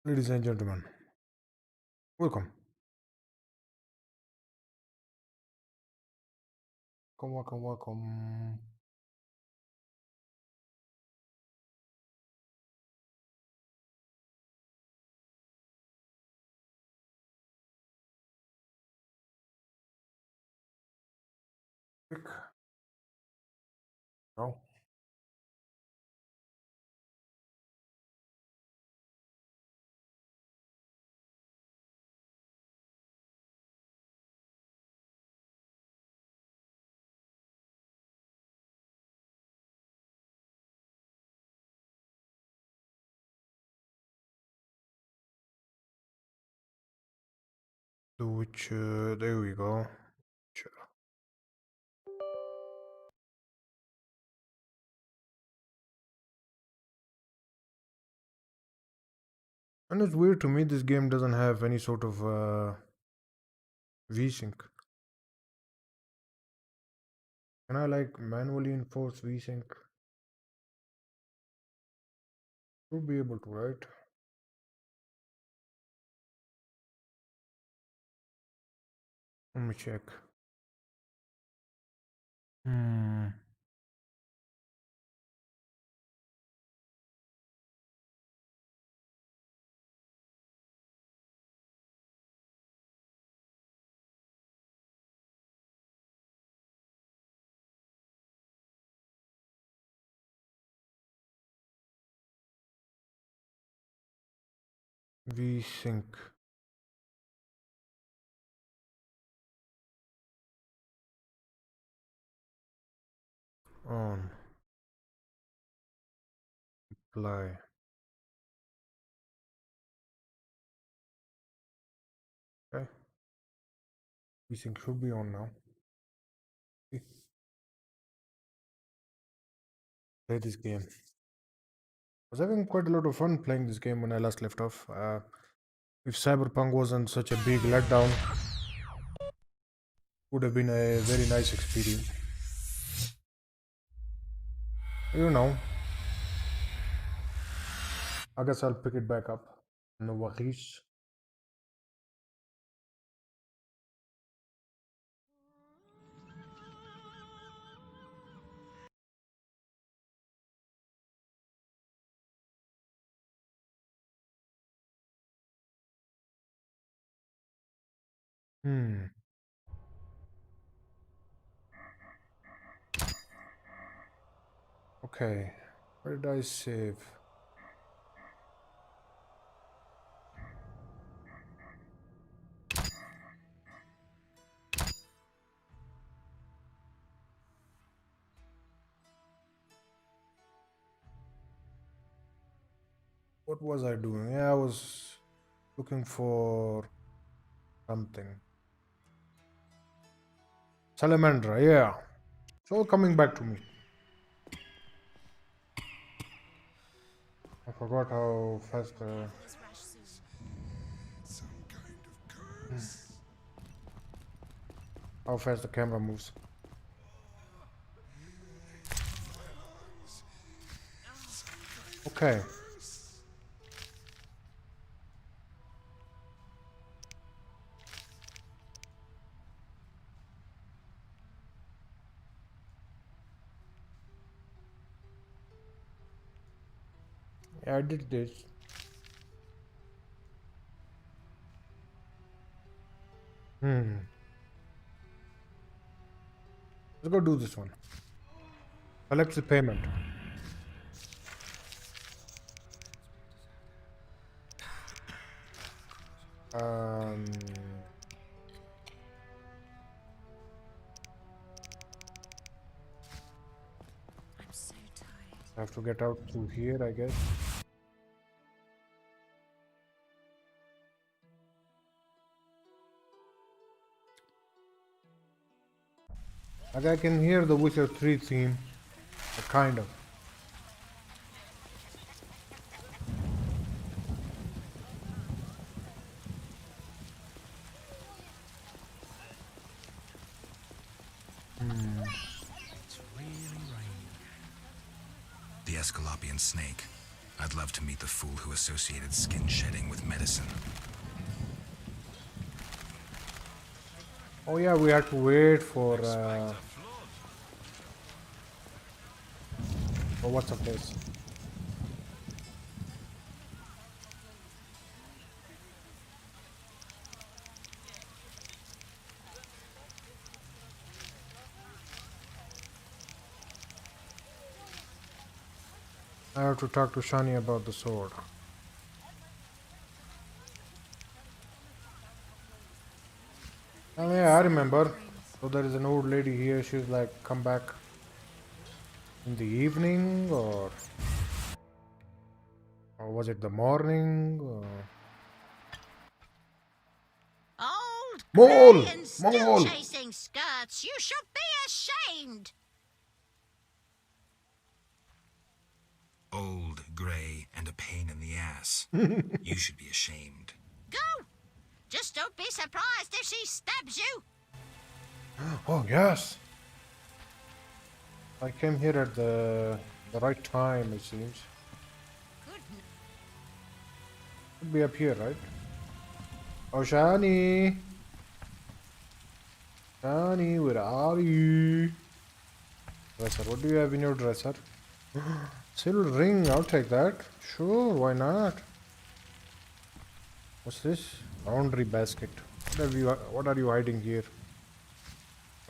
Ladies and gentlemen, welcome. Welcome, welcome, welcome. Quick. Now, to which, there we go. Sure. And it's weird to me this game doesn't have any sort of VSync. Can I like manually enforce VSync? Should be able to, right? Let me check. Hmm. VSync on apply. Okay. VSync should be on now. Okay. Play this game. I was having quite a lot of fun playing this game when I last left off. If Cyberpunk wasn't such a big letdown, would have been a very nice experience. You know, I guess I'll pick it back up. No worries. Hmm. Okay. Where did I save? What was I doing? Yeah, I was looking for something. Salamandra, yeah. It's all coming back to me. I forgot how fast the camera moves. Okay. Yeah, I did this. Hmm. Let's go do this one. Collect the payment. Um, I'm so tired. I have to get out through here, I guess. Like I can hear the Witcher 3 theme, kind of. The Escalopian snake. I'd love to meet the fool who associated skin shedding with medicine. Oh yeah, we had to wait for what's the place? I have to talk to Shani about the sword. Oh yeah, I remember. So there is an old lady here. She's like, come back in the evening, or was it the morning? Old, Mole, grey, and still mole. chasing skirts. You should be ashamed. Old, gray, and a pain in the ass. You should be ashamed. Go. Just don't be surprised if she stabs you. Oh yes. I came here at the right time, it seems. Good. Should be up here, right? Oh, Shani. Shani, where are you? Dresser, what do you have in your dresser? Silver ring, I'll take that. Sure, why not? What's this? Laundry basket. What are you hiding here?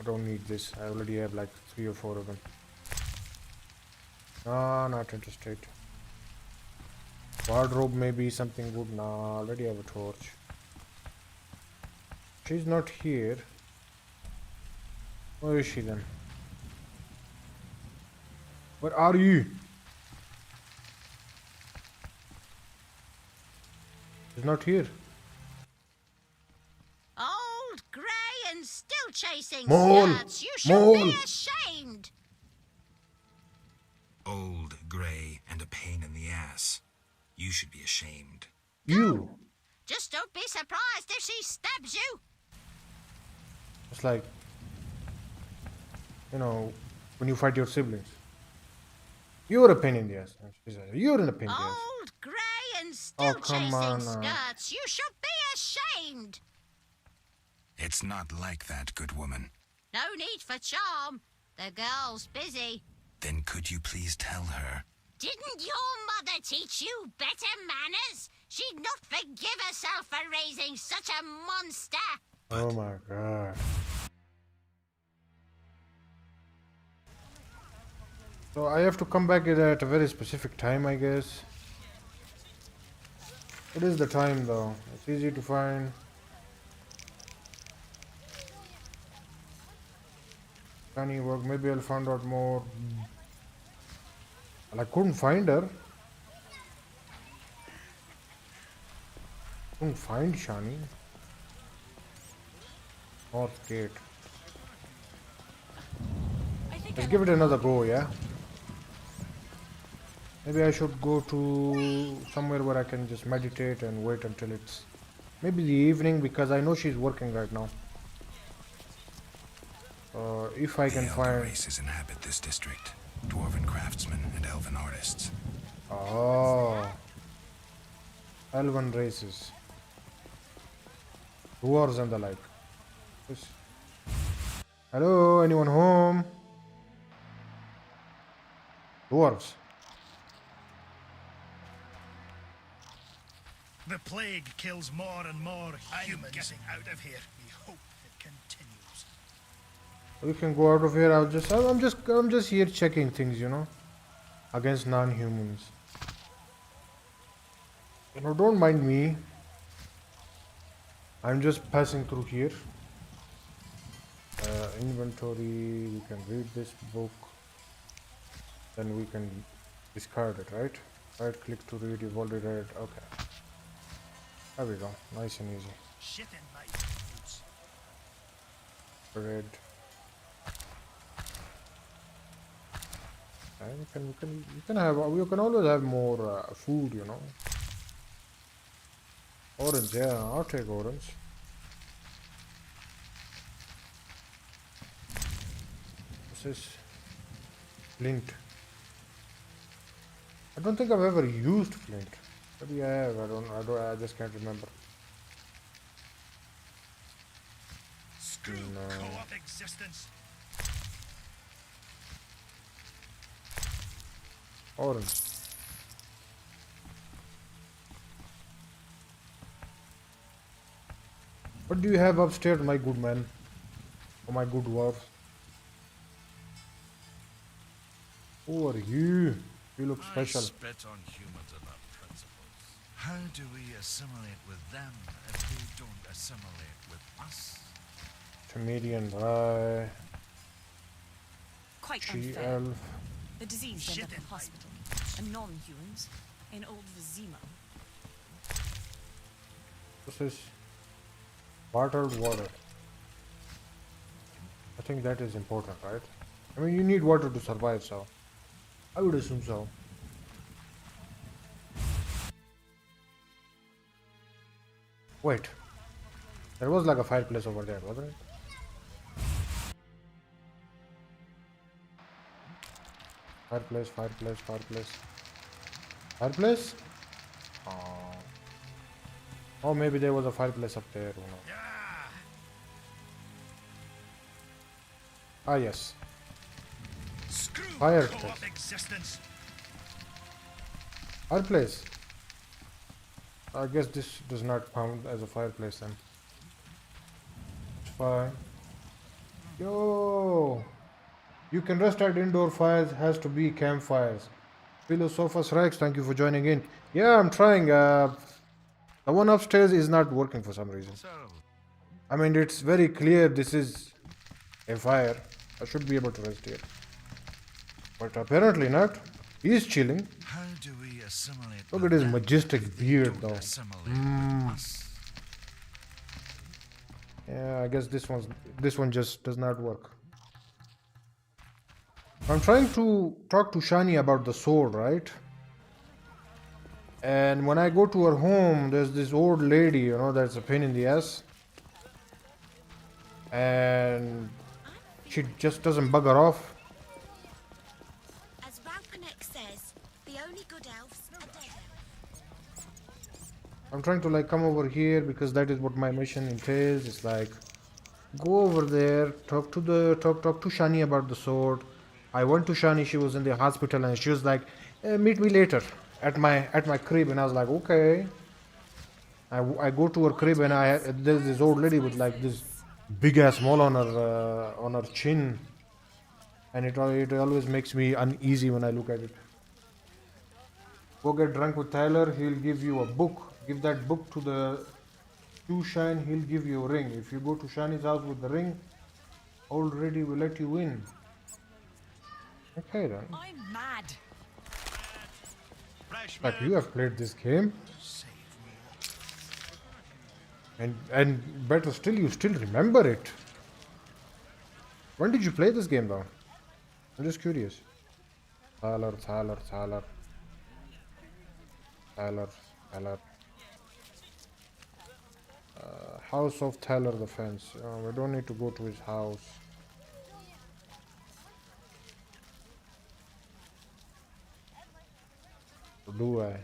I don't need this. I already have like 3 or 4 of them. Nah, not interested. Wardrobe maybe something good. Nah, already have a torch. She's not here. Where is she then? Where are you? She's not here. Old, grey, and still chasing Mole! skirts. You should Mole! be ashamed. Old, gray, and a pain in the ass. You should be ashamed. You! Just don't be surprised if she stabs you. It's like, when you fight your siblings. You're a pain in the ass. She says, you're in a pain in the ass. Old, grey, and still come chasing on, skirts. You should be ashamed. It's not like that, good woman. No need for charm. The girl's busy. Then could you please tell her? Didn't your mother teach you better manners? She'd not forgive herself for raising such a monster. Oh my god. So I have to come back at a very specific time, I guess. What is the time though? It's easy to find. Funny work. Maybe I'll find out more. Well, I couldn't find her. Couldn't find Shani. North Gate. Let's give it another go, yeah? Maybe I should go to somewhere where I can just meditate and wait until it's maybe the evening, because I know she's working right now. If I can The elder find... races inhabit this district. Dwarven craftsmen and elven artists. Oh. Elven races. Dwarves and the like. Yes. Hello, anyone home? Dwarves. The plague kills more and more humans. I'm getting out of here. We hope it continues. We can go out of here. I'm just here checking things, against non-humans. Don't mind me. I'm just passing through here. Inventory. We can read this book. Then we can discard it, right? Right click to read. You've already read. Okay. There we go. Nice and easy. Shit in my boots. Bread. And we can always have more food, Orange, yeah, I'll take orange. What's this? Flint. I don't think I've ever used flint. Maybe I have. I just can't remember. Screw No. co-op existence. Orange. What do you have upstairs, my good man? Oh, my good dwarf. Who are you? You look special. I spit on humans and our principles. How do we assimilate with them if they don't assimilate with us? Comedian, right? Quite She unfair. elf. The disease Shit ended up in in hospital, and non-humans in old Vizima. This is bottled water. I think that is important, right? I mean, you need water to survive, so I would assume so. Wait, there was like a fireplace over there, wasn't it? Fireplace, fireplace, fireplace. Fireplace? Oh. Oh, maybe there was a fireplace up there, who knows? Yeah. Ah, yes. Screw Fireplace. co-op existence. Fireplace. I guess this does not count as a fireplace then. It's fine. Yo! You can rest at indoor fires, has to be campfires. Philosophus Rex, thank you for joining in. Yeah, I'm trying. The one upstairs is not working for some reason. So, I mean, it's very clear this is a fire. I should be able to rest here. But apparently not. He's chilling. how do we assimilate Look with at his them majestic if they beard, don't though. assimilate with us? Yeah, I guess this one just does not work. I'm trying to talk to Shani about the sword, right? And when I go to her home, there's this old lady, you know, that's a pain in the ass. And she just doesn't bug her off. As Ralpanek says, the only good elves are dead elves. I'm trying to like come over here because that is what my mission entails. It's like go over there, talk to Shani about the sword. I went to Shani, she was in the hospital and she was like, meet me later at my crib, and I was like, okay. I go to her crib and there's this old lady with like this big ass mole on her chin, and it always makes me uneasy when I look at it. Go get drunk with Tyler, he'll give you a book. Give that book to the shoe shine, he'll give you a ring. If you go to Shani's house with the ring, old lady will let you in. Okay then. I'm mad. Like you have played this game. And better still, you still remember it. When did you play this game though? I'm just curious. Tyler. House of Tyler the Fence. We don't need to go to his house. Or do I?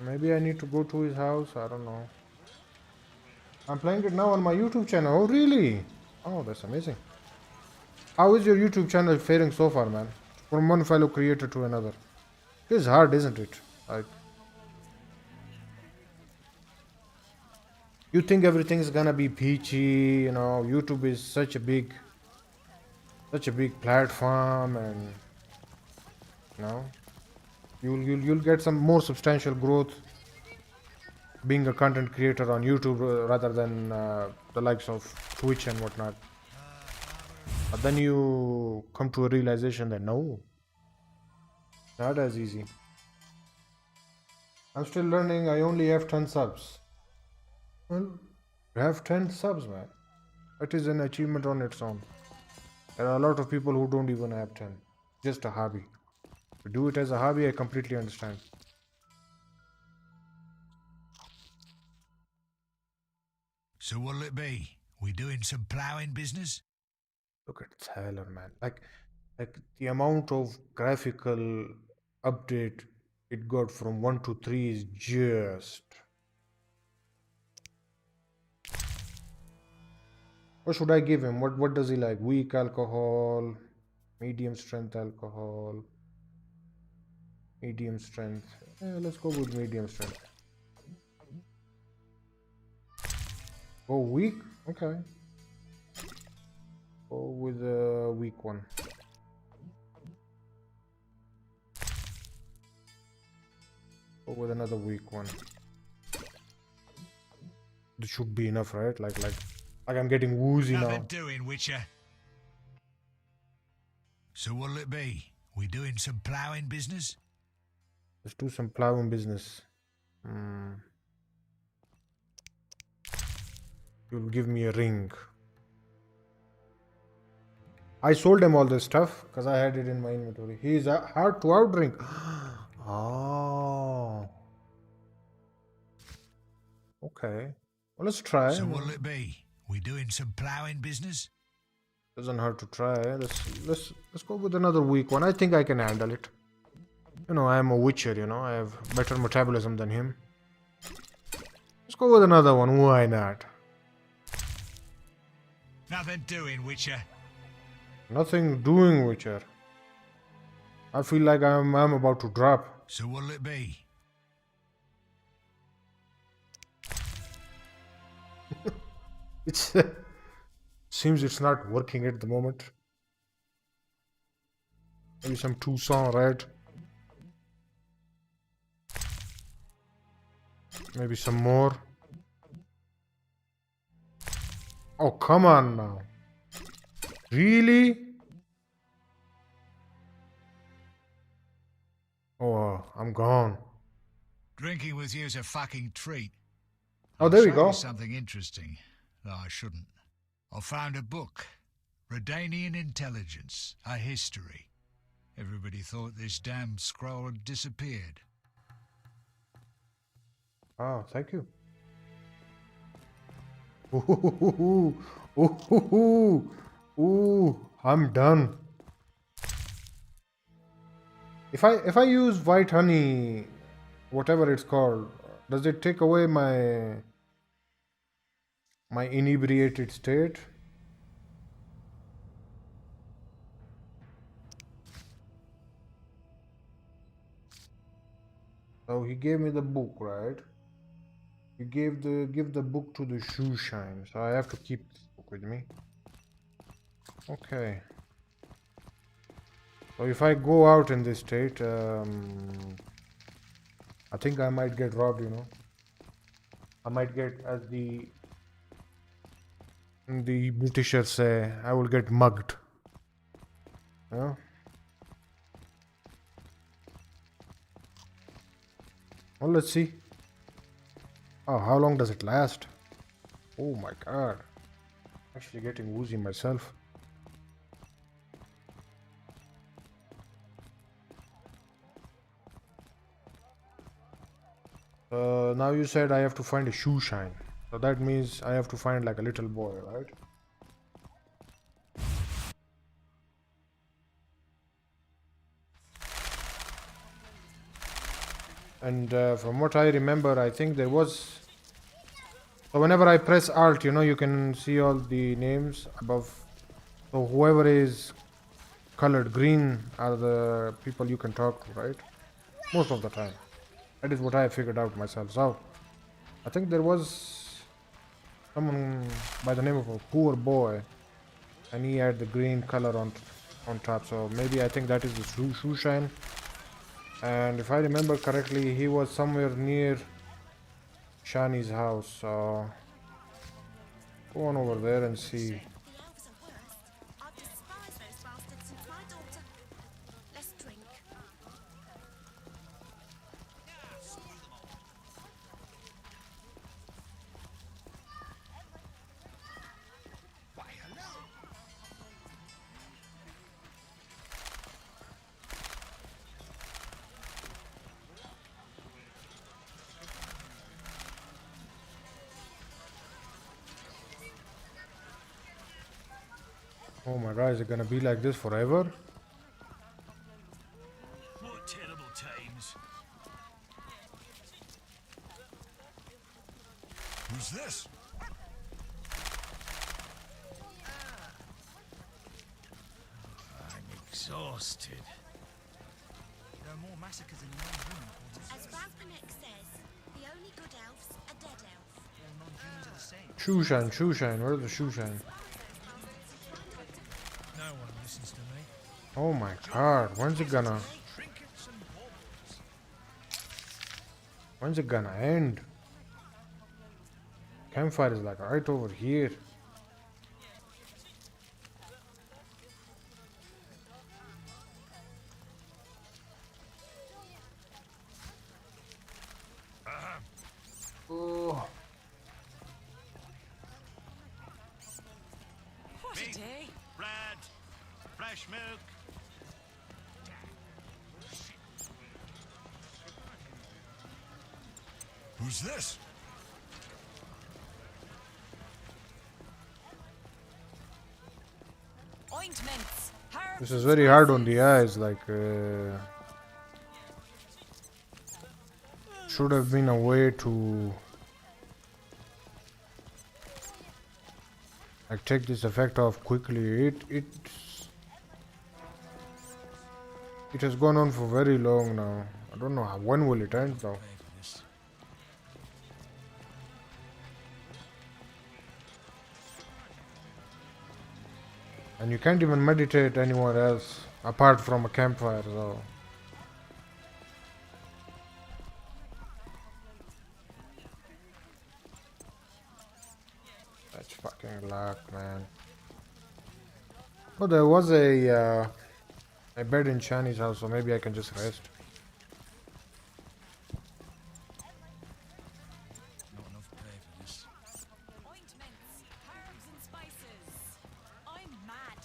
Maybe I need to go to his house. I don't know. I'm playing it now on my YouTube channel. Oh, really? Oh, that's amazing. How is your YouTube channel faring so far, man? From one fellow creator to another. It's hard, isn't it? Like, you think everything's gonna be peachy, you know, YouTube is such a big platform, and you know, you'll get some more substantial growth being a content creator on YouTube rather than the likes of Twitch and whatnot. But then you come to a realization that no, not as easy. I'm still learning. I only have 10 subs. Well, you have 10 subs, man. That is an achievement on its own. There are a lot of people who don't even have 10. Just a hobby. To do it as a hobby, I completely understand. So what'll it be? We doing some ploughing business? Look at Tyler, man. Like the amount of graphical update it got from 1 to 3 is just. What should I give him? What does he like? Weak alcohol, medium strength alcohol, medium strength. Let's go with medium strength. Oh, weak? Okay. Go with a weak one. Go with another weak one. This should be enough, right? Like I'm getting woozy now. Nothing doing, Witcher. So what'll it be? We doing some ploughing business? Let's do some plowing business. You'll give me a ring. I sold him all this stuff because I had it in my inventory. He is hard to outdrink. Oh. Okay. Well, let's try. So what'll it be? We doing some ploughing business? Doesn't hurt to try. Let's go with another weak one. I think I can handle it. You know, I am a witcher, you know. I have better metabolism than him. Let's go with another one. Why not? Nothing doing, Witcher. Nothing doing, Witcher. I feel like I'm about to drop. So what'll it be? It's seems it's not working at the moment. Maybe some Tucson red. Maybe some more. Oh, come on now. Really? Oh, I'm gone. Drinking with you's a fucking treat. Oh, there we I'll show go. you something interesting. No, I shouldn't. I found a book. Redanian Intelligence, a history. Everybody thought this damn scroll had disappeared. Oh, thank you. Ooh, ooh, ooh, I'm done. If I use white honey, whatever it's called, does it take away my inebriated state? So he gave me the book, right? You give the book to the shoe shine, so I have to keep this book with me. Okay. So if I go out in this state, I think I might get robbed, you know. I might get, as the Britishers say, I will get mugged. Yeah. Well, let's see. Oh, how long does it last? Oh my god. Actually getting woozy myself. Now you said I have to find a shoe shine. So that means I have to find like a little boy, right? And from what I remember, I think there was... So whenever I press Alt, you know, you can see all the names above. So whoever is colored green are the people you can talk to, right? Most of the time. That is what I figured out myself. So I think there was someone by the name of a poor boy, and he had the green color on top. So maybe I think that is the shoe shine. And if I remember correctly, he was somewhere near Shani's house. So go on over there and see. The elves are worse. I despise those bastards since my daughter. Let's drink. Oh my god, is it gonna be like this forever? What terrible times. Who's this? I'm exhausted. There are more massacres in the non-human quarters. As Valpanek says, the only good elves are dead elves. All non-humans are the same. Shoe shine, where's the shoe shine? No one listens to me. Oh my god, Trinkets and baubles. when's it gonna end? Campfire is like right over here. Oh, What a Meat, day! bread, fresh milk. Who's this? Ointments, herbs. this is and very hard on spices. the eyes. Like, should have been a way to like take this effect off quickly. It has gone on for very long now. I don't know when will it end though. Pay for this. And you can't even meditate anywhere else apart from a campfire, so. That's fucking luck, man. Oh, there was a bed in Shani's house, so maybe I can just rest. Not enough pay for this. Ointments, herbs and spices. I'm mad.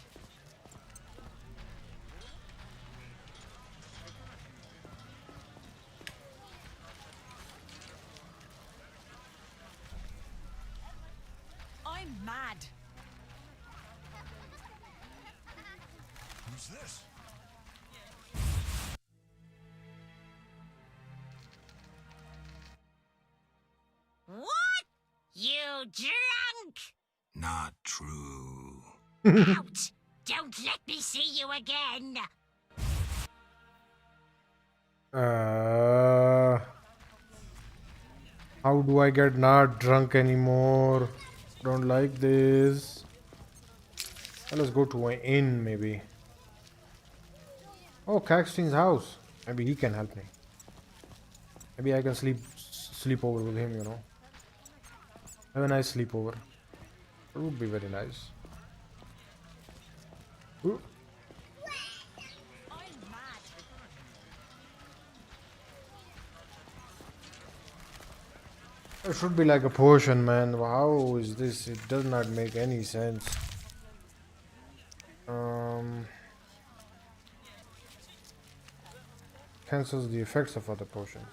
I'm mad. Who's this? What? You drunk? Not true. Out! Don't let me see you again! How do I get not drunk anymore? Don't like this. Well, let's go to an inn, maybe. Oh, Caxton's house. Maybe he can help me. Maybe I can sleep over with him, you know. Have a nice sleepover. It would be very nice. Ooh. I'm mad. It should be like a potion, man. How is this? It does not make any sense. Cancels the effects of other potions.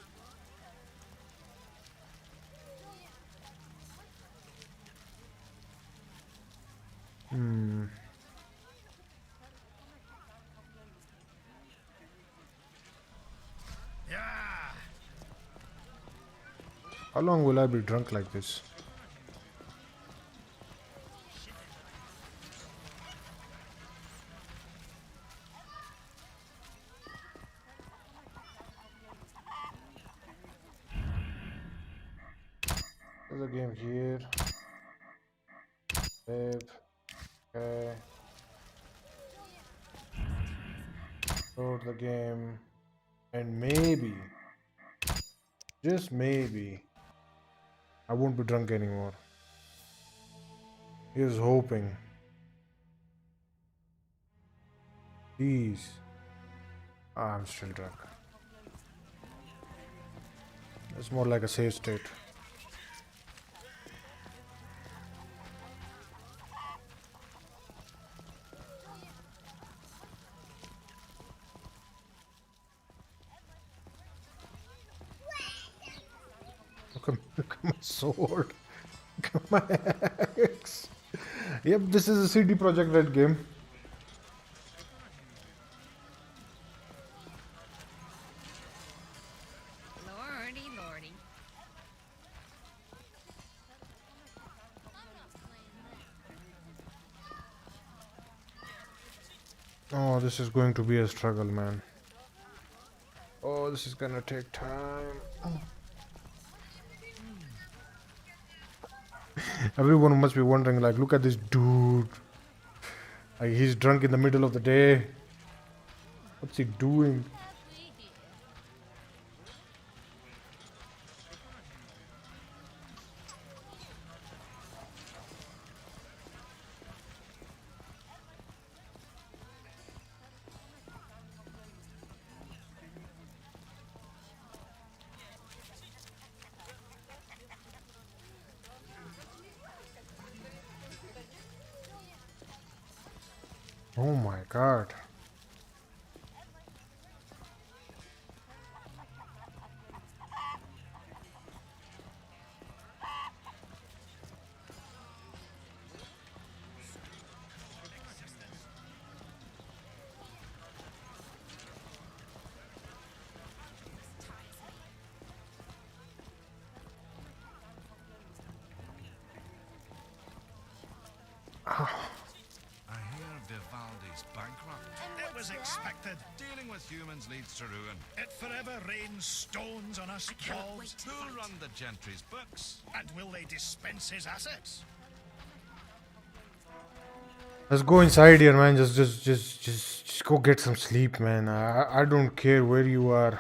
Yeah. How long will I be drunk like this? There's a game here. Save. Okay. Load the game. And maybe, just maybe, I won't be drunk anymore. Here's hoping. Jeez. I'm still drunk. It's more like a save state. Look at my sword. Look at my axe. Yep, this is a CD Projekt Red game. Oh, this is going to be a struggle, man. Oh, this is gonna take time. Everyone must be wondering, like, look at this dude. Like, he's drunk in the middle of the day. What's he doing? Oh my god. I hear Vivaldi's bankrupt. It was expected. Dealing with humans leads to ruin. It forever rains stones on us balls. Who'll run the gentry's books? And will they dispense his assets? Let's go inside here, man. Just go get some sleep, man. I don't care where you are.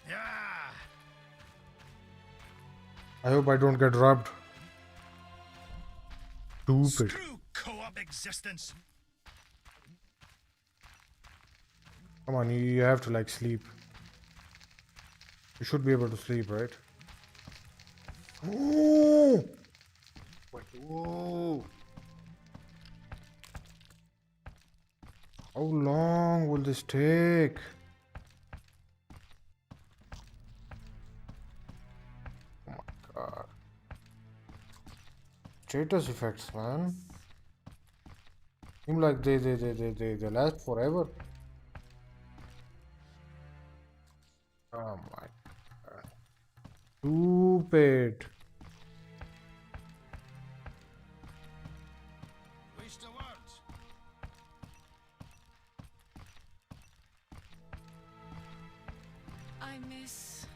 Yeah. I hope I don't get robbed. Stupid. Screw co-op existence. Come on, you have to like sleep. You should be able to sleep, right? Oh! Whoa! How long will this take? Oh my god. Status effects, man. Seem like they last forever. Oh my god. Stupid. Waste of words. I miss.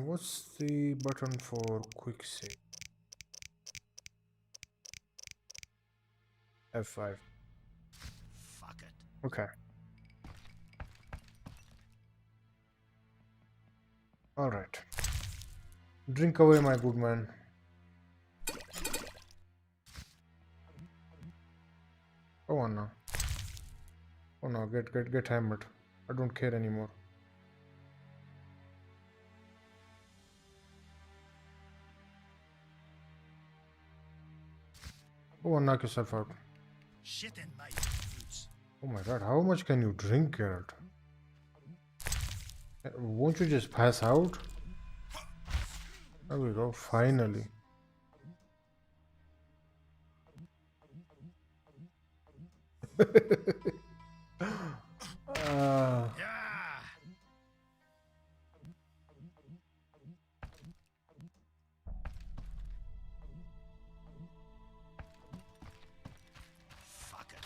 What's the button for quick save? F5. Fuck it. Okay. Alright. Drink away, my good man. Go on now. Oh no, get hammered. I don't care anymore. Go on, knock yourself out. Shit in my boots. Oh my god, how much can you drink, Geralt? Won't you just pass out? There we go, finally. Yeah. Fuck it.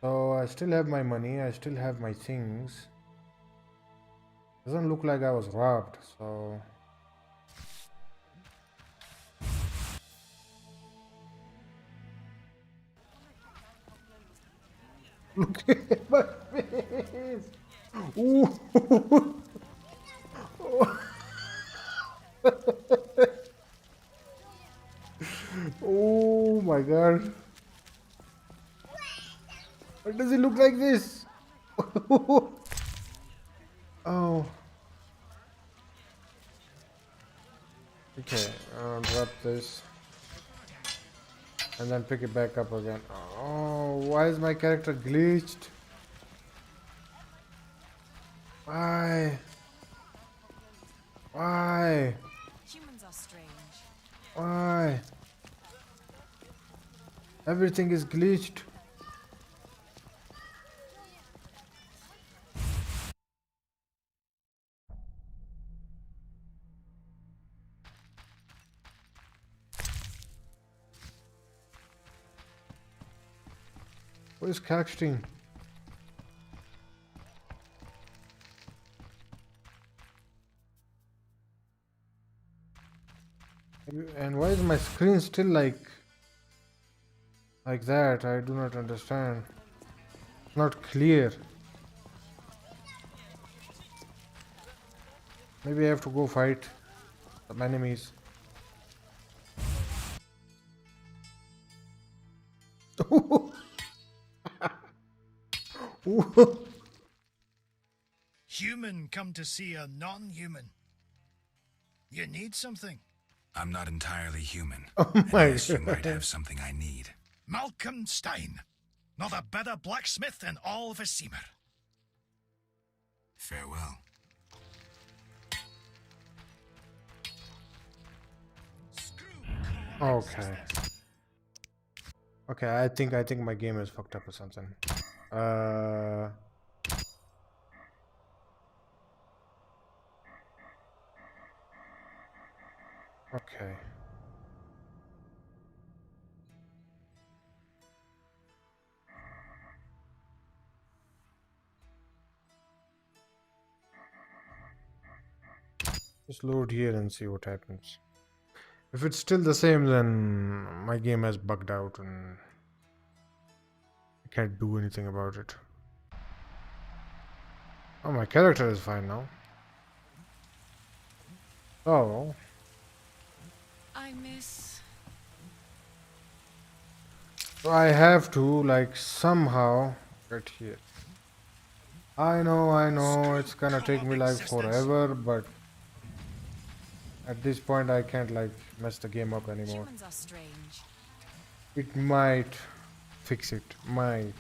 So I still have my money, I still have my things. Doesn't look like I was robbed, so... Look at my face! Ooh. Oh my god. Why does it look like this? Oh. Okay, I'll drop this. And then pick it back up again. Oh, why is my character glitched? Why? Why? Humans are strange. Why? Everything is glitched. What is casting? And why is my screen still like that? I do not understand. Not clear. Maybe I have to go fight some enemies. Human come to see a non-human. You need something. I'm not entirely human. Oh And my yes, you might God. have something I need. Malcolm Stein. Not a better blacksmith in all Vizima. Farewell. Okay. Okay, I think my game is fucked up or something. Okay. Just load here and see what happens. If it's still the same, then my game has bugged out and I can't do anything about it. Oh, my character is fine now. Oh, I miss. so I have to like somehow get here. I know, it's gonna take me like forever, but at this point I can't like mess the game up anymore. Humans are strange. It might fix it. Might.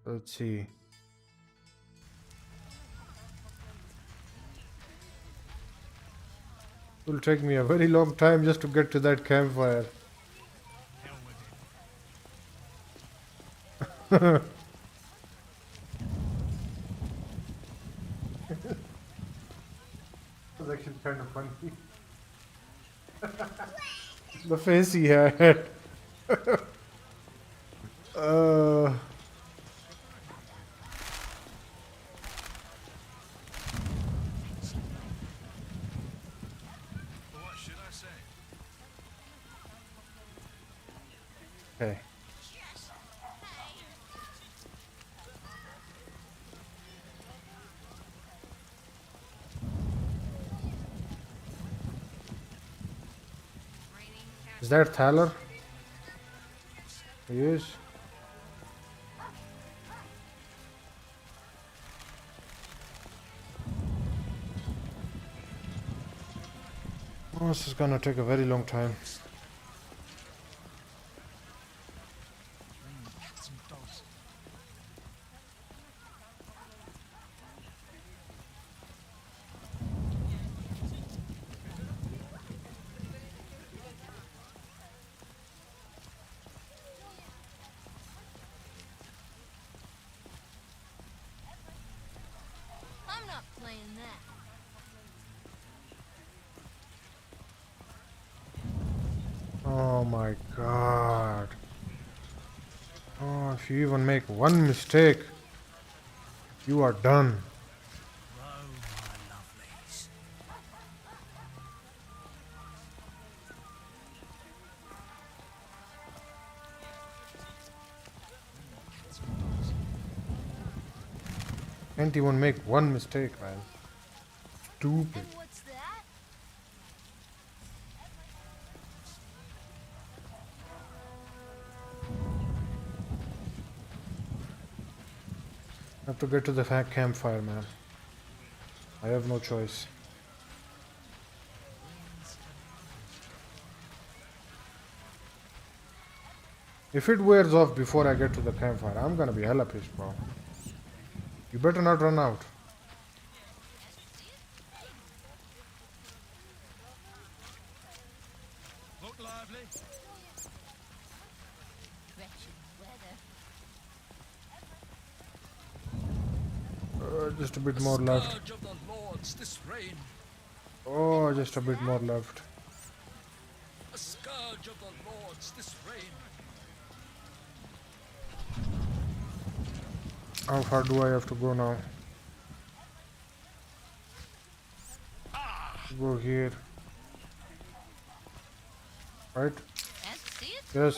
Let's see. It will take me a very long time just to get to that campfire. That's actually kind of funny. The face he had. uh, What should I say? okay. Is that Thaler? He is. Oh, this is gonna take a very long time. Some dogs. I'm not playing that. Oh my god. Oh, if you even make one mistake, you are done. Hello, my lovelies. 21 make one mistake, man. Stupid. What's that? I have to get to the campfire, man. I have no choice. If it wears off before I get to the campfire, I'm gonna be hella pissed, bro. You better not run out. Look lively. Just a bit more left. Scourge of the Lords this reign. Oh, just a bit more left. A scourge of the Lords this reign. How far do I have to go now? Go here. Right? Yes.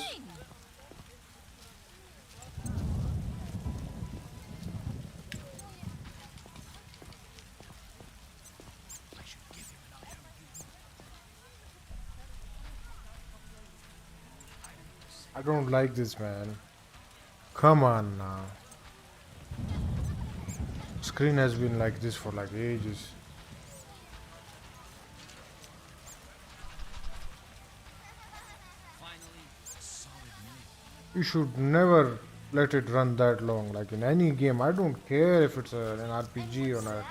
I don't like this, man. Come on now. Screen has been like this for like ages. You should never let it run that long. Like in any game, I don't care if it's an RPG or not.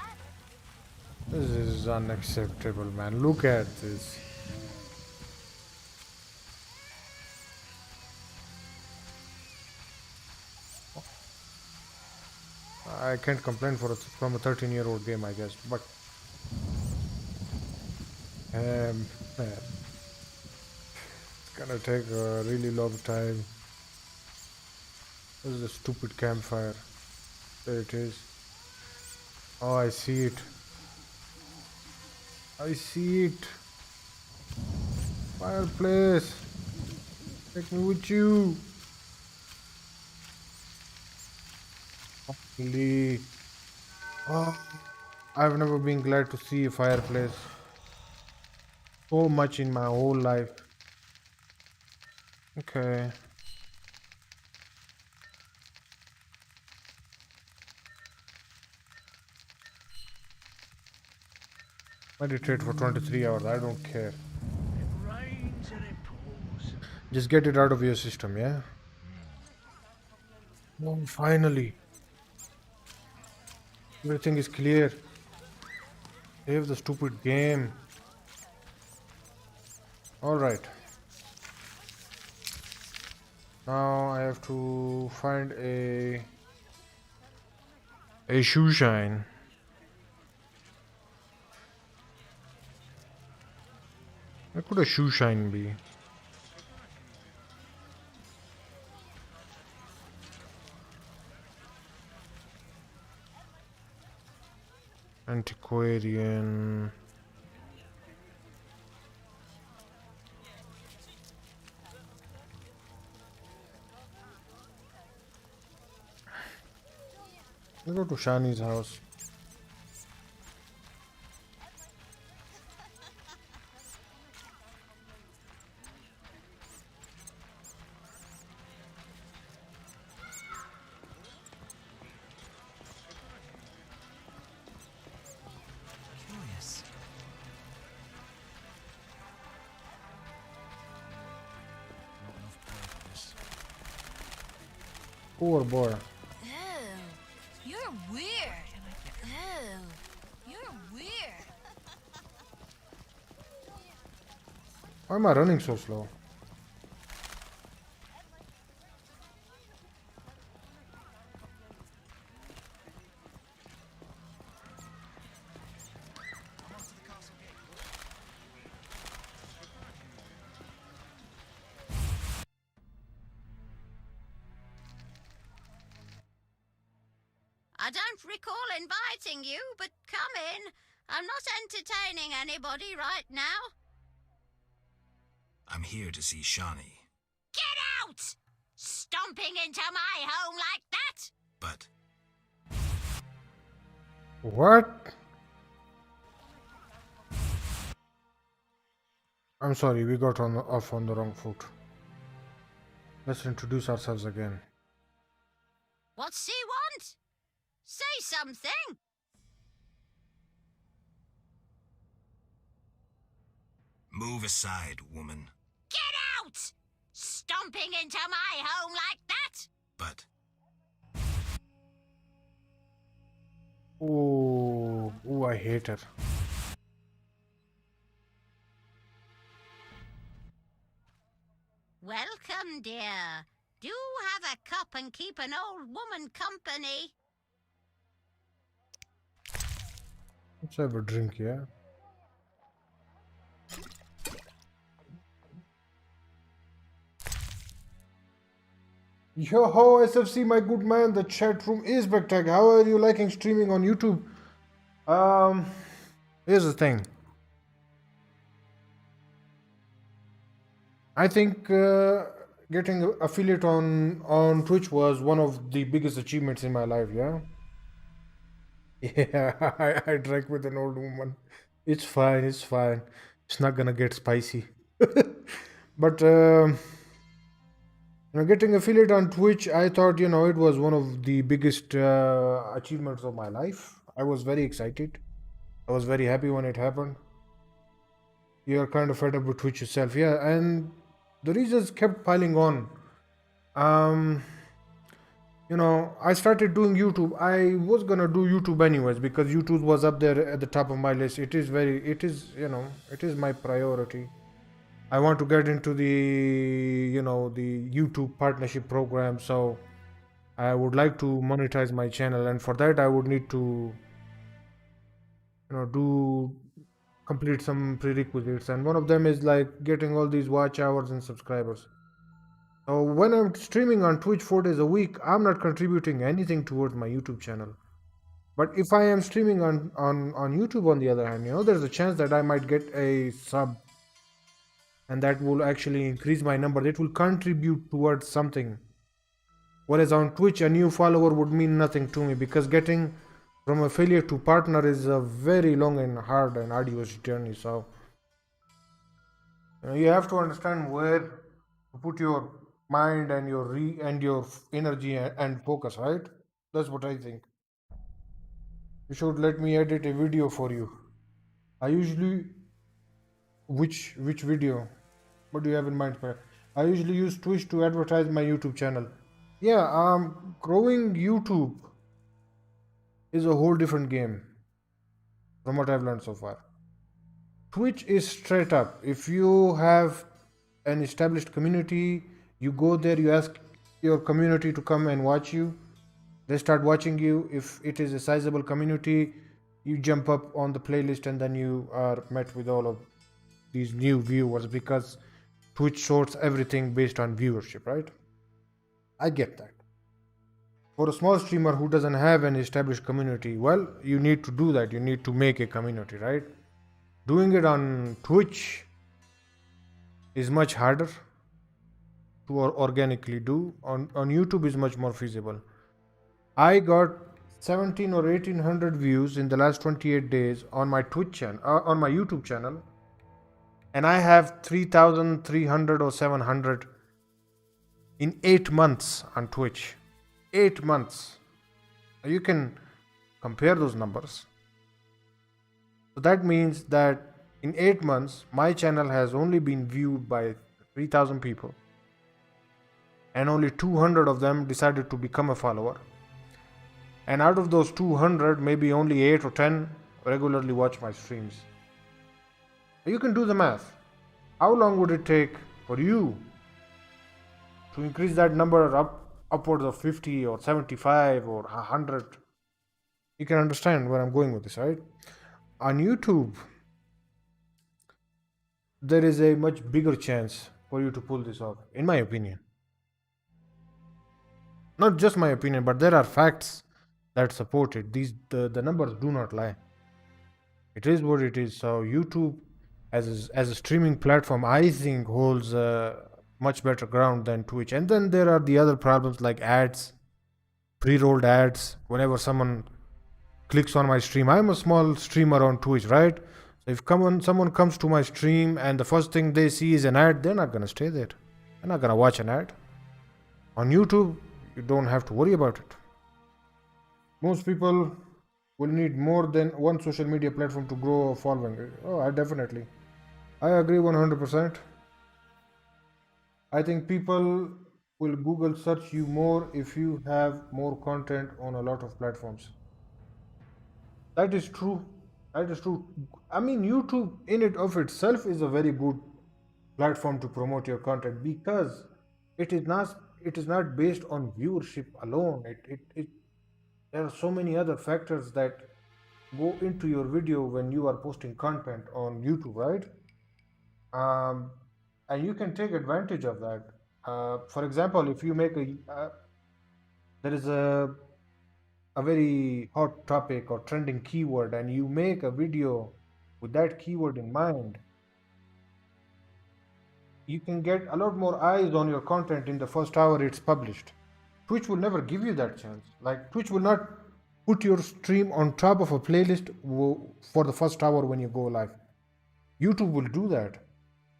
This is unacceptable, man. Look at this. I can't complain from a 13-year-old game, I guess, but man, it's gonna take a really long time. This is a stupid campfire. There it is. Oh, I see it. I see it. Fireplace. Take me with you. Finally. Oh, I've never been glad to see a fireplace so much in my whole life. Okay. Meditate for 23 hours, I don't care. It rains and it pours. Just get it out of your system, yeah? Oh, finally. Everything is clear. Save the stupid game. Alright. Now I have to find a shoe shine. Where could a shoe shine be? Antiquarian. Let's go to Shani's house. Curious. Not enough play for this. Poor boy. Oh, you're weird. Oh, you're weird. Why am I running so slow? I don't recall inviting you, but come in. I'm not entertaining anybody right now. I'm here to see Shawnee, Get out! Stomping into my home like that? but What? I'm sorry, we got off on the wrong foot. Let's introduce ourselves again. What's he want? Say something. move aside, woman. Get out! Stomping into my home like that? But Oh, oh, I hate her. Welcome, dear. Do have a cup and keep an old woman company. Let's have a drink, yeah? Yo ho, SFC, my good man, the chat room is spectacular. How are you liking streaming on YouTube? Here's the thing. I think getting affiliate on Twitch was one of the biggest achievements in my life, yeah? Yeah, I drank with an old woman. It's fine, it's fine. It's not gonna get spicy. But getting affiliate on Twitch, I thought it was one of the biggest achievements of my life. I was very excited. I was very happy when it happened. You're kind of fed up with Twitch yourself, yeah. And the reasons kept piling on. Um, I started doing YouTube. I was gonna do YouTube anyways because YouTube was up there at the top of my list. It is my priority. I want to get into the YouTube partnership program. So I would like to monetize my channel, and for that, I would need to, do complete some prerequisites, and one of them is like getting all these watch hours and subscribers. So when I'm streaming on Twitch 4 days a week, I'm not contributing anything towards my YouTube channel. But if I am streaming on YouTube, on the other hand, there's a chance that I might get a sub, and that will actually increase my number. It will contribute towards something. Whereas on Twitch, a new follower would mean nothing to me because getting from affiliate to partner is a very long and hard and arduous journey. So you have to understand where to put your mind and your energy and focus, right? That's what I think. You should let me edit a video for you. I usually which video? What do you have in mind, sir? I usually use Twitch to advertise my YouTube channel. Yeah, growing YouTube is a whole different game from what I've learned so far. Twitch is straight up. If you have an established community, you go there, you ask your community to come and watch you. They start watching you. If it is a sizable community, you jump up on the playlist and then you are met with all of these new viewers because Twitch sorts everything based on viewership, right? I get that. For a small streamer who doesn't have an established community, well, you need to do that. You need to make a community, right? Doing it on Twitch is much harder to organically do. On YouTube is much more feasible. I got 17 or 1800 views in the last 28 days on my Twitch channel, on my YouTube channel, and I have 3,300 or 700 in 8 months on Twitch. 8 months. You can compare those numbers. So that means that in 8 months, my channel has only been viewed by 3,000 people, and only 200 of them decided to become a follower. And out of those 200, maybe only 8 or 10 regularly watch my streams. You can do the math. How long would it take for you to increase that number upwards of 50 or 75 or 100? You can understand where I'm going with this, right? On YouTube, there is a much bigger chance for you to pull this off, in my opinion. Not just my opinion, but there are facts that support it. The numbers do not lie. It is what it is. So YouTube as a streaming platform, I think holds much better ground than Twitch. And then there are the other problems like ads, pre-rolled ads. Whenever someone clicks on my stream, I'm a small streamer on Twitch, right? So if someone comes to my stream and the first thing they see is an ad, they're not gonna stay there. They're not gonna watch an ad. On YouTube, you don't have to worry about it. Most people will need more than one social media platform to grow a following. Oh, I agree 100%. I think people will Google search you more if you have more content on a lot of platforms. That is true. That is true. I mean, YouTube in it of itself is a very good platform to promote your content because it is not based on viewership alone. It there are so many other factors that go into your video when you are posting content on YouTube, right? Um, and you can take advantage of that. For example, if you make there is a very hot topic or trending keyword and you make a video with that keyword in mind, you can get a lot more eyes on your content in the first hour it's published. Twitch will never give you that chance. Like, Twitch will not put your stream on top of a playlist for the first hour when you go live. YouTube will do that.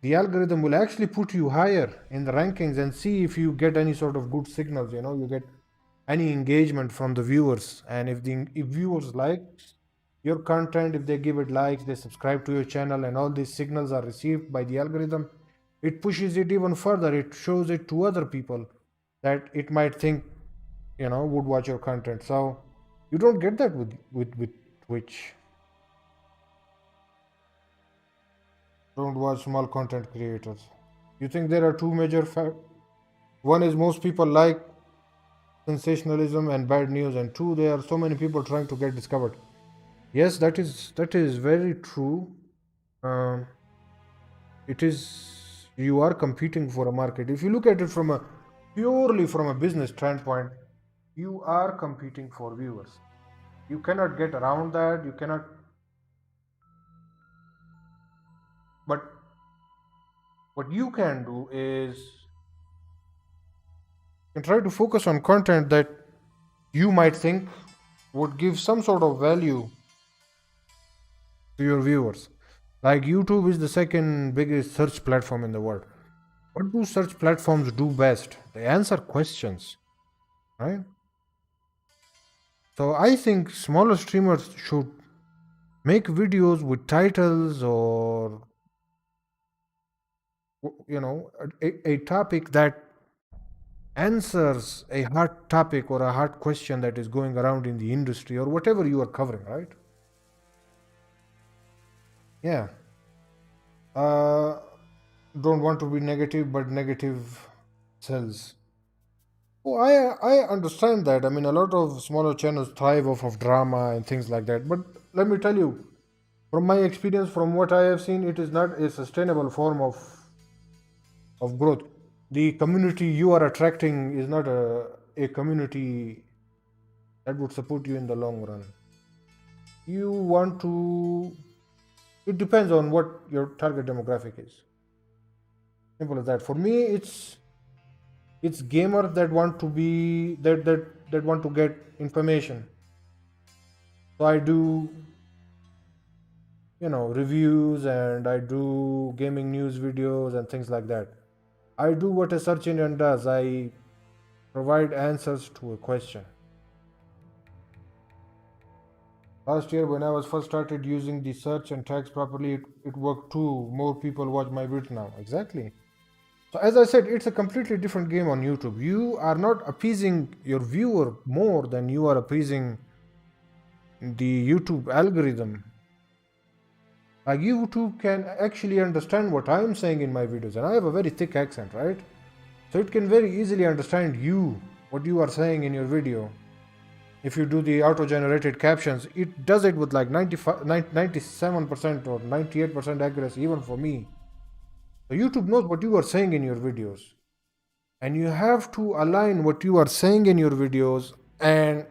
The algorithm will actually put you higher in the rankings and see if you get any sort of good signals, you get any engagement from the viewers. And if viewers like your content, if they give it likes, they subscribe to your channel, and all these signals are received by the algorithm, it pushes it even further. It shows it to other people that it might think, would watch your content. So you don't get that with Twitch. Don't watch small content creators. You think there are two major factors? One is most people like sensationalism and bad news, and two, there are so many people trying to get discovered. Yes, that is very true. It is, you are competing for a market. If you look at it purely from a business standpoint, you are competing for viewers. You cannot get around that. You cannot. But what you can do is you can try to focus on content that you might think would give some sort of value to your viewers. Like, YouTube is the second biggest search platform in the world. What do search platforms do best? They answer questions, right? So I think smaller streamers should make videos with titles or a topic that answers a hard topic or a hard question that is going around in the industry or whatever you are covering, right? Yeah. Don't want to be negative, but negative sells. Oh, I understand that. I mean, a lot of smaller channels thrive off of drama and things like that. But let me tell you, from my experience, from what I have seen, it is not a sustainable form of growth. The community you are attracting is not a community that would support you in the long run. You want to. It depends on what your target demographic is. Simple as that. For me, it's gamers that want to be that want to get information. So I do reviews, and I do gaming news videos and things like that. I do what a search engine does. I provide answers to a question. Last year, when I was first started using the search and tags properly, it worked too. More people watch my videos now. Exactly. So as I said, it's a completely different game on YouTube. You are not appeasing your viewer more than you are appeasing the YouTube algorithm. Like, YouTube can actually understand what I am saying in my videos, and I have a very thick accent, right? So it can very easily understand what you are saying in your video. If you do the auto-generated captions, it does it with like 97% or 98% accuracy, even for me. So YouTube knows what you are saying in your videos. And you have to align what you are saying in your videos and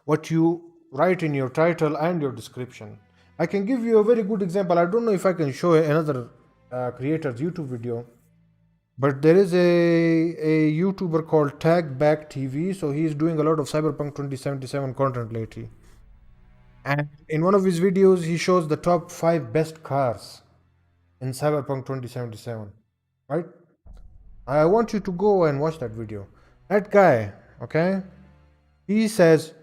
what you write in your title and your description. I can give you a very good example. I don't know if I can show another creator's YouTube video, but there is a YouTuber called Tagback TV. So he's doing a lot of Cyberpunk 2077 content lately. And in one of his videos, he shows the top 5 best cars in Cyberpunk 2077, right? I want you to go and watch that video. That guy, okay, he says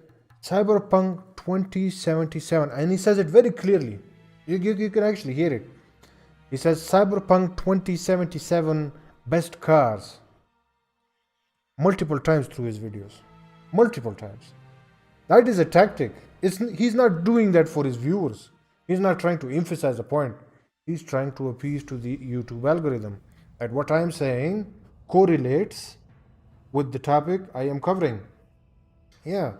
Cyberpunk 2077, and he says it very clearly. You can actually hear it. He says Cyberpunk 2077 best cars multiple times through his videos. Multiple times. That is a tactic. He's not doing that for his viewers. He's not trying to emphasize a point. He's trying to appease to the YouTube algorithm that what I'm saying correlates with the topic I am covering. Yeah.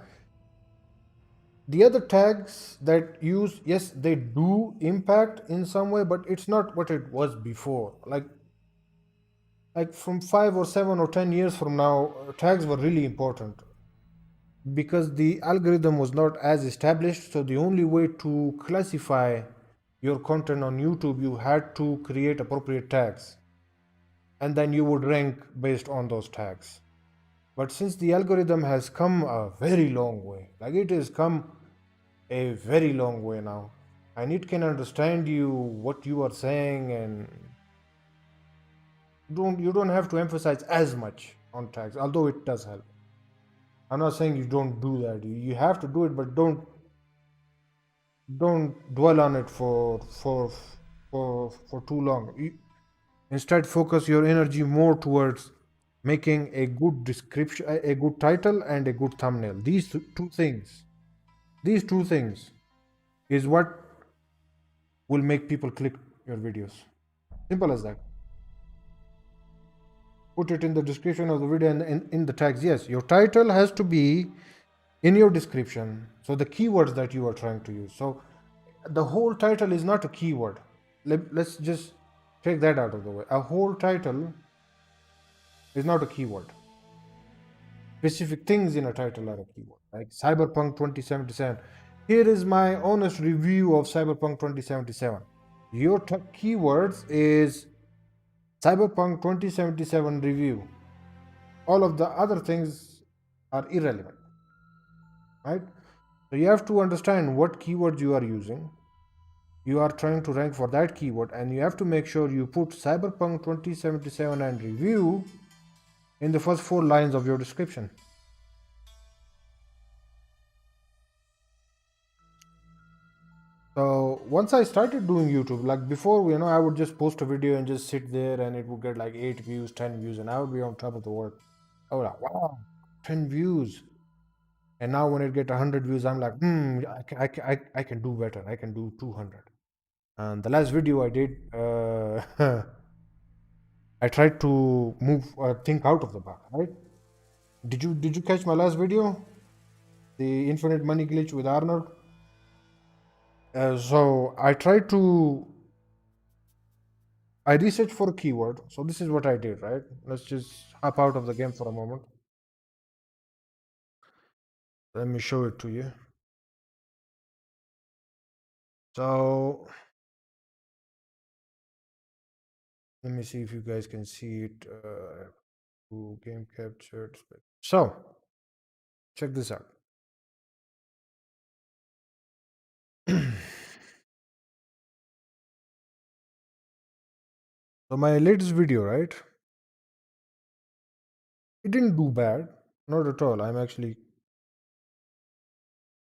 The other tags that use, yes, they do impact in some way, but it's not what it was before. Like from 5 or 7 or 10 years from now, tags were really important because the algorithm was not as established. So the only way to classify your content on YouTube, you had to create appropriate tags, and then you would rank based on those tags. But since the algorithm has come a very long way, like it has come a very long way now, and it can understand you what you are saying, and you don't have to emphasize as much on tags, although it does help. I'm not saying you don't do that. You have to do it, but don't dwell on it for too long. Instead, focus your energy more towards making a good description, a good title, and a good thumbnail. These two things is what will make people click your videos. Simple as that. Put it in the description of the video and in the tags. Yes, your title has to be in your description. So the keywords that you are trying to use. So the whole title is not a keyword. Let's just take that out of the way. A whole title is not a keyword. Specific things in a title are a keyword, like Cyberpunk 2077. Here is my honest review of Cyberpunk 2077. Your keywords is Cyberpunk 2077 review. All of the other things are irrelevant, right? So you have to understand what keywords you are using. You are trying to rank for that keyword, and you have to make sure you put Cyberpunk 2077 and review in the first 4 lines of your description. So once I started doing YouTube, like before, I would just post a video and just sit there and it would get like 8 views, 10 views, and I would be on top of the world. I was like, wow, 10 views. And now when it get 100 views, I'm like, I can do better. I can do 200. And the last video I did, I tried to think out of the box, right? Did you catch my last video? The infinite money glitch with Arnold? So I researched for a keyword. So this is what I did, right? Let's just hop out of the game for a moment. Let me show it to you. So let me see if you guys can see it. Game captured. So check this out. So my latest video, right? It didn't do bad, not at all.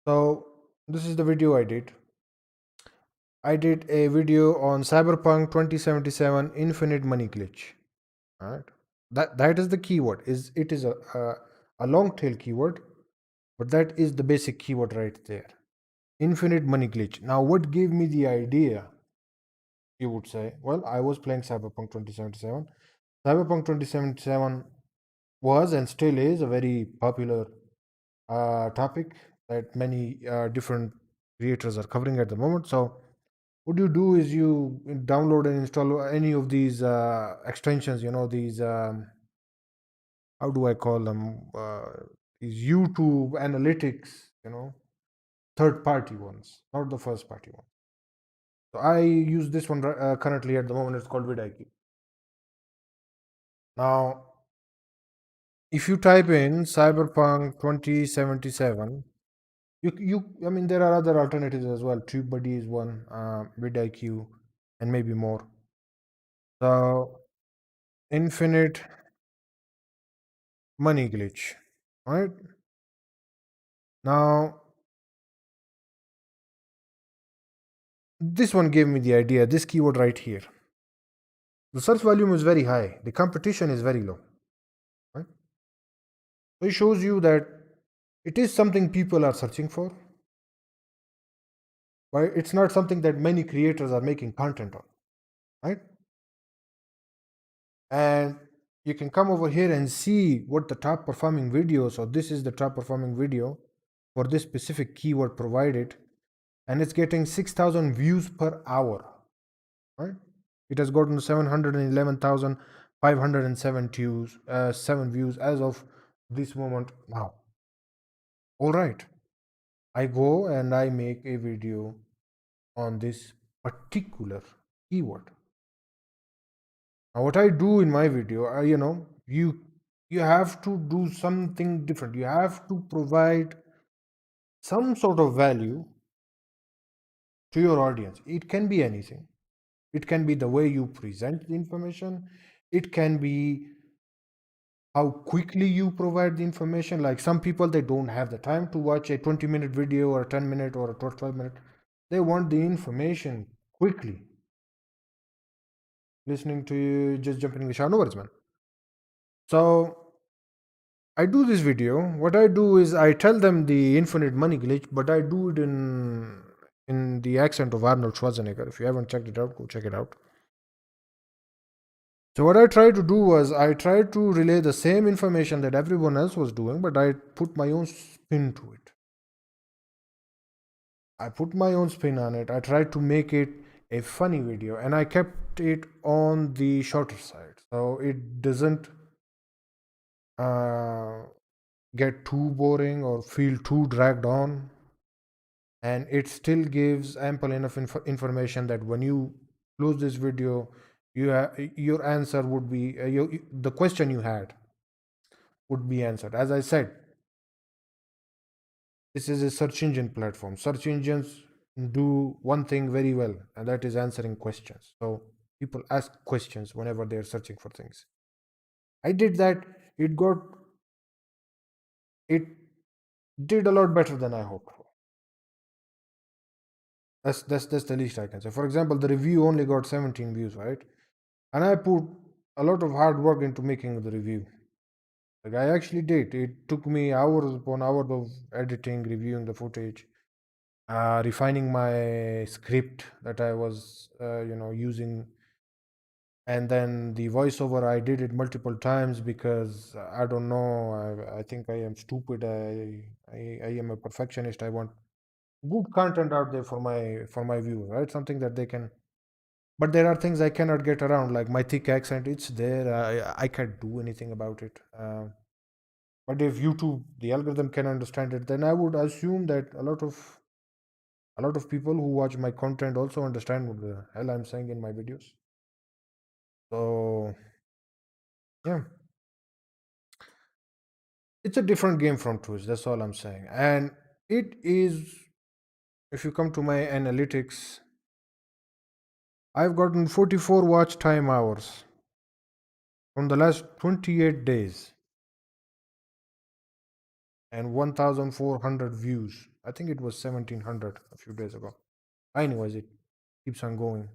So this is the video I did. I did a video on Cyberpunk 2077 Infinite Money Glitch. All right, that is the keyword. It is a long tail keyword, but that is the basic keyword right there. Infinite Money Glitch. Now, what gave me the idea? You would say, well, I was playing Cyberpunk 2077. Cyberpunk 2077 was and still is a very popular topic that many different creators are covering at the moment. So what you do is you download and install any of these extensions, these how do I call them, these YouTube analytics, third party ones, not the first party one. So I use this one currently at the moment. It's called vidIQ. Now if you type in Cyberpunk 2077, I mean, there are other alternatives as well. TubeBuddy is one, vidIQ, and maybe more. So Infinite Money Glitch, right? Now this one gave me the idea, this keyword right here. The search volume is very high, the competition is very low, right? So it shows you that it is something people are searching for, but it's not something that many creators are making content on, right? And you can come over here and see what the top performing video. So this is the top performing video for this specific keyword provided, and it's getting 6,000 views per hour, right? It has gotten 711,507 views, 7 views as of this moment now. All right, I go and I make a video on this particular keyword. Now, what I do in my video, you have to do something different. You have to provide some sort of value to your audience. It can be anything. It can be the way you present the information. It can be how quickly you provide the information. Like some people, they don't have the time to watch a 20-minute video or a 10-minute or a 12-minute. They want the information quickly. Listening to you, just jumping in the shower, no worries, man. So I do this video. What I do is I tell them the infinite money glitch, but I do it in the accent of Arnold Schwarzenegger. If you haven't checked it out, go check it out. So what I tried to do was I tried to relay the same information that everyone else was doing, but I put my own spin to it. I put my own spin on it. I tried to make it a funny video, and I kept it on the shorter side, so it doesn't get too boring or feel too dragged on, and it still gives ample enough information that when you close this video, your answer would be the question you had would be answered. As I said, this is a search engine platform. Search engines do one thing very well, and that is answering questions. So people ask questions whenever they're searching for things. I did that. It did a lot better than I hoped for. That's the least I can say. For example, the review only got 17 views, right? And I put a lot of hard work into making the review. Like I actually did. It took me hours upon hours of editing, reviewing the footage, refining my script that I was, using, and then the voiceover. I did it multiple times because I don't know. I think I am stupid. I am a perfectionist. I want good content out there for my viewers, right? Something that they can. But there are things I cannot get around, like my thick accent. It's there. I can't do anything about it. But if YouTube, the algorithm can understand it, then I would assume that a lot of people who watch my content also understand what the hell I'm saying in my videos. So yeah, it's a different game from Twitch. That's all I'm saying. And it is, if you come to my analytics, I've gotten 44 watch time hours from the last 28 days and 1,400 views. I think it was 1,700 a few days ago. Anyways, it keeps on going.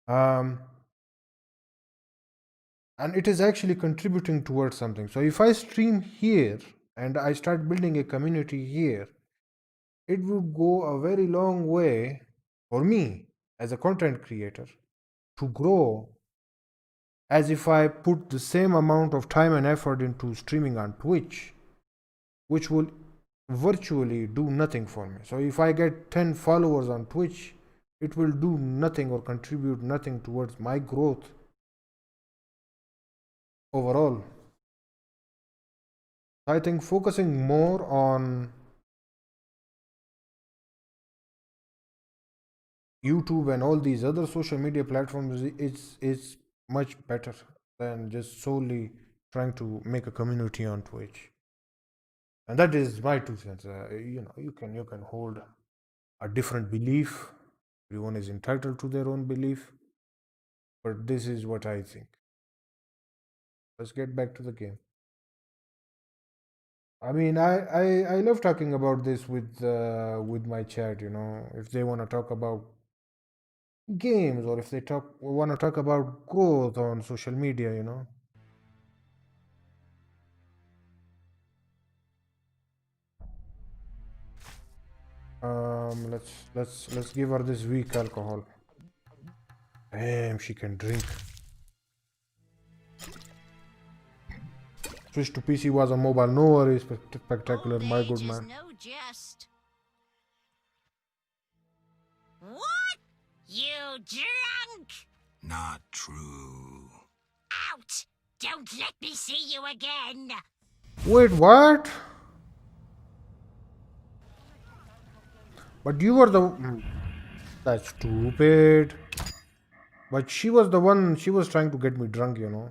And it is actually contributing towards something. So if I stream here and I start building a community here, it would go a very long way for me as a content creator to grow as if I put the same amount of time and effort into streaming on Twitch, which will virtually do nothing for me. So if I get 10 followers on Twitch, it will do nothing or contribute nothing towards my growth overall. I think focusing more on YouTube and all these other social media platforms is much better than just solely trying to make a community on Twitch. And that is my 2 cents. You can hold a different belief. Everyone is entitled to their own belief, but this is what I think. Let's get back to the game. I mean, I love talking about this with my chat. If they want to talk about games or if they want to talk about growth on social media. Let's give her this weak alcohol. Damn, she can drink. Switch to PC was a mobile. No worries, spectacular, Old my age good is man. no jest. What? You drunk? Not true. Out! Don't let me see you again! Wait, what? But you were the. That's stupid. But she was the one. She was trying to get me drunk, you know.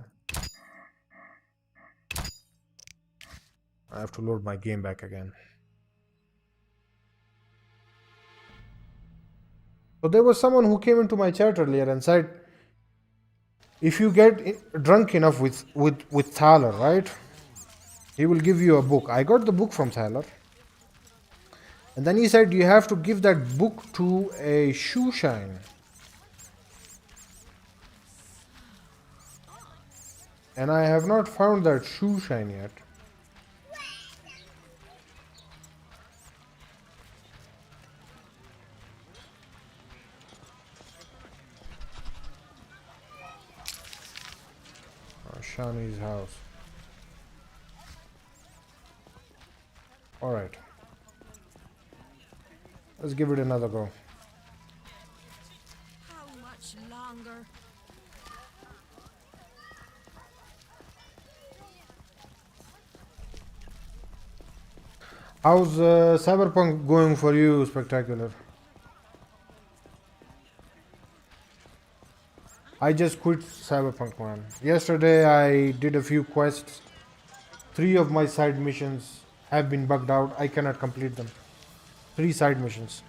I have to load my game back again. So there was someone who came into my chat earlier and said, if you get drunk enough with Thaler, right? He will give you a book. I got the book from Thaler. And then he said you have to give that book to a shoe shine. And I have not found that shoe shine yet. Shani's house. Alright. Let's give it another go. How much longer? How's Cyberpunk going for you, Spectacular? I just quit Cyberpunk, man. Yesterday I did a few quests. 3 of my side missions have been bugged out. I cannot complete them. 3 side missions.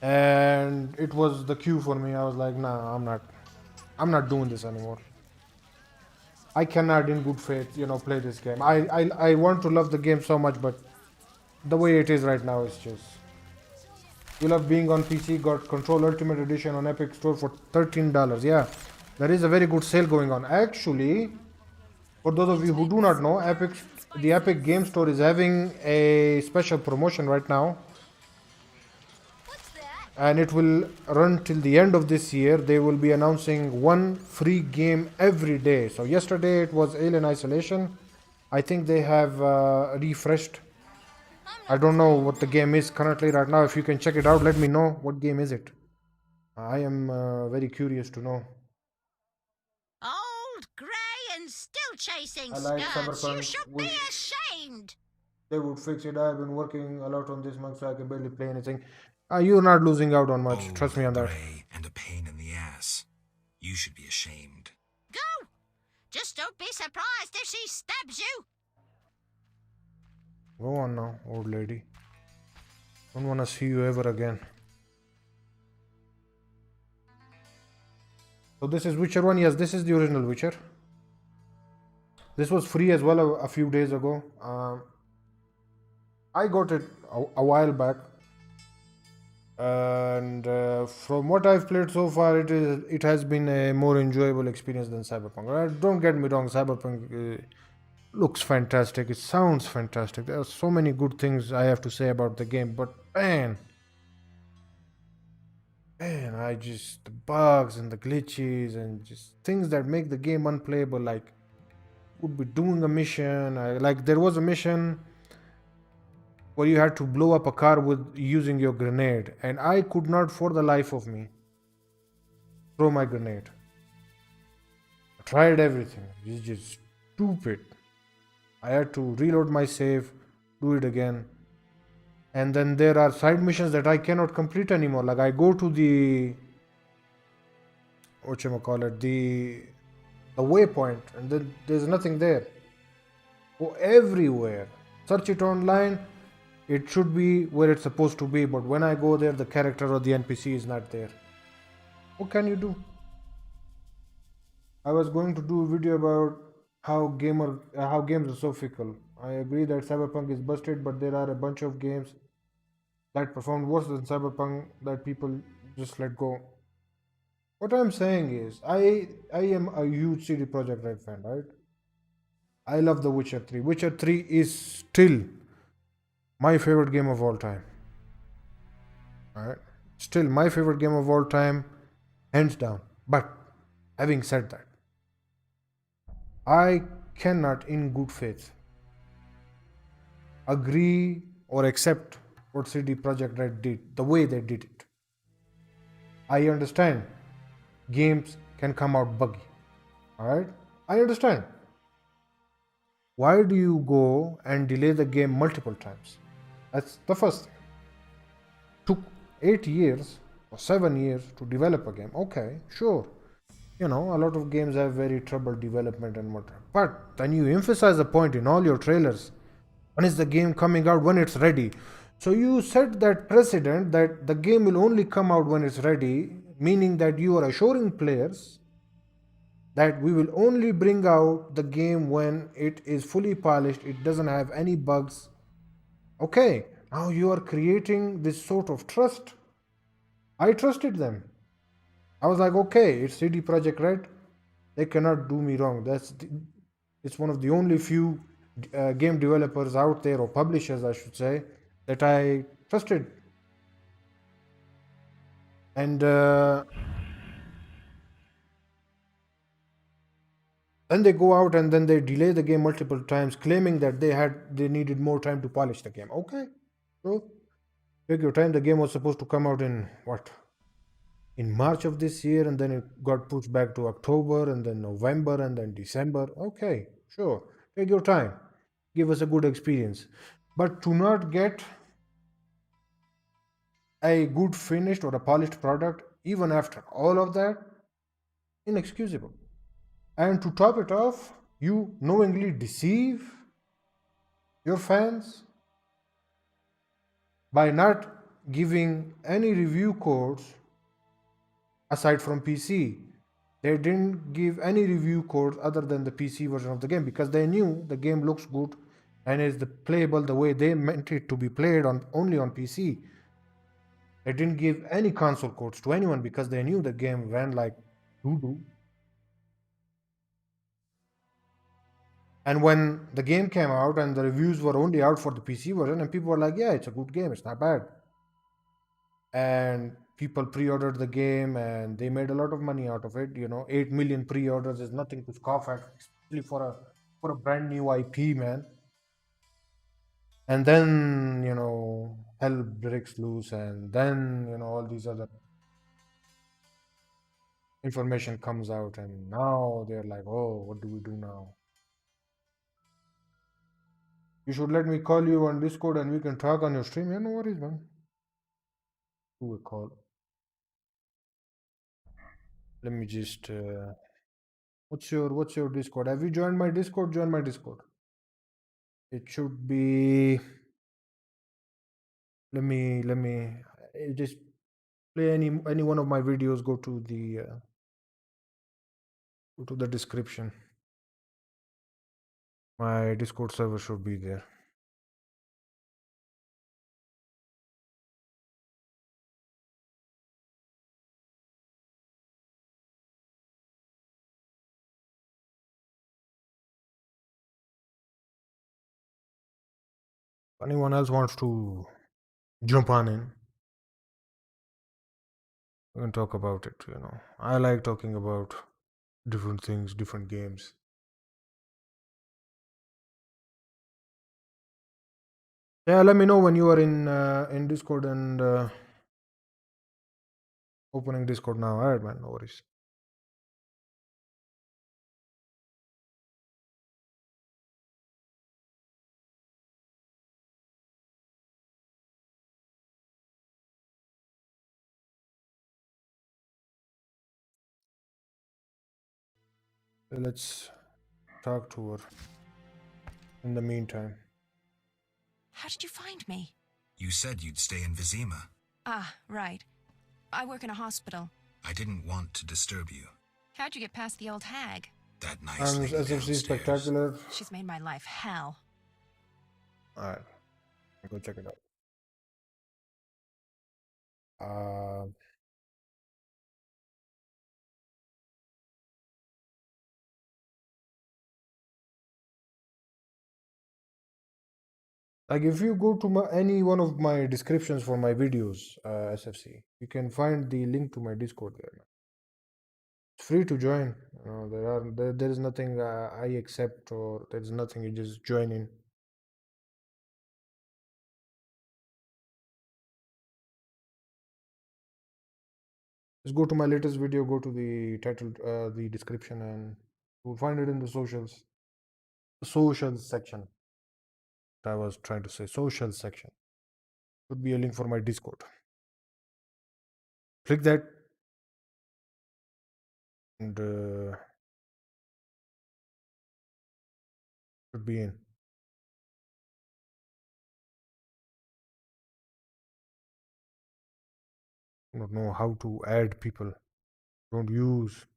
And it was the queue for me. I was like, nah, I'm not doing this anymore. I cannot in good faith, you know, play this game. I want to love the game so much, but the way it is right now is just... You love being on PC, got Control Ultimate Edition on Epic Store for $13. Yeah, there is a very good sale going on. Actually, for those of you who do not know, the Epic Game Store is having a special promotion right now. And it will run till the end of this year. They will be announcing one free game every day. So yesterday it was Alien Isolation. I think they have refreshed. I don't know what the game is currently right now. If you can check it out, let me know. What game is it? I am very curious to know. Old, grey, and still chasing I like skirts. You Cyberpunk. should be ashamed. They would fix it. I've been working a lot on this month, so I can barely play anything. You're not losing out on much. Old, Trust me on that. gray, and a pain in the ass. You should be ashamed. Go! Just don't be surprised if she stabs you. Go on now, old lady. Don't want to see you ever again. So this is Witcher 1. Yes, this is the original Witcher. This was free as well a few days ago. I got it a while back. And from what I've played so far, it has been a more enjoyable experience than Cyberpunk. Don't get me wrong, Cyberpunk looks fantastic. It sounds fantastic. There are so many good things I have to say about the game, but man, the bugs and the glitches and just things that make the game unplayable. Like, would be doing a mission. Like there was a mission where you had to blow up a car with using your grenade, and I could not for the life of me throw my grenade. I tried everything. It's just stupid. I had to reload my save, do it again. And then there are side missions that I cannot complete anymore. Like I go to the the waypoint, and then there's nothing there. Go everywhere. Search it online. It should be where it's supposed to be, but when I go there, the character or the NPC is not there. What can you do? I was going to do a video about how games are so fickle. I agree that Cyberpunk is busted, but there are a bunch of games that performed worse than Cyberpunk that people just let go. What I'm saying is, I am a huge CD Projekt Red fan, right? I love The Witcher 3. Witcher 3 is still my favorite game of all time. Alright. Still my favorite game of all time, hands down. But having said that, I cannot in good faith agree or accept what CD Projekt Red did, the way they did it. I understand games can come out buggy. Alright? I understand. Why do you go and delay the game multiple times? That's the first thing. Took 8 years or 7 years to develop a game. Okay, sure. You know, a lot of games have very troubled development and whatnot. But then you emphasize the point in all your trailers. When is the game coming out? When it's ready. So you set that precedent that the game will only come out when it's ready, meaning that you are assuring players that we will only bring out the game when it is fully polished, it doesn't have any bugs. Okay, now you are creating this sort of trust. I trusted them. I was like, okay, it's CD Projekt Red. They cannot do me wrong. It's one of the only few game developers out there, or publishers, I should say, that I trusted. And then they go out and then they delay the game multiple times, claiming that they needed more time to polish the game. Okay, so take your time. The game was supposed to come out in what? In March of this year, and then it got pushed back to October, and then November, and then December. Okay, sure. Take your time. Give us a good experience. But to not get a good finished or a polished product, even after all of that, inexcusable. And to top it off, you knowingly deceive your fans by not giving any review codes aside from PC. They didn't give any review codes other than the PC version of the game because they knew the game looks good and is playable the way they meant it to be played on only on PC. They didn't give any console codes to anyone because they knew the game ran like doo-doo. And when the game came out and the reviews were only out for the PC version, and people were like, yeah, it's a good game, it's not bad. And people pre-ordered the game and they made a lot of money out of it. 8 million pre-orders is nothing to scoff at, especially for a brand new IP, man. And then, hell breaks loose, and then, all these other information comes out, and now they're like, oh, what do we do now? You should let me call you on Discord and we can talk on your stream. Yeah, no worries, man. Do a call. Let me just what's your Discord? Have you joined my Discord? Join my Discord. It should be, let me just play any one of my videos. Go to the description. My Discord server should be there. If anyone else wants to jump on in, we can talk about it. I like talking about different things, different games. Yeah, let me know when you are in Discord and opening Discord now. All right, man, no worries. Let's talk to her in the meantime. How did you find me? You said you'd stay in Vizima. Ah, right. I work in a hospital. I didn't want to disturb you. How'd you get past the old hag? That nice lady SFC downstairs. Spectacular. She's made my life hell. Alright, go check it out. Like if you go to any one of my descriptions for my videos, SFC, you can find the link to my Discord there. It's free to join. There is nothing I accept, or there is nothing, you just join in. Just go to my latest video, go to the title, the description, and you'll find it in the socials section. I was trying to say social section. Should be a link for my Discord. Click that, and should be in. I don't know how to add people. Don't use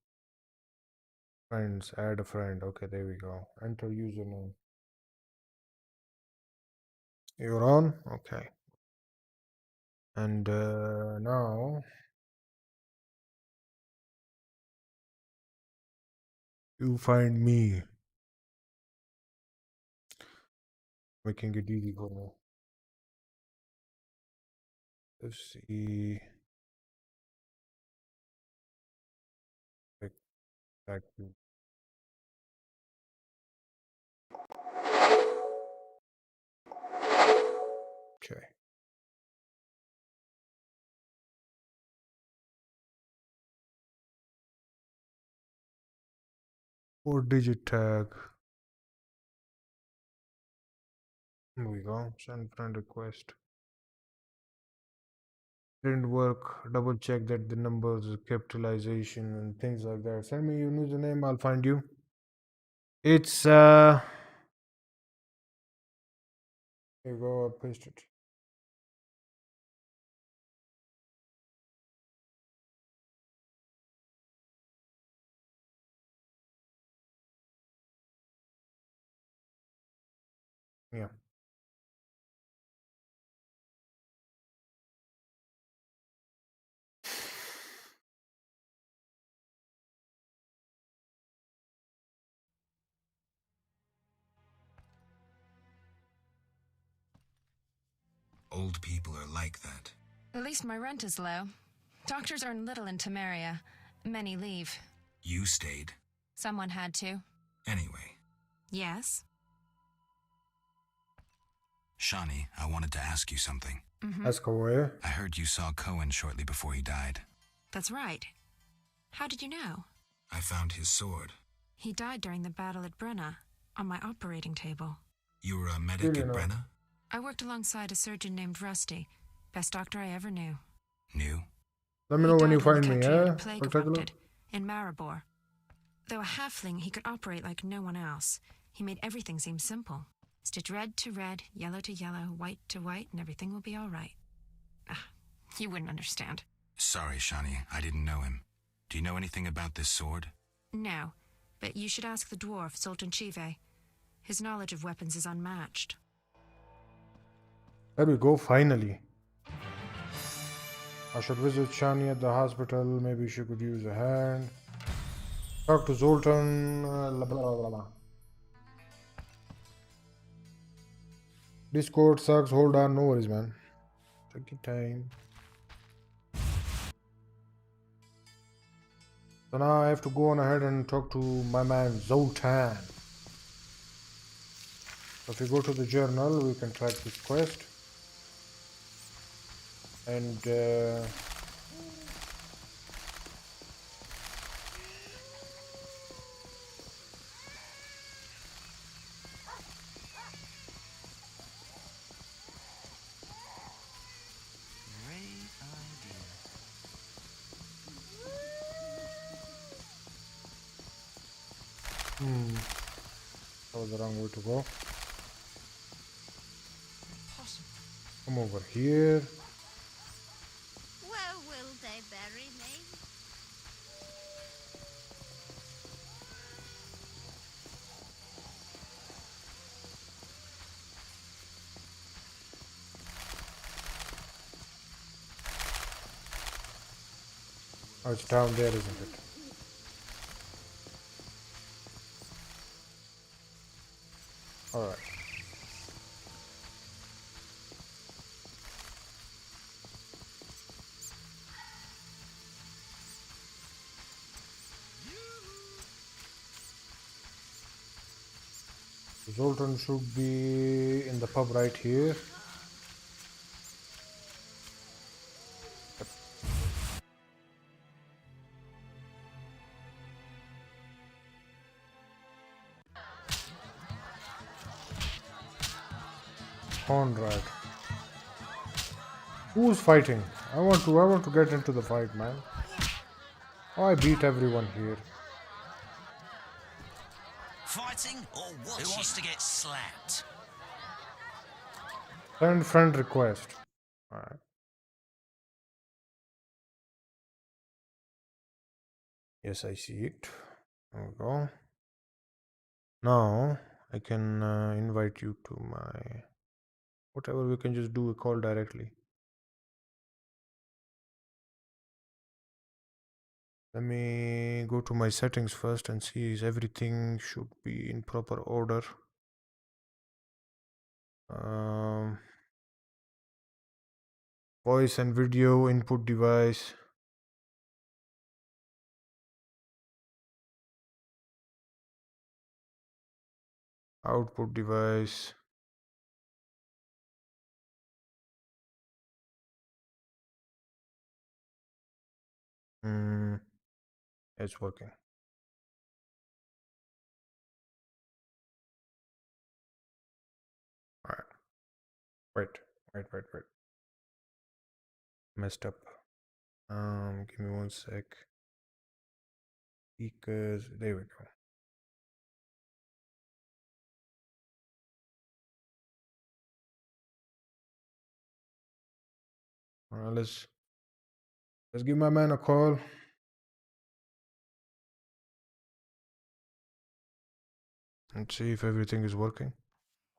friends. Add a friend. Okay, there we go. Enter username. You're on. Okay. And now you find me, making it easy for me. Let's see. Back to okay. 4-digit tag. Here we go. Send friend request. Didn't work. Double check that the numbers, capitalization, and things like that. Send me your username. I'll find you. It's here you go. I paste it. Yeah. Old people are like that. At least my rent is low. Doctors earn little in Temeria. Many leave. You stayed. Someone had to. Anyway, Yes? Shawnee, I wanted to ask you something. Ask away. I heard you saw Cohen shortly before he died. That's right. How did you know? I found his sword. He died during the battle at Brenna, on my operating table. You were a medic Really at not. Brenna? I worked alongside a surgeon named Rusty. Best doctor I ever knew. New? Let me He know when died you find the me, country had eh? a plague I'll take a look. erupted, in Maribor. Though a halfling, he could operate like no one else. He made everything seem simple. Stitch red to red, yellow to yellow, white to white, and everything will be all right. You wouldn't understand. Sorry, Shawnee, I didn't know him. Do you know anything about this sword? No, but you should ask the dwarf, Sultan Chive. His knowledge of weapons is unmatched. There we go, finally. I should visit Shani at the hospital. Maybe she could use a hand. Talk to Zoltan. Blah, blah, blah, blah. Discord sucks. Hold on. No worries, man. Take your time. So now I have to go on ahead and talk to my man Zoltan. So if you go to the journal, we can track this quest. And that was the wrong way to go. Come over here. Where will they bury me? Oh, it's down there, isn't it? Alright. Zoltan should be in the pub right here. Conrad. Who's fighting? I want to get into the fight, man. Oh, I beat everyone here. Fighting or watching? Who wants to get slapped? Send friend request. Alright. Yes, I see it. There we go. Now I can invite you to my whatever. We can just do a call directly. Let me go to my settings first and see if everything should be in proper order. Um, voice and video input device. Output device. It's working. All right. Wait. Messed up. Give me 1 sec. Because there we go. All right, let's give my man a call and see if everything is working.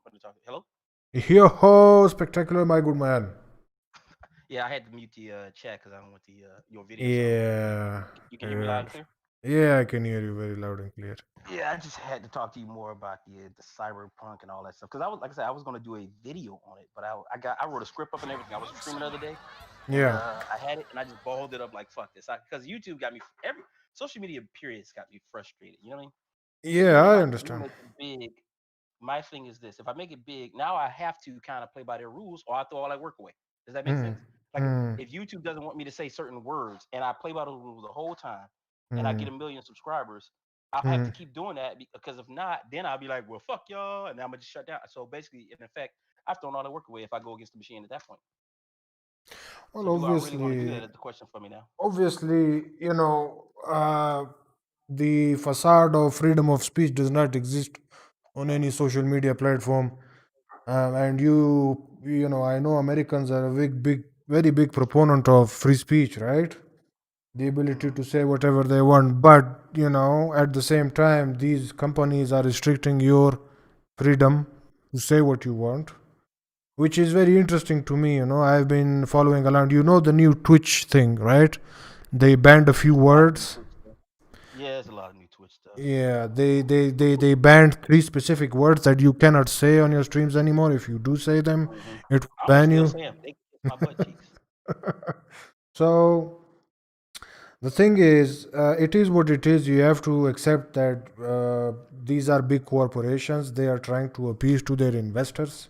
What are you talking? Hello? Yo, spectacular, my good man. Yeah, I had to mute the chat because I don't want the your video sound. Yeah, You I can hear me loud heard. and clear? Yeah, I can hear you very loud and clear. Yeah, I just had to talk to you more about the cyberpunk and all that stuff because I was like I said I was gonna do a video on it, but I wrote a script up and everything. I was streaming the other day, and Yeah, I had it and I just balled it up like fuck this because YouTube got me every social media periods got me frustrated. You know what I mean? yeah, Even if I I do understand. make it big, my thing is this: if I make it big, now I have to kind of play by their rules, or I throw all that work away. Does that make Hmm. sense? Like Hmm. if YouTube doesn't want me to say certain words, and I play by those rules the whole time, and I Hmm. get a million subscribers, I'll have Hmm. to keep doing that because if not, then I'll be like, well, fuck y'all, and I'm gonna just shut down. So basically, in effect, I've thrown all the work away if I go against the machine at that point. Well, So do I really want to do that? obviously, That's the question for me now. the facade of freedom of speech does not exist on any social media platform. And I know Americans are a very big proponent of free speech, right? The ability Mm-hmm. to say whatever they want. But, at the same time, these companies are restricting your freedom to say what you want, which is very interesting to me. I've been following around. The new Twitch thing, right? They banned a few There's a lot of new words. Twitch stuff. Yeah, there's a lot of new Twitch stuff. Yeah, they banned three specific words that you cannot say on your streams anymore. If you do say them, Mm-hmm. it will I'm gonna ban still you. say them. They can kiss my butt cheeks. So the thing is, it is what it is. You have to accept that these are big corporations. They are trying to appease to their investors.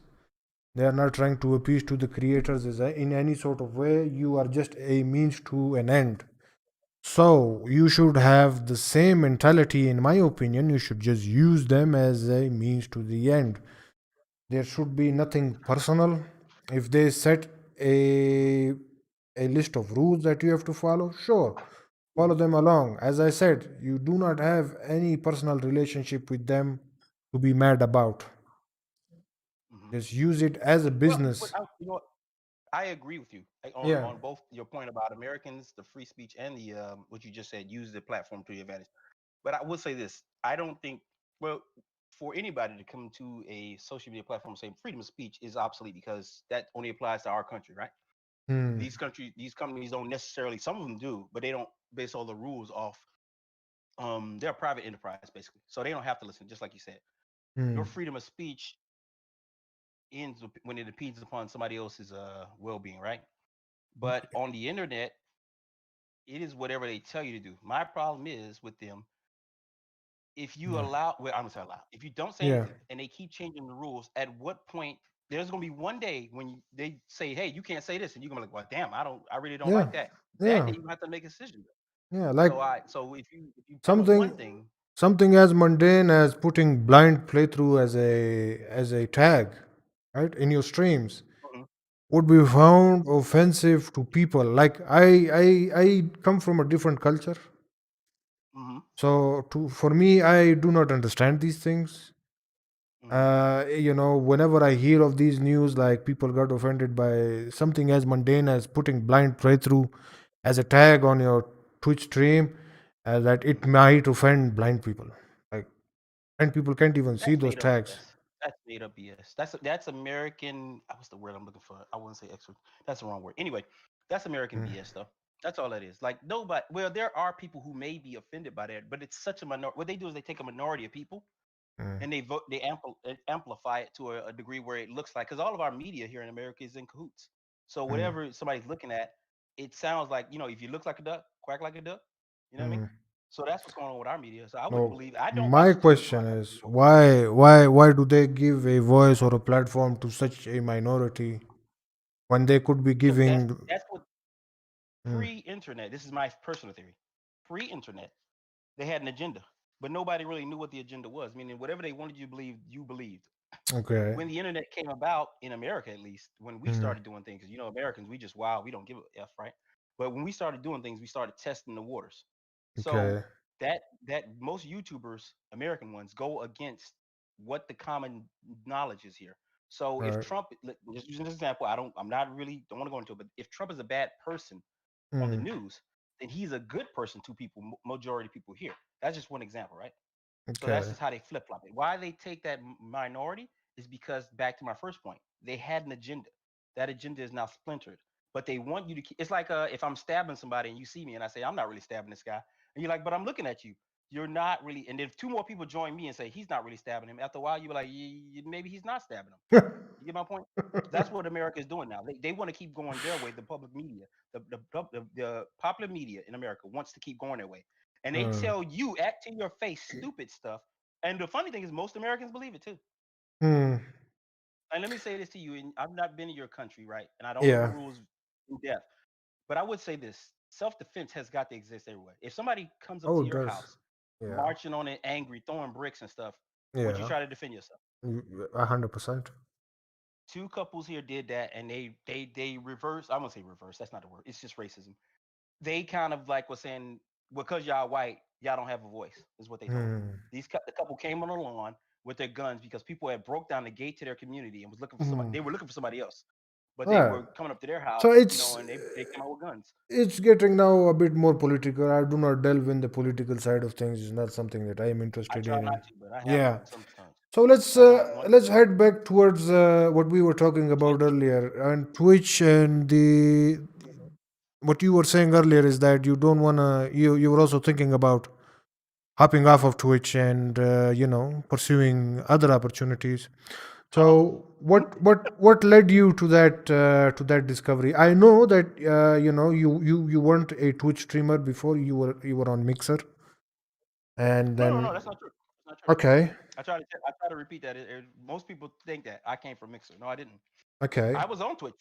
They are not trying to appease to the creators in any sort of way. You are just a means to an end. So you should have the same mentality, in my opinion. You should just use them as a means to the end. There should be nothing personal. If they set a a list of rules that you have to follow, sure, follow Mm-hmm. them along. As I said, you do not have any personal relationship with them to be mad about. Mm-hmm. Just use it as a Well, but business. you know what? I agree with you like, Yeah. on both your point about Americans, the free speech, and the what you just said, use the platform to your advantage. But I will say this: I don't think well for anybody to come to a social media platform saying freedom of speech is obsolete because that only applies to our country, right? Hmm. These companies don't necessarily. Some of them do, but they don't base all the rules off. They're a private enterprise basically, so they don't have to listen. Just like you said, your Hmm. freedom of speech ends when it impedes upon somebody else's well-being, right? But on the internet, it is whatever they tell you to do. My problem is with them if you Yeah. allow, well, I'm gonna say allow. If you don't say Yeah. anything and they keep changing the rules, at what point there's gonna be one day when they say, "Hey, you can't say this," and you're gonna be like, "Well, damn, I really don't Yeah. like that." That day Yeah. you have to make a decision. Yeah. Like So if you tell them one something thing, something as mundane as putting blind playthrough as a tag, right, in your streams mhm, would be found offensive to people. Like I come from a different culture, mhm, so to for me, I do not understand these things. mhm, Whenever I hear of these news, like people got offended by something as mundane as putting blind playthrough as a tag on your Twitch stream, that it mhm. might offend blind people. Like blind people can't even see That's those made up tags. BS. That's made up BS. That's American. What's the word I'm looking for? I wouldn't say extra. That's the wrong word. Anyway, that's American Mm, BS though. That's all that is. Like nobody. Well, there are people who may be offended by that, but it's such a minority. What they do is they take a minority of people mm, and they vote. They amplify it to a degree where it looks like, because all of our media here in America is in cahoots. So mm, whatever somebody's looking at, it sounds like, if you look like a duck, quack like a duck. You know what I mean? mm. So that's what's going on with our media. So I wouldn't No, believe. I don't my watch TV for question my country is anymore. why do they give a voice or a platform to such a minority when they could be Because that's giving? that's what Mm, pre-internet. This is my personal theory. Pre-internet, they had an agenda, but nobody really knew what the agenda was. Meaning, whatever they wanted you to believe, you believed. okay. When the internet came about in America, at least when we Mm, started doing things, 'cause, Americans, we just wow, we don't give a f, right? But when we started doing things, we started testing the waters. So okay. that most YouTubers, American ones, go against what the common knowledge is here. So if Right. Trump, just using this example, I'm not really don't want to go into it, but if Trump is a bad person on the Mm, news, then he's a good person to people, majority of people here. That's just one example, right? So that's okay. just how they flip flop it. Why they take that minority is because, back to my first point, they had an agenda. That agenda is now splintered, but they want you to keep. It's like if I'm stabbing somebody and you see me and I say I'm not really stabbing this guy, and you're like, but I'm looking at you. You're not really. And if two more people join me and say he's not really stabbing him, after a while you be like, maybe he's not stabbing him. You get my point? That's what America is doing now. They want to keep going their way. The public media, the popular media in America wants to keep going their way, and they Uh, tell you at to your face stupid stuff. And the funny thing is, most Americans believe it too. hmm. And let me say this to you, and I've not been in your country, right? And I don't know the Yeah. rules in depth, but I would say this: self-defense has got to exist everywhere. If somebody comes up Oh, to it your does. house, Yeah. marching on it, angry, throwing bricks and stuff, would you Yeah. try to defend yourself? 100%. Two couples here did that, and they reversed. I'm gonna say reverse. That's not the word. It's just racism. They kind of like was saying, because y'all white, y'all don't have a voice. Is what they told them. Hmm. The couple came on the lawn with their guns because people had broke down the gate to their community and was looking for somebody. Hmm. They were looking for somebody else, but they Yeah. were coming up to their house, So and they came out with guns. it's getting now a bit more political. I do not delve in the political side of things. It's not something that I am I interested try in. not to, but I have to Yeah. in sometimes. So let's I don't want. let's head back towards what we were talking about Twitch. earlier, and Twitch, and the what you were saying earlier is that you don't wanna you were also thinking about hopping off of Twitch and pursuing other opportunities. Uh-huh. So what led you to that discovery? I know that you weren't a Twitch streamer before. You were on Mixer, and No, no, then no. That's not true. That's not true. okay, I try to repeat that. Most people think that I came from Mixer. No, I didn't. okay, I was on Twitch.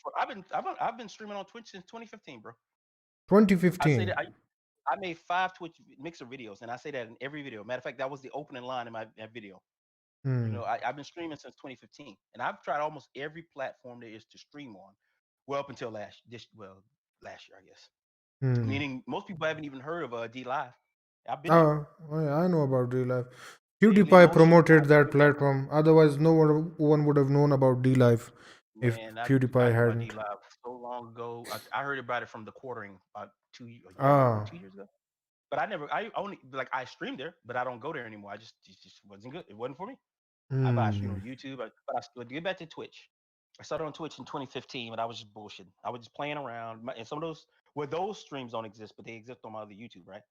I've been streaming on Twitch since 2015, bro. I say 2015. that I made 5 Twitch Mixer videos, and I say that in every video. Matter of fact, that was the opening line in my that video. Hmm. I've been streaming since 2015, and I've tried almost every platform there is to stream on. Well, up until last year, I guess. Hmm. Meaning most people haven't even heard of D Live. I've been there. Oh, yeah, I know about D Live. They didn't even PewDiePie know shit promoted about that D Live. platform. Otherwise, no one would have known about D Live if Man, I PewDiePie knew about D hadn't. Live so long ago. I heard about it from the quartering about a year ago, Ah. 2 years ago. But I only like I streamed there, but I don't go there anymore. It just wasn't good. It wasn't for me. I stream Hmm. on YouTube, but I still get back to Twitch. I started on Twitch in 2015, but I was just bullshitting. I was just playing around, and some of those streams don't exist, but they exist on my other YouTube, right?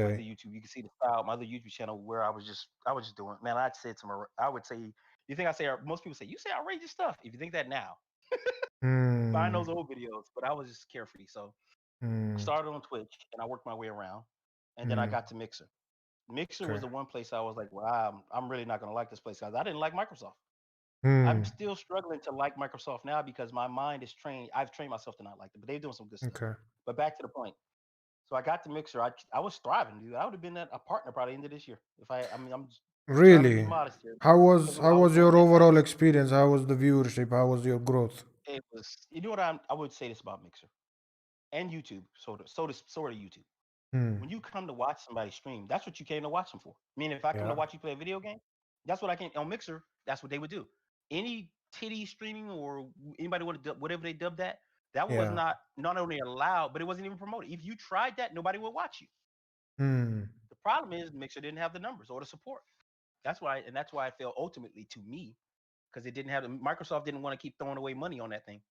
My other Okay. YouTube, you can see the style, my other YouTube channel where I was just doing. Man, I'd say I would say, you think I say most people say you say outrageous stuff. If you think that now, find Hmm. those old videos. But I was just carefree, so I Hmm. started on Twitch and I worked my way around, and then I Hmm. got to Mixer. Mixer was Okay. the one place I was like, well, I'm really not gonna like this place because I didn't like Microsoft. I'm Hmm. still struggling to like Microsoft now because my mind is trained. I've trained myself to not like them, but they're doing some good stuff. Okay. But back to the point. So I got the Mixer. I was thriving, dude. I would have been a partner probably end of this year if I. I mean, I'm just trying to be Really? modest here How because was how I was was doing your overall fantastic. experience? How was the viewership? How was your growth? It was. You know what I would say this about Mixer and YouTube. Sort of YouTube. Hmm. When you come to watch somebody stream, that's what you came to watch them for. I mean, if I come to Yeah. watch you play a video game, that's what I came on Mixer. That's what they would do. Any titty streaming or anybody would have whatever they dubbed that. That was Yeah. not only allowed, but it wasn't even promoted. If you tried that, nobody would watch you. Hmm. The problem is Mixer didn't have the numbers or the support. That's why I felt ultimately to me because it didn't have Microsoft didn't want to keep throwing away money on that thing.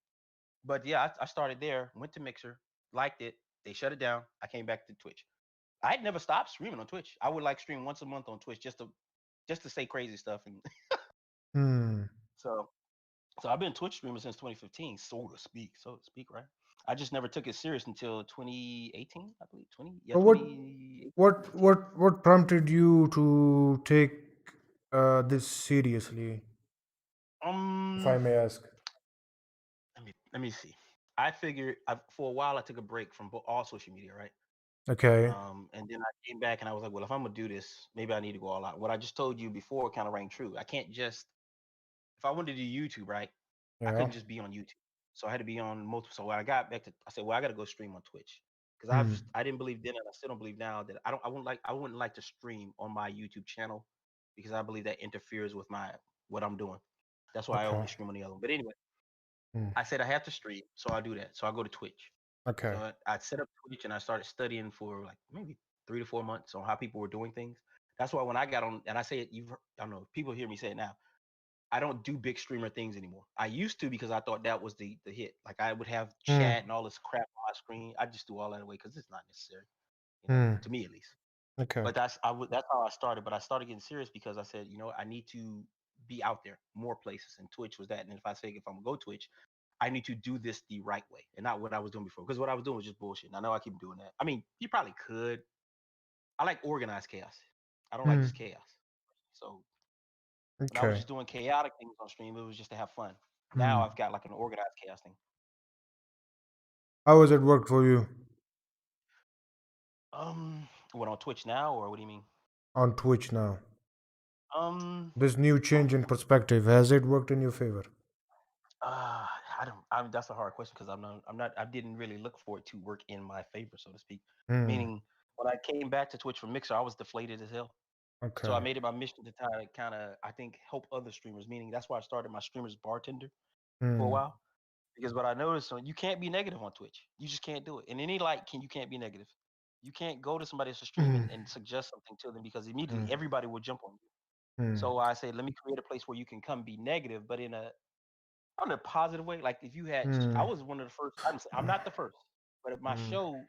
But yeah, I started there, went to Mixer, liked it. They shut it down. I came back to Twitch. I'd never stopped streaming on Twitch. I would like stream once a month on Twitch just to say crazy stuff and Hmm. so I've been Twitch streaming since 2015, so to speak, right? I just never took it serious until 2018, I believe. So 2018, 2019. what prompted you to take this seriously, if I Um, may ask? let me see. I figured for a while I took a break from all social media, right? Okay. And then I came back and I was like, well, if I'm gonna do this, maybe I need to go all out. What I just told you before kind of rang true. I can't just if I wanted to do YouTube, right? I Yeah. couldn't just be on YouTube. So I had to be on multiple. So when I got back to, I said, well, I got to go stream on Twitch because Hmm. I didn't believe then, and I still don't believe now that I wouldn't like to stream on my YouTube channel because I believe that interferes with what I'm doing. That's why I Okay. only stream on the other one. But anyway, Hmm. I said I have to stream, so I do that. So I go to Twitch. So Okay. I set up Twitch and I started studying for like maybe 3 to 4 months on how people were doing things. That's why when I got on, and I say it, I don't know, people hear me say it now. I don't do big streamer things anymore. I used to because I thought that was the hit. Like I would have Hmm. chat and all this crap on my screen. I just do all that away because it's not necessary, Hmm. to me at least. Okay. But that's how I started. But I started getting serious because I said, I need to be out there more places, and Twitch was that. And if I'm gonna go Twitch, I need to do this the right way and not what I was doing before. Because what I was doing was just bullshit. And I know I keep doing that. I mean, you probably could. I like organized chaos. I don't like Hmm. just chaos. So when I was Okay. just doing chaotic things on stream, it was just to have fun. Now Hmm. I've got like an organized chaos thing. How has it worked for you What on Twitch now, or what do you mean? on Twitch now? Um, This new change in perspective, has it worked in your favor? I don't. That's a hard question because I didn't really look for it to work in my favor, so to speak. Hmm. Meaning, when I came back to Twitch from Mixer, I was deflated as hell. So I Okay. made it my mission to kind of, I think, help other streamers. Meaning, that's why I started my streamers bartender for a Hmm. while. Because what I noticed, you can't be negative on Twitch. You just can't do it. In any light, you can't be negative. You can't go to somebody else's stream Hmm. and suggest something to them because Hmm. immediately everybody will jump on you. Hmm. So I say, let me create a place where you can come be negative, but in a positive way. Like if you had, Hmm. I was one of the first. I'm not the first, but at my Hmm. show,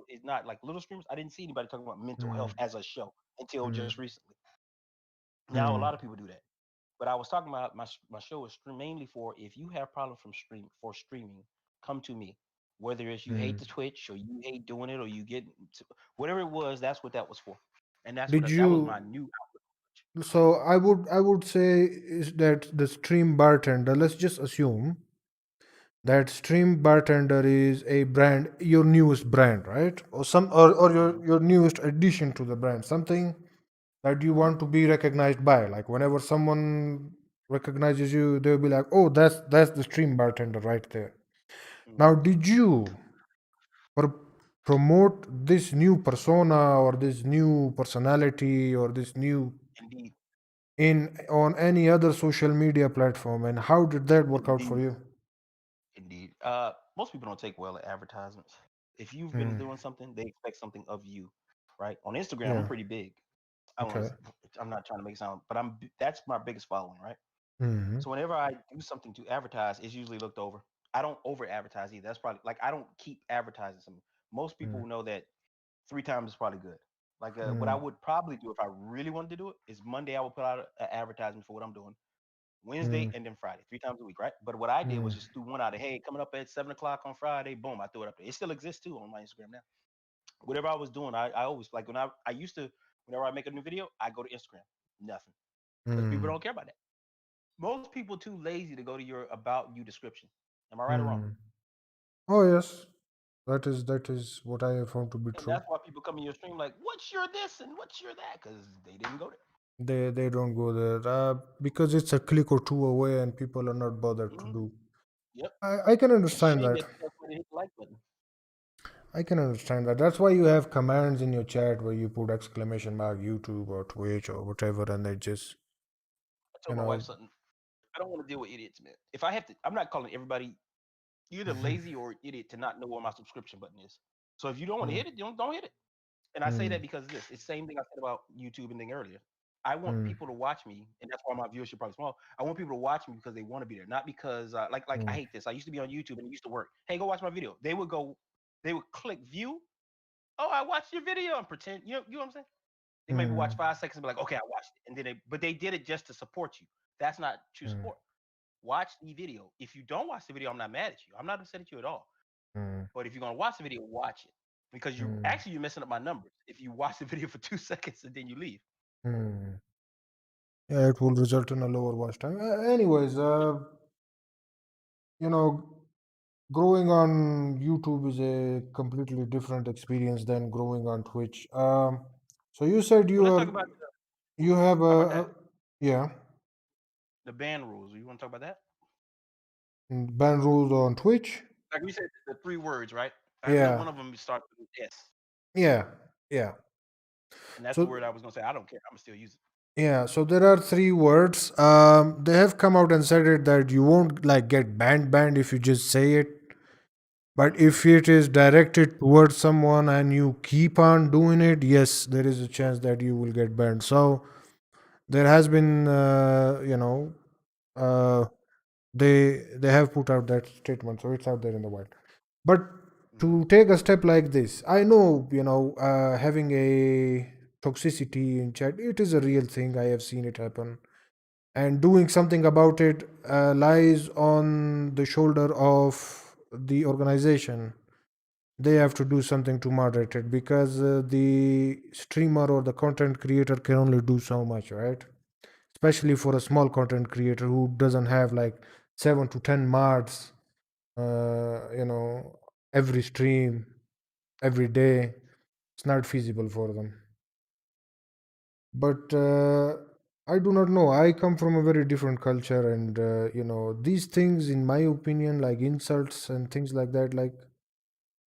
is not like little streamers. I didn't see anybody talking about mental Hmm. health as a show until Hmm. just recently. Now a Hmm. lot of people do that. But I was talking about my show is mainly for if you have problems for streaming, come to me. Whether it's you Hmm. hate the Twitch or you hate doing it or you get whatever it was, that's what that was for, and Did that was my you? new So I would say is that the stream bartender. Let's just assume that stream bartender is a brand, your newest brand, right? Or outlet. your newest addition to the brand, something that you Hmm. want to be recognized by. Like whenever someone recognizes you, they'll be like, "Oh, that's the stream bartender right there." Hmm. Now, did you pro- promote this new persona or this new personality or this new Indeed, in on any other social media platform, and how did that work out for indeed, you? indeed. Most people don't take well at advertisements. If you've been Mm, doing something, they expect something of you, right? On Instagram, I'm yeah. pretty big. I don't. Okay. I'm not trying to make it sound, but that's my biggest following, right? Hmm. So whenever I do something to advertise, it's usually looked over. I don't over advertise either. That's probably like I don't keep advertising something. Most people know that 3 times is probably good. Like what I Mm, would probably do if I really wanted to do it is Monday I would put out an advertisement for what I'm doing. Wednesday mm, and then Friday, 3 times a week, right? But what I did was mm, just threw one out of hey, coming up at 7 o'clock on Friday, boom, I threw it up there. It still exists too on my Instagram now. Whatever I was doing, I always like when I used to Whenever I make a new video, I go to Instagram. Nothing. Because people Hmm. don't care about that. Most people too lazy to go to your about you description. Am I right or wrong? Hmm. Oh yes, that is what I have found to be And true. that's why people come in your stream like, what's your this and what's your that? Because they didn't go there. They don't go there because it's a click or two away, and people are not bothered to Hmm. do. Yep. I can It's a understand shame that. that you don't hit the like button. I can understand that. That's why you have commands in your chat where you put exclamation mark YouTube or Twitch or whatever, and they just I you told my wife know. something. I don't want to deal with idiots, man. If I have to, I'm not calling everybody. You're either lazy or idiot to not know where my subscription button is. So if you don't want to Hmm. hit it, don't hit it. And I say Hmm. that because this, it's the same thing I said about YouTube and thing earlier. I want Hmm. people to watch me, and that's why my viewership probably small. I want people to watch me because they want to be there, not because like I Hmm. hate this. I used to be on YouTube and it used to work. Hey, go watch my video. They would click view. Oh, I watched your video and pretend. You know what I'm saying? They maybe watch Hmm. 5 seconds and be like, okay, I watched it, and then but they did it just to support you. That's not true Hmm. support. Watch the video. If you don't watch the video, I'm not mad at you. I'm not upset at you at all. Hmm. But if you're gonna watch the video, watch it because Hmm. you're messing up my numbers. If you watch the video for 2 seconds and then you leave. Hmm. Yeah, it will result in a lower watch time. Anyways, you know, growing on YouTube is a completely different experience than growing on Twitch. So you said Well, let's talk about you have how about a that yeah, the ban rules. You want to talk about that? ban rules on Twitch. Like we said, the 3 words, right? I know Yeah, one of them starts with an S, yeah, yeah. and that's the So word I was gonna say. I don't care. I'm gonna still use it. yeah, so there are three words. They have come out and said it that you won't like get banned if you just say it. But Hmm. if it is directed towards someone and you keep on doing it, yes, there is a chance that you will get banned. So there has been, uh, they have put out that statement, so it's out there in the wild. But Hmm. to take a step like this, I know, having a toxicity in chat, it is a real thing. I have seen it happen, and doing something about it lies on the shoulder of the organization. They have to do something to moderate it because the streamer or the content creator can only do so much, right? Especially for a small content creator who doesn't have like 7 to 10 mods, every stream, every day. It's not feasible for them. But I do not know. I come from a very different culture, and these things, in my opinion, like insults and things like that, like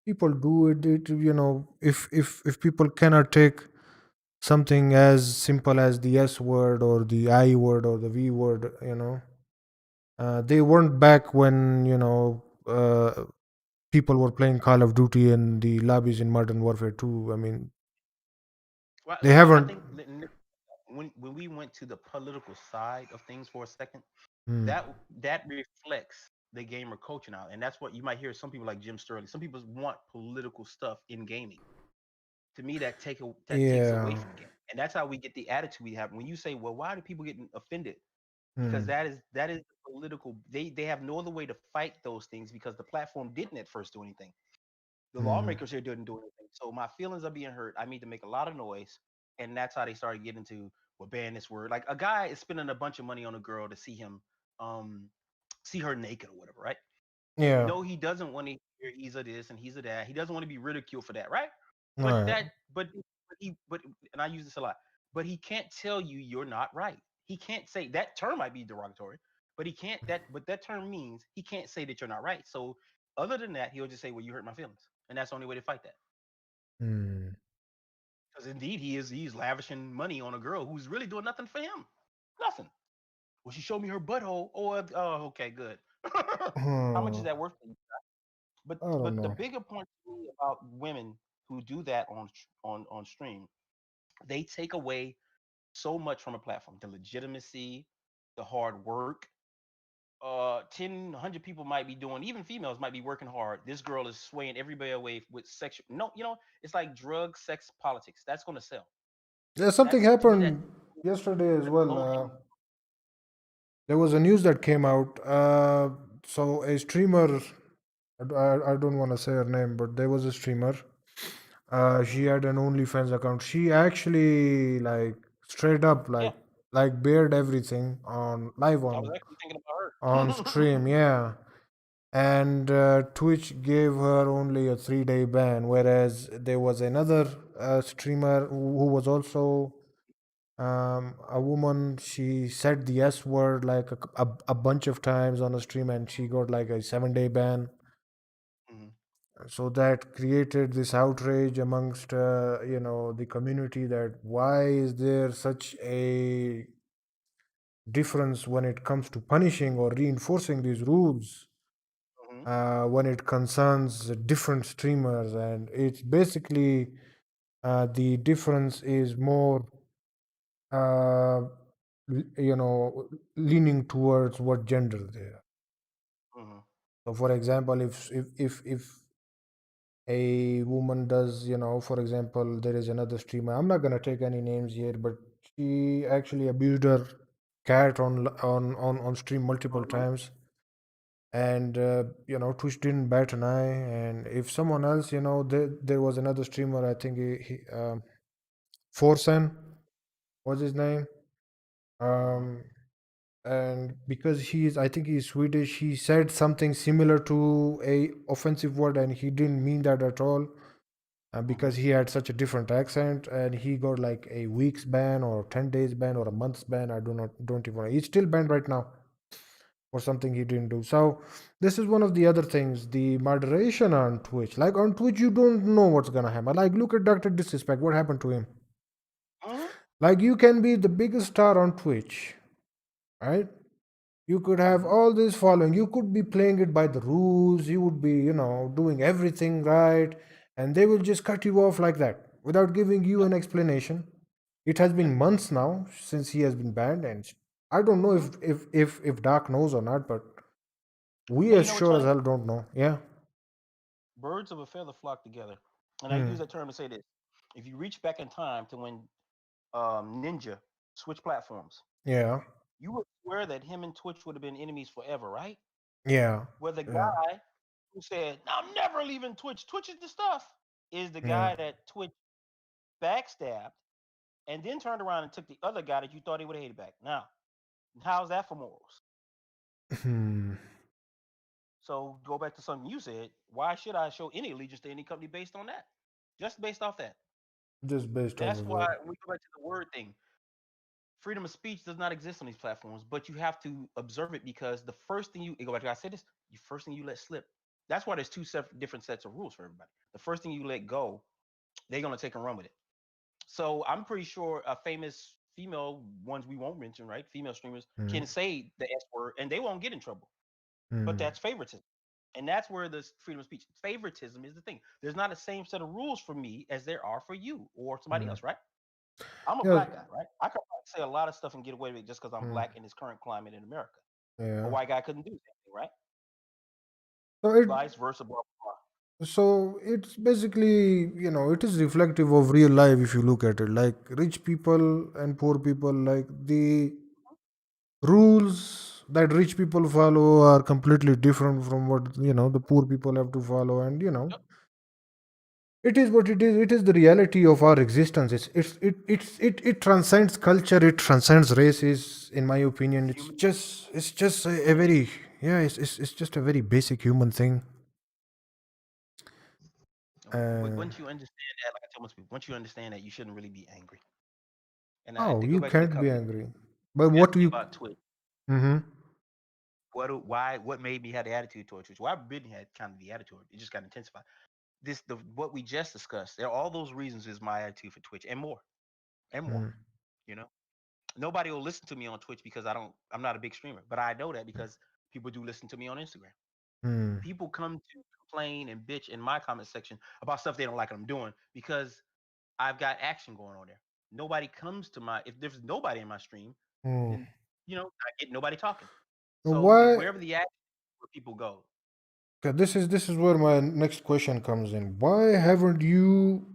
people do it. If people cannot take something as simple as the S word or the I word or the V word, they weren't back when people were playing Call of Duty in the lobbies in Modern Warfare 2. I mean, Well, they I haven't. think when we went to the political side of things for a second, Hmm. that that reflects the gamer culture now, and that's what you might hear some people like Jim Sterling. Some people want political stuff in gaming. To me, that takes away Yeah. from the game, and that's how we get the attitude we have. When you say, "Well, why do people get offended?" Because Hmm. that is political. They have no other way to fight those things because the platform didn't at first do anything. The Hmm. lawmakers here didn't do anything. So my feelings are being hurt. I need to make a lot of noise, and that's how they started getting to well ban this word. Like a guy is spending a bunch of money on a girl to see him, um, see her naked or whatever, right? Yeah. No, he doesn't want to hear he's a this and he's a that. He doesn't want to be ridiculed for that, right? But Right. that, but and I use this a lot. But he can't tell you you're not right. He can't say that term might be derogatory, but he can't that. But that term means he can't say that you're not right. So other than that, he'll just say, "Well, you hurt my feelings," and that's the only way to fight that. Hmm. Because indeed, he's lavishing money on a girl who's really doing nothing for him. Nothing. Well, she showed me her butthole. Okay, good. How much is Hmm. that worth to you? But I don't but the know. bigger point to me about women who do that on stream, they take away so much from a platform: the legitimacy, the hard work. 10, 100 people might be doing, even females might be working hard. This girl is swaying everybody away with sexual. No, it's like drug, sex, politics. That's going to sell. Yeah, something That's to me that happened yesterday as that's well. low hanging. There was a news that came out. So a streamer, I don't want to say her name, but there was a streamer. She had an OnlyFans account. She actually like straight up Yeah, like bared everything on live I was actually thinking on about her. stream. Yeah, and Twitch gave her only a 3-day ban, whereas there was another streamer who was also a woman. She said the S word like a bunch of times on a stream, and she got like a 7-day ban. Mhm, So that created this outrage amongst the community, that why is there such a difference when it comes to punishing or reinforcing these rules mhm, when it concerns different streamers. And it's basically the difference is more uh, leaning towards what gender they are. mhm, So for example, if a woman does, for example, there is another streamer, I'm not going to take any names here, but she actually abused her cat on stream multiple mhm, times, and Twitch didn't bat an eye. And if someone else, there was another streamer, I think Forsen was his name. mhm, um and because I think he's Swedish, he said something similar to a offensive word, and he didn't mean that at all. Because mhm. he had such a different accent, and he got like a week's ban or 10 days ban or a month's ban. I don't even know. He's still banned right now for something he didn't do. So this is one of the other things, the moderation on Twitch. Like on Twitch, you don't know what's gonna happen. Like look at Dr. Disrespect, what happened to him? Mhm. Like you can be the biggest star on Twitch, right? You could have Mhm. all this following. You could be playing it by the rules. You would be, doing everything right. And they will just cut you off like that without giving you Yep. an explanation. It has Yep. been months now since he has been banned. And I don't know Mhm. if Dark knows or not, but we And as you know what, sure as Tony? hell don't know. Yeah. Birds of a feather flock together. And I use Hmm. that term to say this: if you reach back in time to when Ninja switched platforms, Yeah. you would swear that him and Twitch would have been enemies forever, right? Yeah. Where the Yeah. guy who said, "I'm never leaving Twitch. Twitch is the stuff," is the Yeah. guy that Twitch backstabbed and then turned around and took the other guy that you thought he would have hated back. Now, how's that for morals? Hmm. So go back to something you said. Why should I show any allegiance to any company based on that? Just based off that. Just based off That's of why that. when we go back to the word thing, freedom of speech does not exist on these platforms, but you have to observe it because the first thing you go back to, I said this, the first thing you let slip. That's why there's two separate different sets of rules for everybody. The first thing you let go, they're gonna take and run with it. So I'm pretty sure a famous female ones we won't mention, right? Female streamers Hmm. can say the S word and they won't get in trouble. But Hmm. that's favoritism. And that's where the freedom of speech, favoritism is the thing. There's not the same set of rules for me as there are for you or somebody Hmm. else, right? I'm a Yeah. black guy, right? I could say a lot of stuff and get away with it just because I'm Hmm. black in this current climate in America. A Yeah. white guy couldn't do the same thing, right? So it Vice versa, blah, blah, So it's basically, it is reflective of real life if you look at it. Like rich people and poor people, like the rules that rich people follow are completely different from what, the poor people have to follow. And, blah. it is what it is. It is the reality of our existence. It transcends culture. It transcends races, in my opinion. Human, It's just a human nature. very, yeah, it's just a very basic human thing. Uh, Once you understand that, like I tell most people, once you understand that, you shouldn't really be angry. And oh, to go you back to the can't be company, angry. But you asked what me you about Twitch. Mm-hmm. What made me have the attitude towards Twitch? Well, I've been had kind of the attitude. It just got intensified. What we just discussed. There, all those reasons is my attitude for Twitch and more and more. Mm, You know, nobody will listen to me on Twitch because I'm not a big streamer, but I know that because people do listen to me on Instagram. mm, People come to complain and bitch in my comment section about stuff they don't like what I'm doing because I've got action going on there. Nobody comes to my if there's nobody in my stream, mm. then I get nobody talking. Now So if why? wherever the action where people go, 'Kay, this is where my next question comes in. Why haven't you,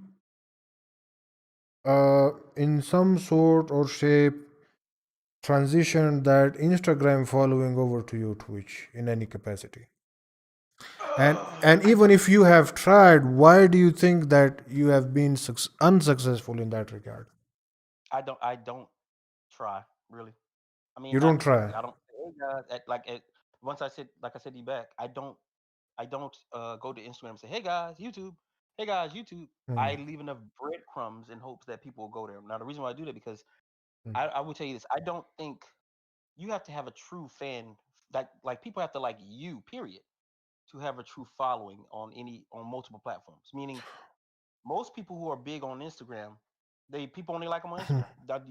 in some sort or shape, transitioned that Instagram following over to your Twitch in any capacity? And even if you have tried, why do you think that you have been unsuccessful in that regard? I don't try really. I mean, You not don't necessarily. try. I don't. Hey guys, once I said, like I said to you back, I don't go to Instagram and say, hey guys, YouTube. Hey guys, YouTube. Hmm. I leave enough breadcrumbs in hopes that people will go there. Now the reason why I do that because Hmm. I will tell you this. I don't think you have to have a true fan. Like people have to like you. Period. To have a true following on multiple platforms. Meaning most people who are big on Instagram, they people only like them on Instagram. That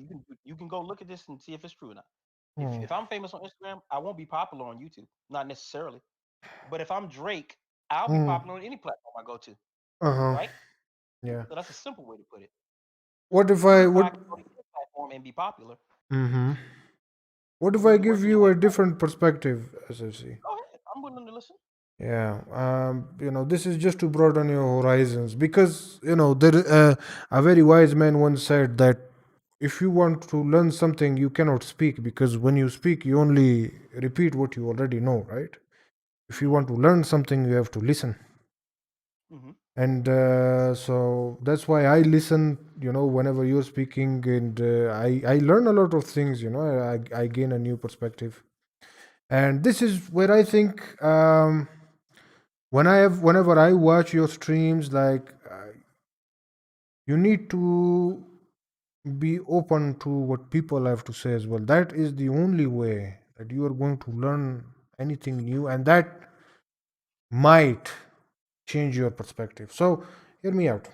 you can go look at this and see if it's true or not. If Hmm. if I'm famous on Instagram, I won't be popular on YouTube, not necessarily. But if I'm Drake, I'll be Hmm. popular on any platform I go to, Uh-huh. right? Yeah. So that's a simple way to put it. What if I YouTube, I what can go to any platform and be popular. hmm What So if when I you give work in your you way, a different perspective, SFC? go ahead. I'm willing to listen. Yeah, this is just to broaden your horizons because a very wise man once said that if you want to learn something, you cannot speak because when you speak, you only repeat what you already know, right? If you Hmm. want to learn something, you have to listen, Hmm. and so that's why I listen. Whenever you're speaking, and I learn a lot of things. I gain a new perspective, and this is where I think. Whenever I watch your streams, like you need to be open to what people have to say as well. That is the only way that you are going to learn anything new, and that might change your perspective. So hear me out.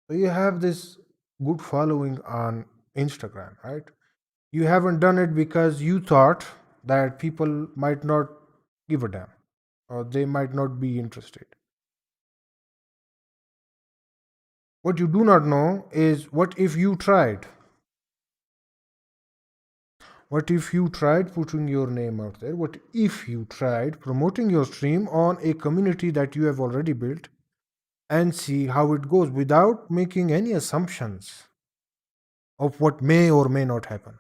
So you have this good following on Instagram, right? You haven't done it because you thought that people might not give a damn or they might not be interested. What you do not know is what if you tried? What if you tried putting your name out there? What if you tried promoting your stream on a community that you have already built and see how it goes without making any assumptions of what may or may not happen?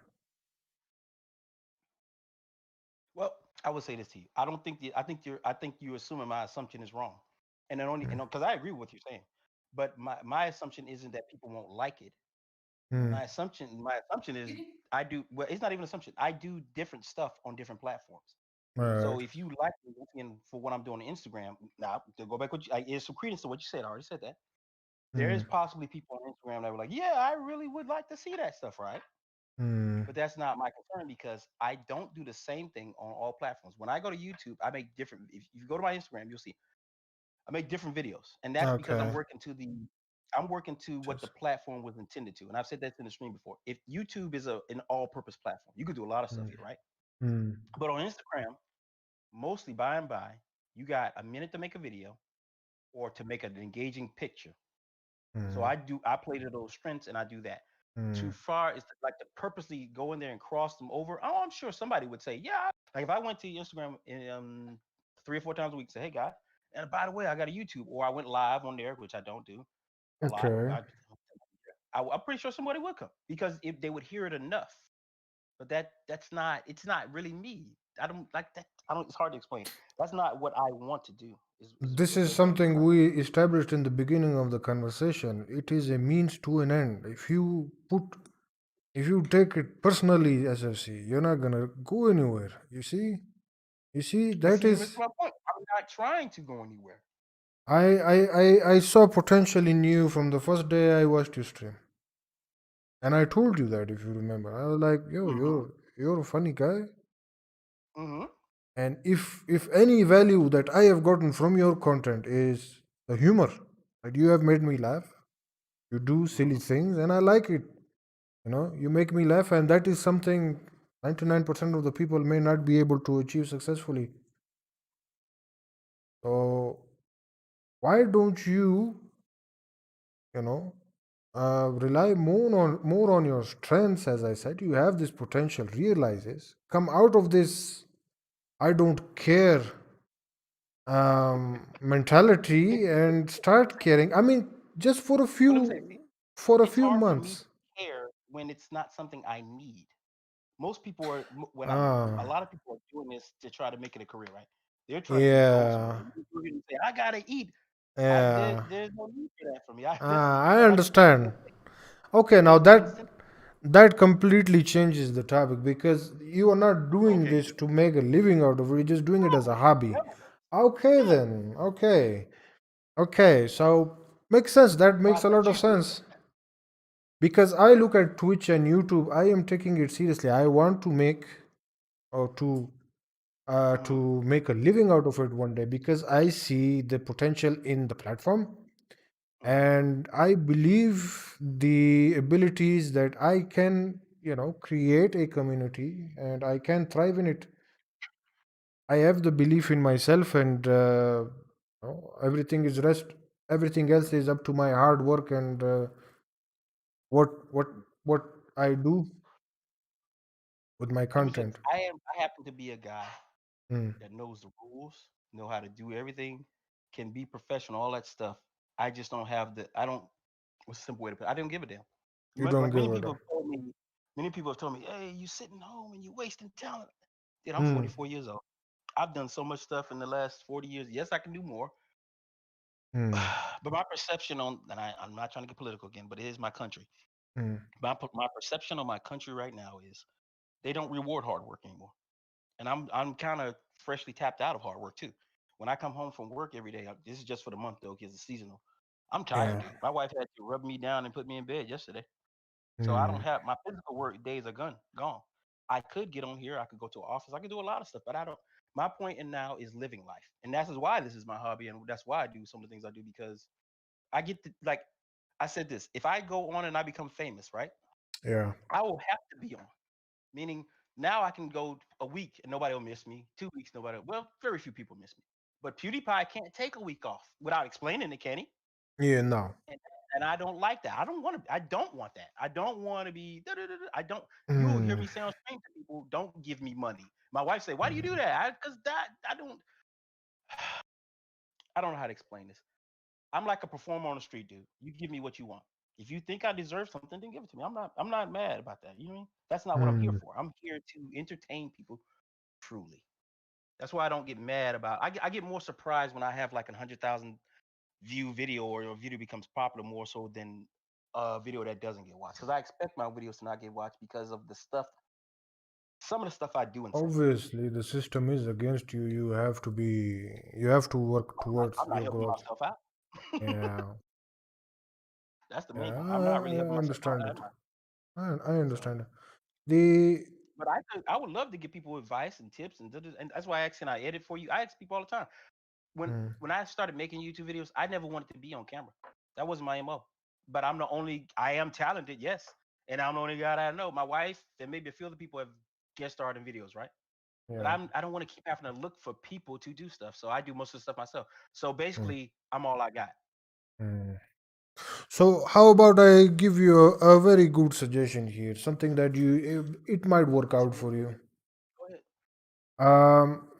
Well, I would say this to you. I don't think the, I think you're assuming my assumption is wrong, and then only because I agree with what you're saying, but my assumption isn't that people won't like it. Hmm. My assumption is I do well. It's not even an assumption. I do different stuff on different platforms. All So right. if you like me looking for what I'm doing on Instagram, now to go back, is some credence to what you said. I already said that. There Hmm. is possibly people on Instagram that were like, yeah, I really would like to see that stuff, right? Hmm. But that's not my concern because I don't do the same thing on all platforms. When I go to YouTube, I make different. If you go to my Instagram, you'll see I make different videos, and that's because Okay. I'm working to what the Just. platform was intended to. And I've said that in the stream before. If YouTube is an all-purpose platform, you could do a lot of stuff Hmm. here, right? Hmm. But on Instagram, mostly by and by, you got a minute to make a video or to make an engaging picture. So Hmm. I play to those strengths and I do that. Too Hmm. far is to, like to purposely go in there and cross them over. Oh, I'm sure somebody would say, yeah. Like if I went to Instagram 3 or 4 times a week, say, hey guys, and by the way, I got a YouTube, or I went live on there, which I don't do a lot. Okay. I'm pretty sure somebody would come because if they would hear it enough. But that's not it's not really me. I don't like that. I don't. It's hard to explain. That's not what I want to do. Is This the is best way to something describe it. we established in the beginning of the conversation. It is a means to an end. If you take it personally, SFC, you're not gonna go anywhere. You see, But that see, you're missing is. my point. I'm not trying to go anywhere. I saw potential in you from the first day I watched your stream, and I told you that if you remember. I was like, "Yo, Mm-hmm. you're a funny guy, Mm-hmm. and if any value that I have gotten from your content is the humor that you have made me laugh, you do silly Mm-hmm. things, and I like it. You make me laugh, and that is something 99% of the people may not be able to achieve successfully. So why don't you know rely more on your strengths? As I said, you have this potential. Realizes, come out of this I don't care It, mentality and start caring. I mean, just for a but let me say, few for a it's few hard for me months. to care when it's not something I need. Most people are when I'm a Ah, lot of people are doing this to try to make it a career, right? They're trying to get votes from Yeah, me. You go ahead and say, I gotta eat. yeah. There's no need for that for me. You I know, that's just understand. Okay, now it's plain that simple. that completely changes the topic because you are not doing Okay, this good. to make a living out of it. You're just doing it as a hobby. No, Okay, yeah. then. Okay. Okay. So makes sense. That So I makes a lot thought of you'd do it. sense. Because I look at Twitch and YouTube, I am taking it seriously. I want to make or Mm-hmm. to make a living out of it one day because I see the potential in the platform Mm-hmm. and I believe the abilities that I can, create a community and I can thrive in it. I have the belief in myself, and everything is rest. Everything else is up to my hard work and what what what I do with my Let me say this. content. I happen to be a guy Mm. that knows the rules, know how to do everything, can be professional, all that stuff. I just don't have the. I don't. What's a simple way to put it? I don't give a damn. You don't Like give a damn. many people have told me, hey, you sitting home and you wasting talent. Dude, I'm Mm. 44 years old. I've done so much stuff in the last 40 years. Yes, I can do more. Mm. But my perception on, and I'm not trying to get political again, but it is my country. Mm. My perception on my country right now is they don't reward hard work anymore. And I'm kind of freshly tapped out of hard work too. When I come home from work every day, this is just for the month though, because it's seasonal. I'm tired, Yeah. dude. My wife had to rub me down and put me in bed yesterday. So I don't Mm. have my physical work days are gone. I could get on here. I could go to an office. I could do a lot of stuff, but I don't. My point in now is living life, and that's why this is my hobby, and that's why I do some of the things I do because I get to like I said this. If I go on and I become famous, right, Yeah. I will have to be on. Meaning now I can go a week and nobody will miss me. 2 weeks, well, very few people miss me. But PewDiePie can't take a week off without explaining it, can he? Yeah. No. And, and I don't like that. I don't want to. I don't want that. I don't want to be. I don't. You'll hear Mm. me say on stream to people, "Don't give me money." My wife say, "Why do you do that?" Because that I don't. I don't know how to explain this. I'm like a performer on the street, dude. You give me what you want. If you think I deserve something, then give it to me. I'm not mad about that. You know what I mean? That's not what I'm here Mm. for. I'm here to entertain people truly. That's why I don't get mad about. I get more surprised when I have like 100,000 view video or a video becomes popular more so than a video that doesn't get watched. Because I expect my videos to not get watched because of the stuff, some of the stuff I do and say. Obviously, the system is against you. You have to work towards I'm not your helping growth. myself out. Yeah. That's the main Yeah. part. I'm not really helping I myself out, understand it. am I? I So, understand it. The but I would love to give people advice and tips and that's why I ask, can I edit for you? I ask people all the time. when mm, when I started making YouTube videos, I never wanted to be on camera. That wasn't my MO. But I'm the only I am talented, yes. And I'm the only guy that I know. My wife and maybe a few other people have guest starred in videos, right? But yeah. I don't want to keep having to look for people to do stuff. So I do most of the stuff myself. So Mm, basically I'm all I got. mm. So how about I give you a very good suggestion here, something that it might work Let's out hear it. for you. Go ahead.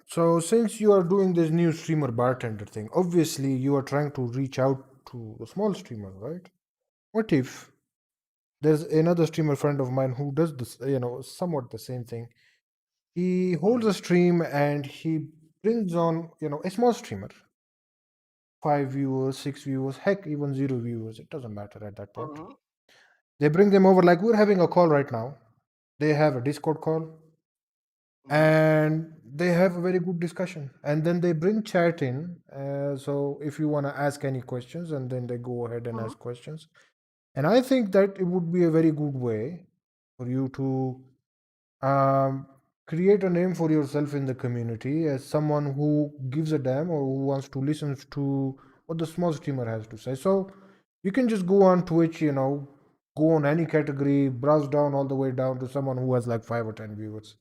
So since you are doing this new streamer bartender thing, obviously you are trying to reach out to the small streamer, right? What if there's another streamer friend of mine who does this, somewhat the same thing. He holds Mm-hmm. a stream and he brings on, a small streamer, 5 viewers, 6 viewers, heck, even 0 viewers. It doesn't matter at that point. Mm-hmm. They bring them over like we're having a call right now. They have a Discord call Mm-hmm. and they have a very good discussion. And then they bring chat in. So if you want to ask any questions, and then they go ahead and Mm-hmm. ask questions. And I think that it would be a very good way for you to um, create a name for yourself in the community as someone who gives a damn or who wants to listen to what the small streamer has to say. So you can just go on Twitch, go on any category, browse down all the way down to someone who has like 5 or 10 viewers.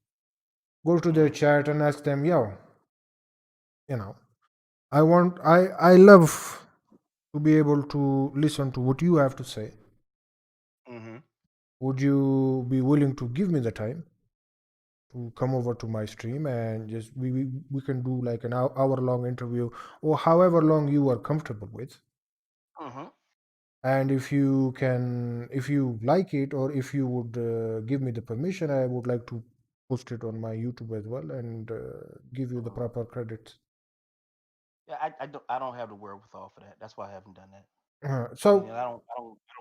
Go to their Mm-hmm. chat and ask them, yo, you know, I love to be able to listen to what you have to say. Mm-hmm. Would you be willing to give me the time to come over to my stream and just we can do like an hour long interview or however long you are comfortable with? Mm-hmm. And if you like it, or if you would give me the permission, I would like to post it on my YouTube as well and give you the Mm-hmm. proper credits. Yeah, I don't have the wherewithal for that. That's why I haven't done that. Meaning So, I don't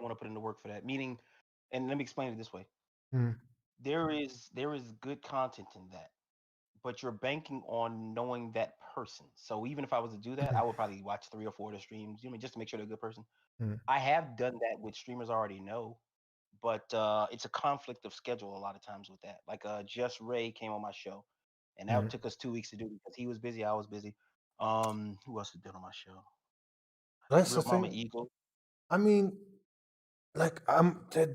want to put in the work for that. Meaning, and let me explain it this way: mm, there is good content in that, but you're banking on knowing that person. So even if I was to do that, I would probably watch 3 or 4 of the streams, just to make sure they're a good person. mm, I have done that with streamers I already know, but it's a conflict of schedule a lot of times with that. Like Just Ray came on my show, and that mm. took us 2 weeks to do because he was busy, I was busy. Who else has been on my show? That's the Real Mama thing. Eagle. I mean, like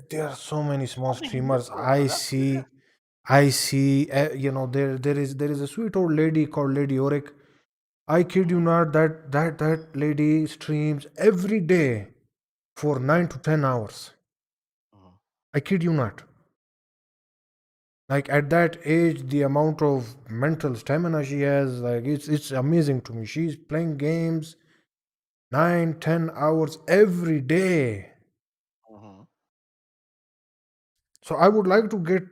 there are so many small I think you missed streamers. those ones. I see that. I see. There is a sweet old lady called Lady Oric. I kid you Hmm. not, that lady streams every day for 9 to 10 hours. Hmm. I kid you not. Like at that age, the amount of mental stamina she has, like it's amazing to me. She's playing games 9, 10 hours every day. Hmm. So I would like to get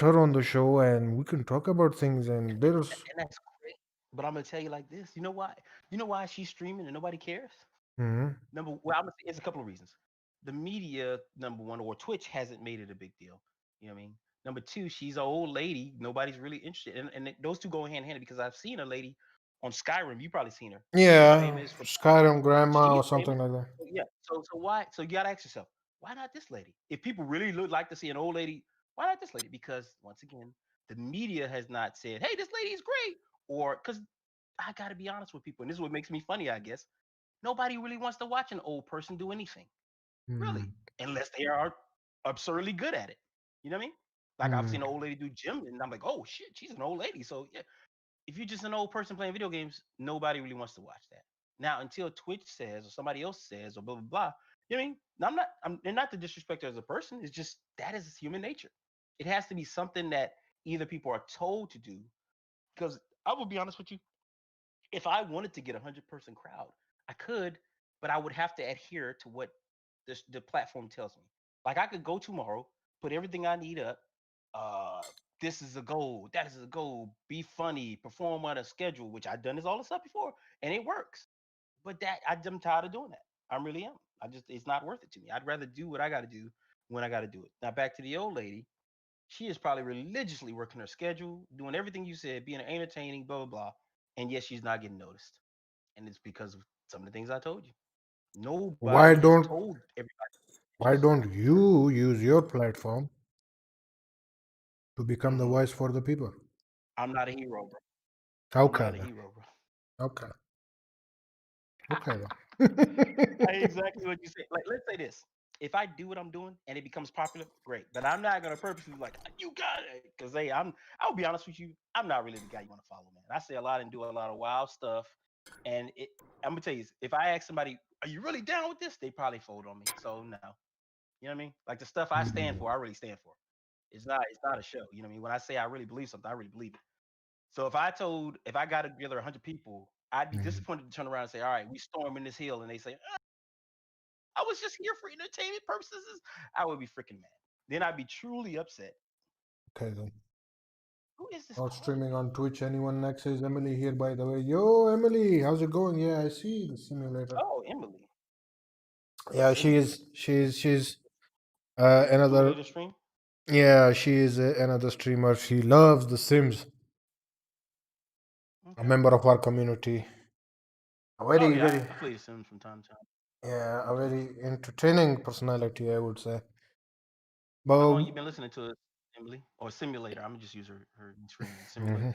her on the show and we can talk about things. And there's, And that's great. But I'm gonna tell you like this. You know why? You know why she's streaming and nobody cares? Mhm. Well, I'm gonna say it's a couple of reasons. The media, number one, or Twitch hasn't made it a big deal. You know what I mean? Number two, she's an old lady. Nobody's really interested, and those two go hand in hand because I've seen a lady on Skyrim. You probably seen her. She's Yeah, famous from. Skyrim Grandma She's or something famous. like that. Yeah. So why? So you gotta ask yourself, why not this lady? If people really look like to see an old lady, why not this lady? Because once again, the media has not said, "Hey, this lady is great," or because I gotta be honest with people, and this is what makes me funny, I guess. Nobody really wants to watch an old person do anything, really, Hmm. unless they are absurdly good at it. You know what I mean? Like I've Hmm. seen an old lady do gym, and I'm like, oh shit, she's an old lady. So yeah, if you're just an old person playing video games, nobody really wants to watch that. Now, until Twitch says or somebody else says or blah blah blah, you know what I mean? Now, and not to disrespect her as a person. It's just that is human nature. It has to be something that either people are told to do. Because I will be honest with you, if I wanted to get a 100-person crowd, I could, but I would have to adhere to what the platform tells me. Like I could go tomorrow, put everything I need up. Uh, this is a goal. That is a goal. Be funny. Perform on a schedule, which I've done this all this stuff before, and it works. But I'm tired of doing that. I really am. It's not worth it to me. I'd rather do what I got to do when I got to do it. Now back to the old lady. She is probably religiously working her schedule, doing everything you said, being entertaining, blah blah blah, and yet she's not getting noticed. And it's because of some of the things I told you. Why Nobody has don't told everybody why this. don't you use your platform to become the Hmm. voice for the people? I'm not a hero, bro. I'm Okay not a then. hero, bro. Okay. Okay then. Exactly what you said. Like, let's say this: if I do what I'm doing and it becomes popular, great. But I'm not gonna purposely be like you got it, because hey, I'll be honest with you, I'm not really the guy you want to follow, man. I say a lot and do a lot of wild stuff, and I'm gonna tell you, if I ask somebody, "Are you really down with this?" They probably fold on me. So no, you know what I mean? Like the stuff I stand Hmm. for, I really stand for. It's not a show. You know what I mean? When I say I really believe something, I really believe it. So if I got together 100 people, I'd be Hmm. disappointed to turn around and say, "All right, we storming this hill," and they say, I was just here for entertainment purposes. I would be freaking mad. Then I'd be truly upset. Okay then. Who is this Not calling streaming me? on Twitch. Anyone next is Emily here, by the way. Yo, Emily, how's it going? Yeah, I see the simulator. Oh, Emily. Yeah, she Emily. is. She's another. Simulator stream? Yeah, she is another streamer. She loves The Sims. A Okay. member of our community. A Oh very, yeah, very, I play The Sims from time to time. yeah, I'm a doing. very entertaining personality, I would say. How But long you been listening to it, Emily? Or Simulator? I'm gonna just use her screen name. Simulator. mhm.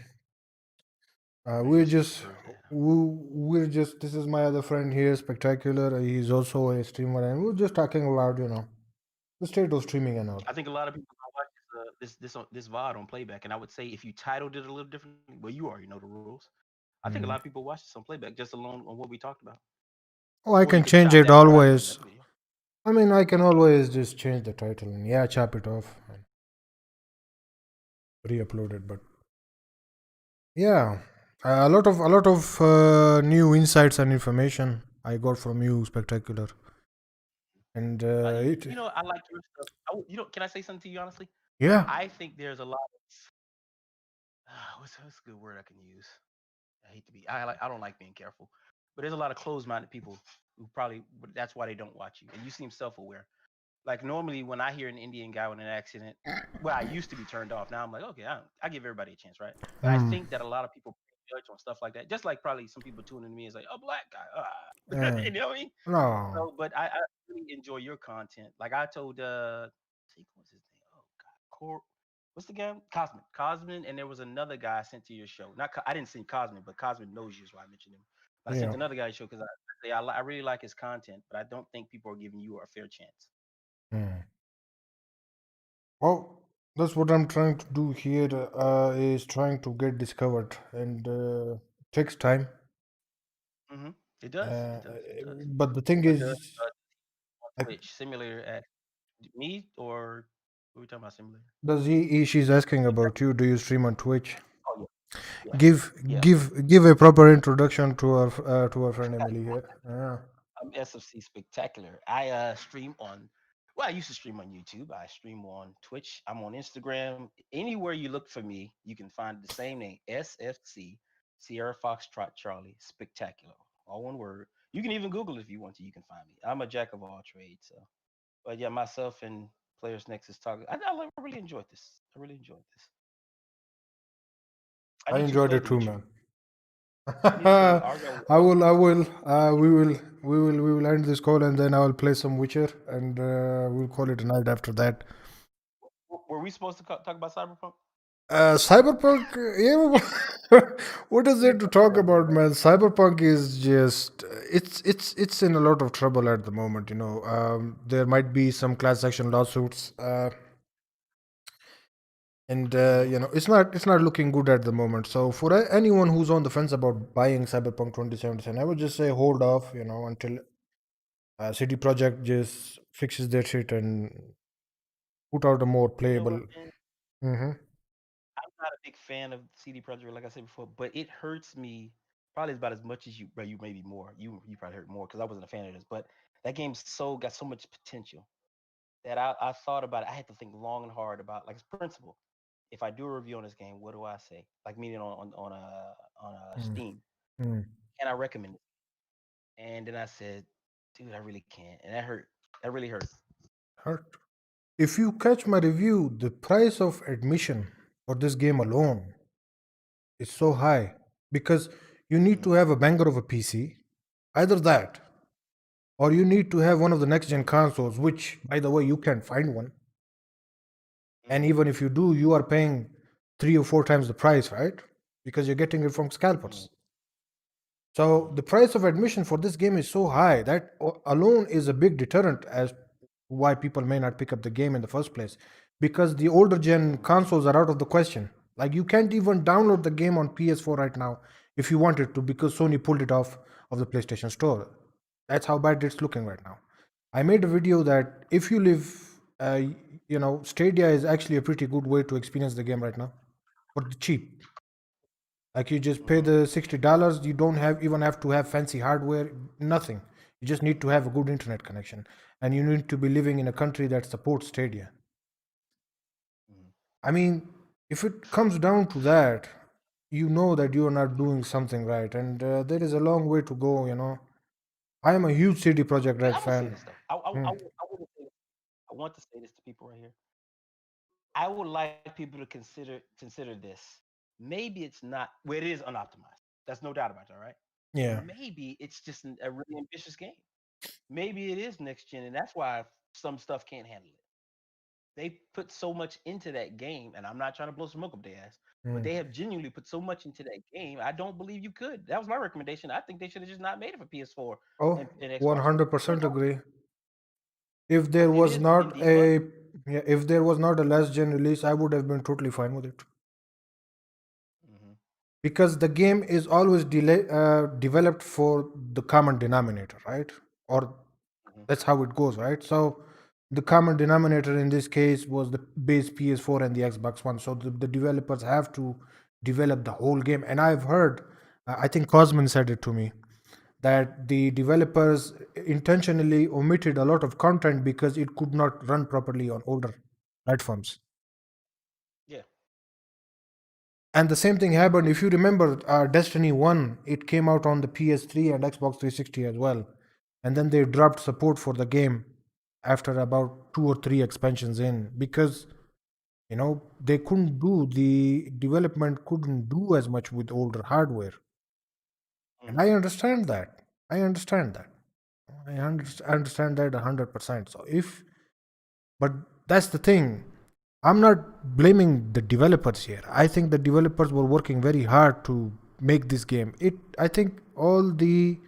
Maybe I We're should just, preserve that. we're just. This is my other friend here, Spectacular. He's also a streamer, and we're just talking about, the state of streaming and all. I think a lot of people might watch this VOD on playback, and I would say if you titled it a little differently, well, you already know the rules. I think a lot of Mhm. people watch this on playback just alone on what we talked about. Oh, I Or you can could change chop it that part out and put always. another video. I mean, I can always just change the title and yeah, chop it off and re-upload it. But yeah, a lot of new insights and information I got from you, Spectacular, and it I like your stuff. Can I say something to you honestly? yeah. I think there's a lot of what's a good word I can use? I hate to be. I don't like being careful, but there's a lot of closed-minded people who probably that's why they don't watch you. And you seem self-aware. Like normally when I hear an Indian guy with an accident, well, I used to be turned off. Now I'm like, okay, I give everybody a chance, right? But I Hmm. think that a lot of people judge on stuff like that. Just like probably some people tuning to me is like, a black guy, Yeah. you know what I mean? No. So, but I really enjoy your content. Like I told, what's his name? Oh God, what's the guy? Cosmin, and there was another guy I sent to your show. Not, I didn't see Cosmin, but Cosmin knows you, so I mentioned him. But I sent Yeah. another guy to show because I really like his content, but I don't think people are giving you a fair chance. Hmm. Well, that's what I'm trying to do here. Is trying to get discovered, and takes time. hmm It does. Uh, It does. It does. but the thing But the is, on I, Twitch simulator at me or what are we talking about simulator? does she's asking about you. Do you stream on Twitch? Oh yeah, Give yeah, give a proper introduction to our friend Emily here. Yeah. I'm SFC Spectacular. I stream on. Well, I used to stream on YouTube. I stream on Twitch. I'm on Instagram. Anywhere you look for me, you can find the same name, SFC Sierra Foxtrot Charlie Spectacular. All one word. You can even Google it if you want to. You can find me. I'm a jack of all trades. So, but yeah, myself and Players Nexus talk. I really enjoyed this. I really enjoyed this. I I need to enjoyed play it The too, Witcher. man. I need to play. I got. I will. I will. We will end this call, and then I will play some Witcher, and we'll call it a night after that. Were we supposed to talk about Cyberpunk? Cyberpunk, yeah. What is there to talk about, man? Cyberpunk is just it's in a lot of trouble at the moment. There might be some class action lawsuits, and Mm-hmm. it's not looking good at the moment. So for anyone who's on the fence about buying Cyberpunk 2077, I would just say hold off. Until CD Projekt just fixes their shit and put out a more You know playable. what, man? Hmm. I'm not a big fan of CD Projekt, like I said before, but it hurts me probably about as much as you, but you maybe more. You probably hurt more because I wasn't a fan of this. But that game got so much potential that I thought about it. I had to think long and hard about like its principle. If I do a review on this game, what do I say? Like meaning on a Steam, Mm. can I recommend it? And then I said, dude, I really can't, and that hurt. That really hurt. Hurt. If you catch my review, the price of admission for this game alone is so high because you need to Mm-hmm. have a banger of a PC, either that, or you need to have one of the next gen consoles, which, by the way, you can't find one. And Mm-hmm. even if you do, you are paying 3 or 4 times the price, right? Because you're getting it from Mm-hmm. scalpers. So Mm-hmm. the price of admission for this game is so high that alone is a big deterrent as why people may not pick up the game in the first place. Because the older gen Mm-hmm. consoles are out of the question. Like you can't even download the game on PS4 right now if you wanted to because Sony pulled it off of the PlayStation Store. That's how bad it's looking right now. I made a video that if you live, Stadia is actually a pretty good way to experience the game right now for the cheap. Like you just pay Mm-hmm. the $60. You don't have to have fancy hardware, nothing. You just need to have a good internet connection, and you need to be living in a country that supports Stadia. Mm-hmm. I mean, if it comes down to that, you know that you are not doing something right, and there is a long way to go. I am a huge CD Project But Red I'm gonna say fan. this though. Hmm. I want to say this to people right here. I would like people to consider this. Maybe it's not where it is unoptimized. That's no doubt about that, right? But Yeah. maybe it's just a really ambitious game. Maybe it is next gen, and that's why some stuff can't handle it. They put so much into that game, and I'm not trying to blow smoke up their ass, but Mm. they have genuinely put so much into that game. I don't believe you could. That was my recommendation. I think they should have just not made it for PS4 Oh, and Xbox One. Straight 100% up. agree. If Because there it was is not indeed fun. a yeah, if there was not a last gen release, I would have been totally fine with it. Hmm Because the game is always developed for the common denominator, right? Or hmm that's how it goes, right? So the common denominator in this case was the base PS4 and the Xbox One. So the developers have to develop the whole game. And I've heard, I think Cosmin said it to me, that the developers intentionally omitted a lot of content because it could not run properly on older platforms. Yeah. And the same thing happened, if you remember, Destiny 1, it came out on the PS3 and Xbox 360 as well. And then they dropped support for the game after about 2 or 3 expansions in, because they couldn't do the development couldn't do as much with older hardware. And I understand that. I understand that. Understand that 100%. So if but that's the thing. I'm not blaming the developers here. I think the developers were working very hard to make this game. I think all the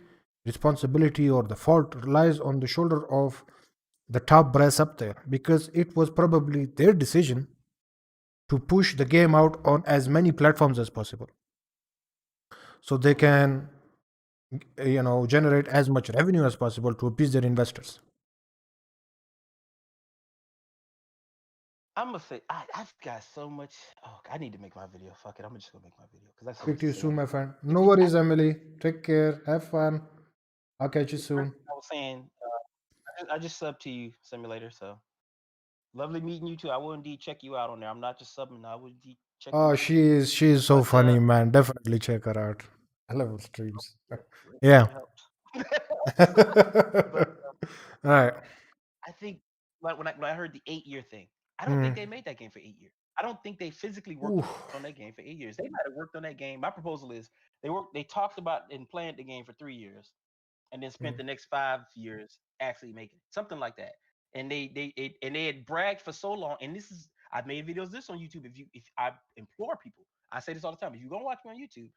responsibility or the fault lies on the shoulder of the top brass up there, because it was probably their decision to push the game out on as many platforms as possible so they can generate as much revenue as possible to appease their investors. I'm gonna say I've got so much. Oh, I need to make my video. Fuck it, I'm just gonna make my video because that's so Speak much to to you say on soon, my it. friend. If No you, worries, Emily. Take care. Have fun. I'll catch you the first soon. thing I was saying, I just subbed to you, simulator. So lovely meeting you too. I will indeed check you out on there. I'm not just subbing. I will indeed check you Oh, out. she is so But funny, man. Definitely check her out. I love her streams. Yeah. it helps. But All right. I think like when I heard the 8 year thing, I don't think Mm. they made that game for 8 years. I don't think they physically worked Ooh. on that game for 8 years. They might have worked on that game. My proposal is they talked about and planned the game for 3 years and then spent Mm. the next 5 years actually making it. Something like that. And they had bragged for so long. And this is I've made videos this on YouTube. If I implore people, I say this all the time. If you're gonna watch me on YouTube,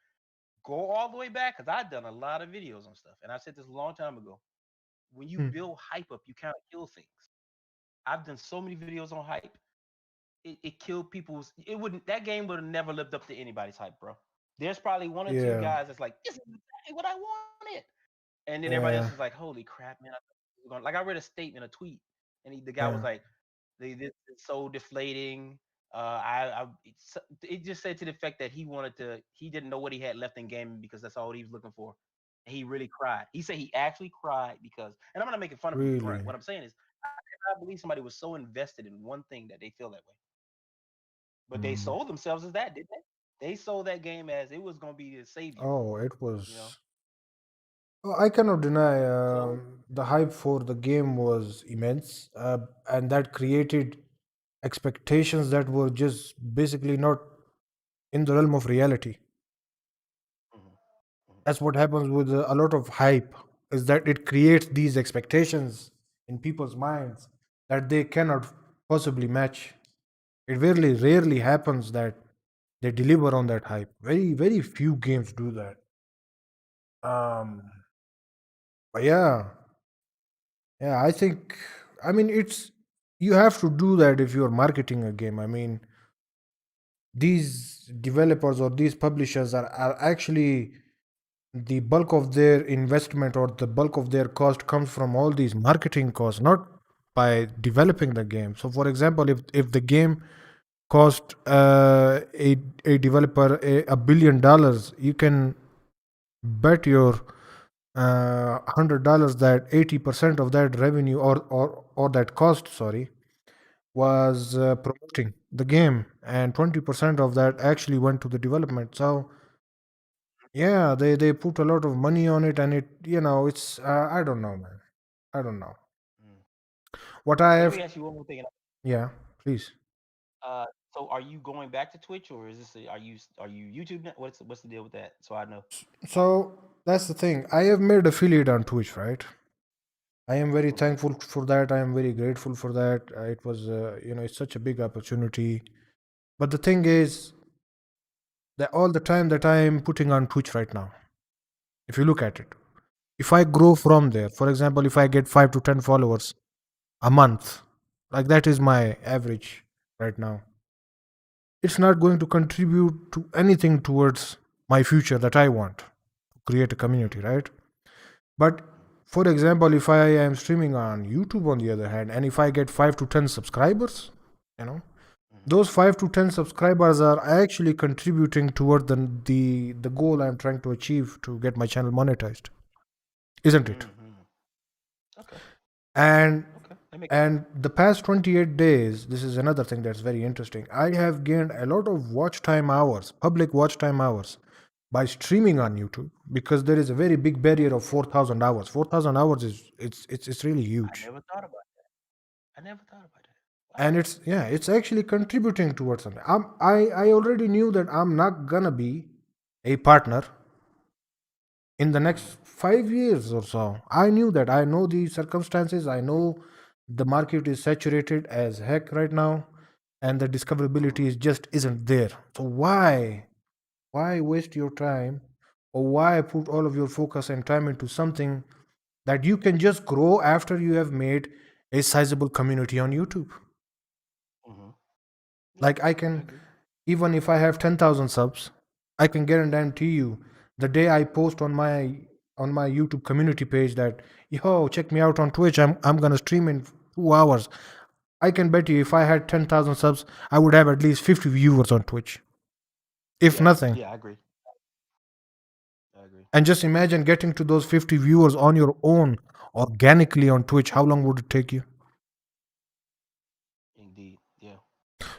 go all the way back because I've done a lot of videos on stuff. And I said this a long time ago. When you Mm. build hype up, you kind of kill things. I've done so many videos on hype. It killed people's. It wouldn't. That game would have never lived up to anybody's hype, bro. There's probably one or two Yeah. guys that's like, this is exactly what I wanted, and then everybody else Yeah. is like, holy crap, man! Like I read a statement, a tweet, and the guy Yeah. was like, this is so deflating. It just said to the effect that he didn't know what he had left in gaming because that's all he was looking for. And he really cried. He said he actually cried because, and I'm not making fun of him for crying. Really. What I'm saying is, I cannot believe somebody was so invested in one thing that they feel that way. But they Mm. sold themselves as that, didn't they? They sold that game as it was going to be the savior, Oh, it you know. was. Oh, I cannot deny So the hype for the game was immense, and that created expectations that were just basically not in the realm of reality. mhm, mhm, That's what happens with a lot of hype, is that it creates these expectations in people's minds that they cannot possibly match. It very rarely happens that they deliver on that hype. Very few games do that. Um, but yeah, I mean, it's you have to do that if you're marketing a game. I mean, these developers or these publishers are actually the bulk of their investment or the bulk of their cost comes from all these marketing costs, not by developing the game. So, for example, if the game cost a developer $1 billion, you can bet your $100 that 80% of that revenue or that cost, sorry, was promoting the game, and 20% of that actually went to the development. So yeah, they put a lot of money on it, and it's I don't know, man. I don't know mhm. what I So let have. me ask you one more thing. Yeah, please. Uh, so are you going back to Twitch or is are you YouTube now? What's the deal with that? So I know. So that's the thing. I have made affiliate on Twitch, right? I am very Hmm. thankful for that. I am very grateful for that. It was, it's such a big opportunity. But the thing is that all the time that I am putting on Twitch right now, if you look at it, if I grow from there, for example, if I get 5 to 10 followers a month, like that is my average right now, it's not going to contribute to anything towards my future that I want to create a community, right? But for example, if I am streaming on YouTube, on the other hand, and if I get 5 to 10 subscribers, you know, Hmm. those 5 to 10 subscribers are actually contributing toward the goal I'm trying to achieve to get my channel monetized, isn't it? Hmm. Okay. And Okay. That makes sense. And the past 28 days, this is another thing that's very interesting. I have gained a lot of watch time hours, public watch time hours, by streaming on YouTube because there is a very big barrier of 4,000 hours. 4,000 hours is it's really I huge. never thought about that. I never thought about that. And Wow. it's actually contributing towards something. I already knew that I'm not gonna be a partner in the Mm-hmm. next 5 years or so. I knew that. I know the circumstances. I know the market is saturated as heck right now, and the Mm-hmm. discoverability is just isn't there. So why waste your time, or why put all of your focus and time into something that you can just grow after you have made a sizable community on YouTube? Mm-hmm. Yeah, Like I I can, agree. even if I have 10,000 subs, I can guarantee you the day I post on my YouTube community page that, yo, check me out on Twitch. I'm gonna stream in 2 hours. I can bet you if I had 10,000 subs, I would have at least 50 viewers on Twitch, if Yeah, nothing. yeah, I agree. I agree. And just imagine getting to those 50 viewers on your own organically on Twitch. How long would it take you? Indeed. Yeah.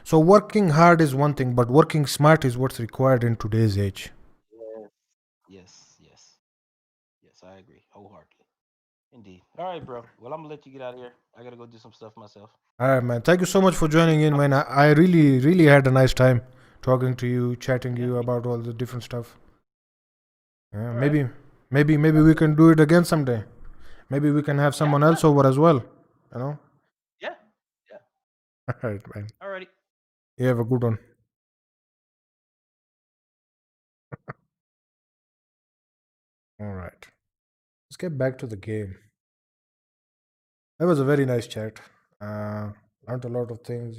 So working hard is one thing, but working smart is what's required in today's age. Yes. Yes. Yes. Yes, I agree wholeheartedly. Indeed. All right, bro. Well, I'm gonna let you get out of here. I gotta go do some stuff myself. All right, man. Thank you so much for Appreciate joining the in, man. conversation. I really, really had a nice time talking to you, chatting Yeah. you about all the different stuff. Yeah, All right. maybe we can do it again someday. Maybe we can have Yeah. someone else over as well. You know. Yeah. Yeah. All right, man. Alrighty. You have a good one. All right. Let's get back to the game. That was a very nice chat. Learned a lot of things.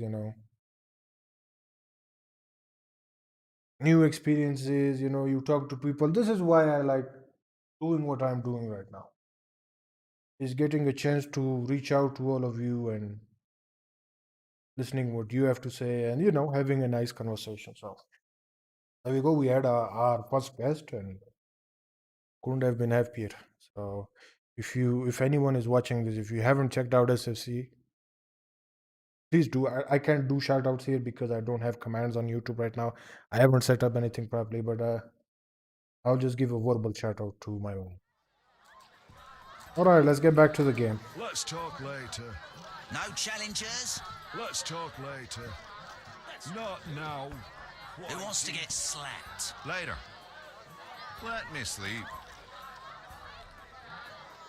New experiences. You talk to people. This is why I like doing what I'm doing right now. Is getting a chance to reach out to all of you and listening what you have to say, and having a nice conversation. So there we go. We had our first guest and couldn't have been happier. So if anyone is watching this, if you haven't checked out SFC, please do. I can't do shout outs here because I don't have commands on YouTube right now. I haven't set up anything properly, but I'll just give a verbal shout out to my own. All right, let's get back to the game. Let's talk later. No challengers? Let's talk later. Not now. Who wants to get slapped? Later. Let me sleep.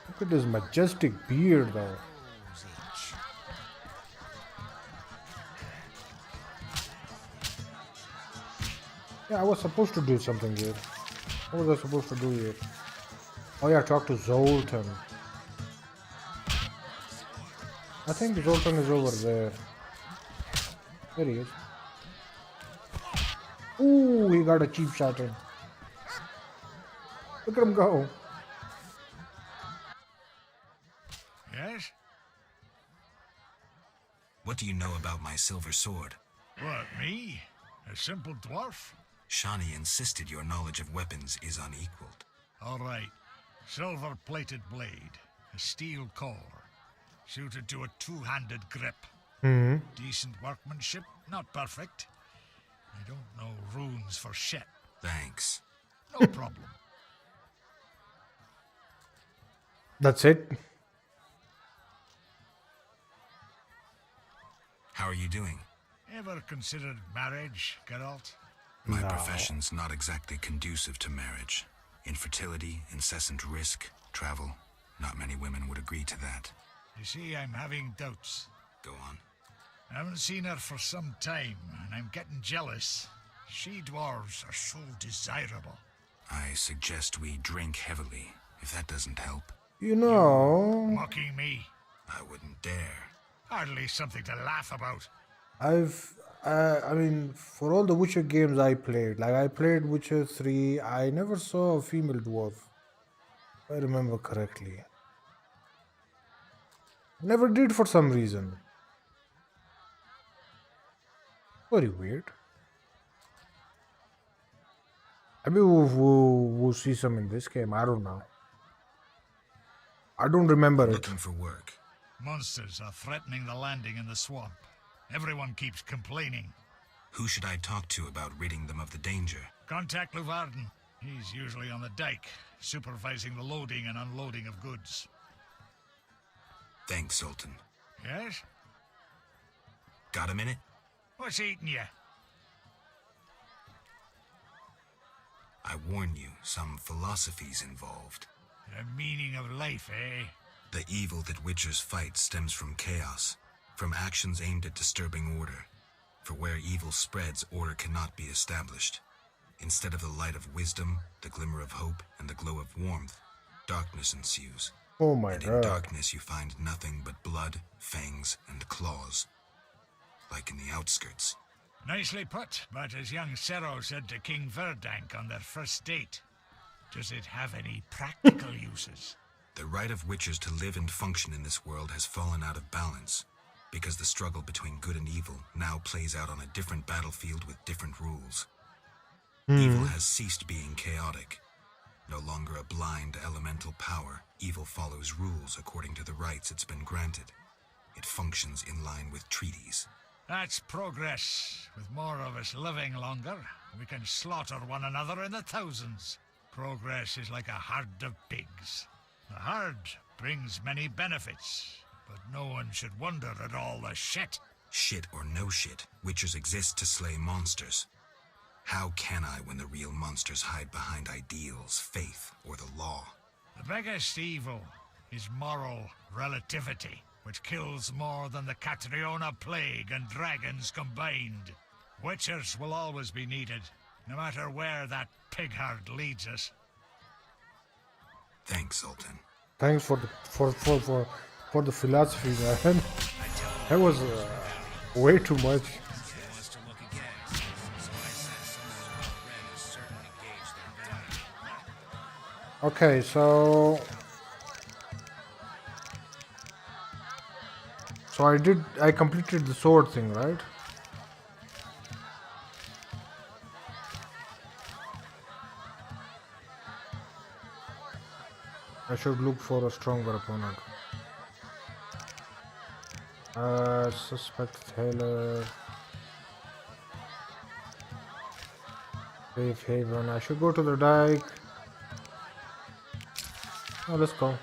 Look at this majestic beard, though. Yeah, I was supposed to do something here. What was I supposed to do here? Oh yeah, talk to Zoltan. I think Zoltan is over there. There he is. Ooh, he got a cheap shot in. Look at him go. Yes? What do you know about my silver sword? What, me? A simple dwarf? Shawnee insisted your knowledge of weapons is unequaled. All right. Silver-plated blade. A steel core. Suited to a two-handed grip. Hmm. Decent workmanship. Not perfect. I don't know runes for shit. Thanks. No problem. That's it. How are you doing? Ever considered marriage, Geralt? My No. profession's not exactly conducive to marriage. Infertility, incessant risk, travel. Not many women would agree to that. You see, I'm having doubts. Go on. I haven't seen her for some time, and I'm getting jealous. She-dwarves are so desirable. I suggest we drink heavily, if that doesn't help. Mocking me. I wouldn't dare. Hardly something to laugh about. I mean, for all the Witcher games I played, like I played Witcher 3, I never saw a female dwarf. If I remember correctly. Never did for some reason. Very weird. Maybe we'll see some in this game. I don't know. I don't remember it. Looking for work. Monsters are threatening the landing in the swamp. Everyone keeps complaining. Who should I talk to about ridding them of the danger? Contact Luvarden. He's usually on the dike, supervising the loading and unloading of goods. Thanks, Sultan. Yes? Got a minute? What's eating you? I warn you, some philosophy's involved. The meaning of life, eh? The evil that witchers fight stems from chaos, from actions aimed at disturbing order. For where evil spreads, order cannot be established. Instead of the light of wisdom, the glimmer of hope, and the glow of warmth, darkness ensues. Oh my and god. in darkness you find nothing but blood, fangs, and claws. Like in the outskirts. Nicely put, but as young Cerro said to King Verdank on their first date, does it have any practical uses? The right of witchers to live and function in this world has fallen out of balance, because the struggle between good and evil now plays out on a different battlefield with different rules. Evil has ceased being chaotic. No longer a blind elemental power, evil follows rules according to the rights it's been granted. It functions in line with treaties. That's progress. With more of us living longer, we can slaughter one another in the thousands. Progress is like a herd of pigs. The herd brings many benefits, but no one should wonder at all the shit. Shit or no shit, witchers exist to slay monsters. How can I when the real monsters hide behind ideals, faith, or the law? The biggest evil is moral relativity, which kills more than the Catriona plague and dragons combined. Witchers will always be needed, no matter where that pig herd leads us. Thanks, Sultan. Thanks for the philosophy, man. That was way too much. Okay, so I completed the sword thing, right? I should look for a stronger opponent. Suspect Taylor. Safe haven. I should go to the dike. Oh, let's go.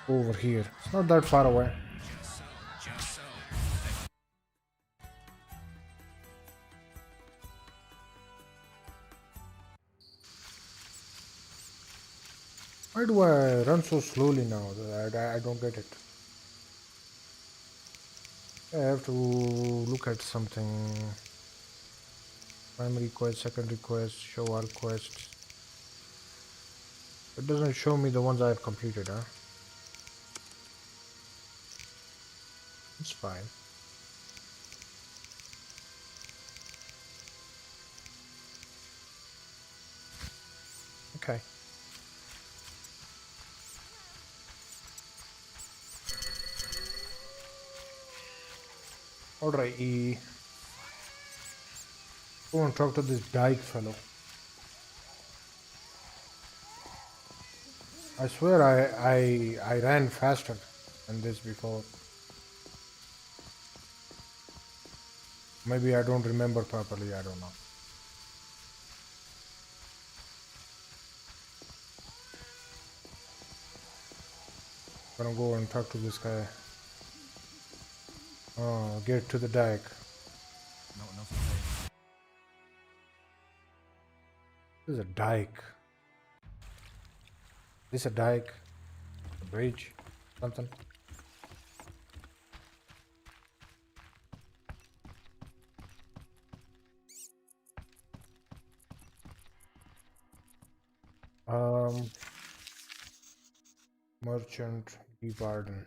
Over here. It's not that far away. Why do I run so slowly now? I don't get it. I have to look at something. Primary quest, secondary quest, show all quests. It doesn't show me the ones I've completed, huh? It's fine. Okay. Alright, go and talk to this dike fellow. I swear I ran faster than this before. Maybe I don't remember properly, I don't know. Gonna go and talk to this guy. Oh, get to the dike. This is a dike. This a dike? A bridge? Something? Merchant Garden.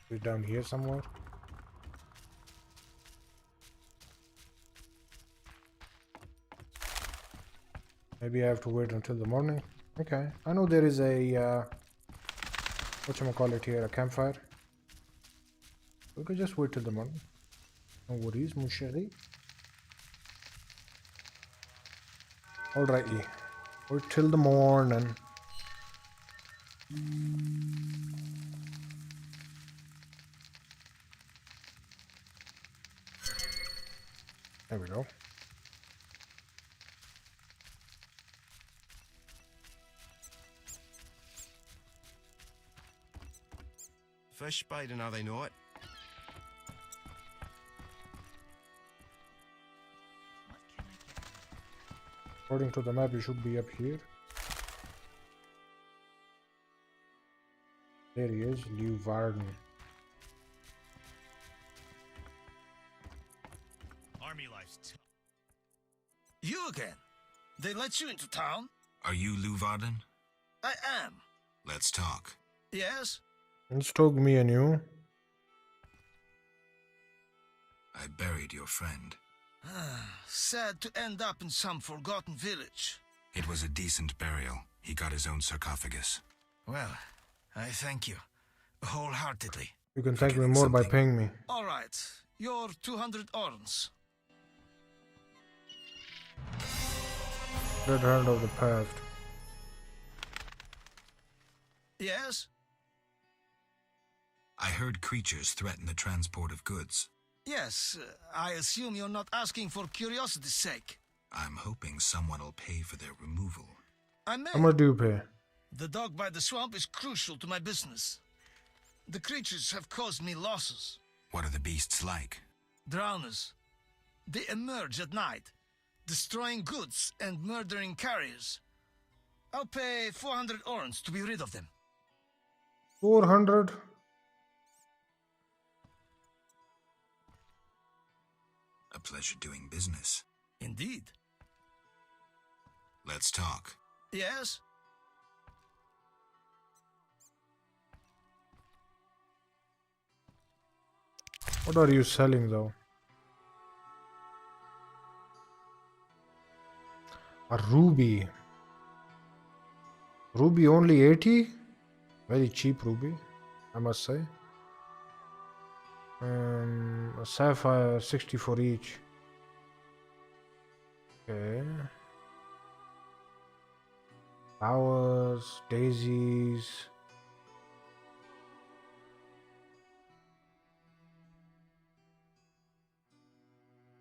Is it down here somewhere? Maybe I have to wait until the morning. Okay, I know there is a whatchamacallit here, a campfire. We could just wait till the morning. No worries, mon chéri. Alrighty. Wait till the morning. There we go. Fish bite another night. According to the map, you should be up here. There he is, Lew Varden. Army life's tough. You again? They let you into town? Are you Lew Varden? I am. Let's talk. Yes? Let's talk, me and you. I buried your friend. Sad to end up in some forgotten village. It was a decent burial. He got his own sarcophagus. Well, I thank you. Wholeheartedly. You can thank me more by paying me. Alright, your 200 orns. Red hand of the past. Yes? I heard creatures threaten the transport of goods. Yes, I assume you're not asking for curiosity's sake. I'm hoping someone will pay for their removal. I may. How much do you pay? The dog by the swamp is crucial to my business. The creatures have caused me losses. What are the beasts like? Drowners. They emerge at night, destroying goods and murdering carriers. I'll pay 400 orns to be rid of them. 400? A pleasure doing business. Indeed. Let's talk. Yes? What are you selling though? A ruby. Ruby only 80? Very cheap ruby, I must say. A sapphire 60 for each. Okay. Flowers, daisies.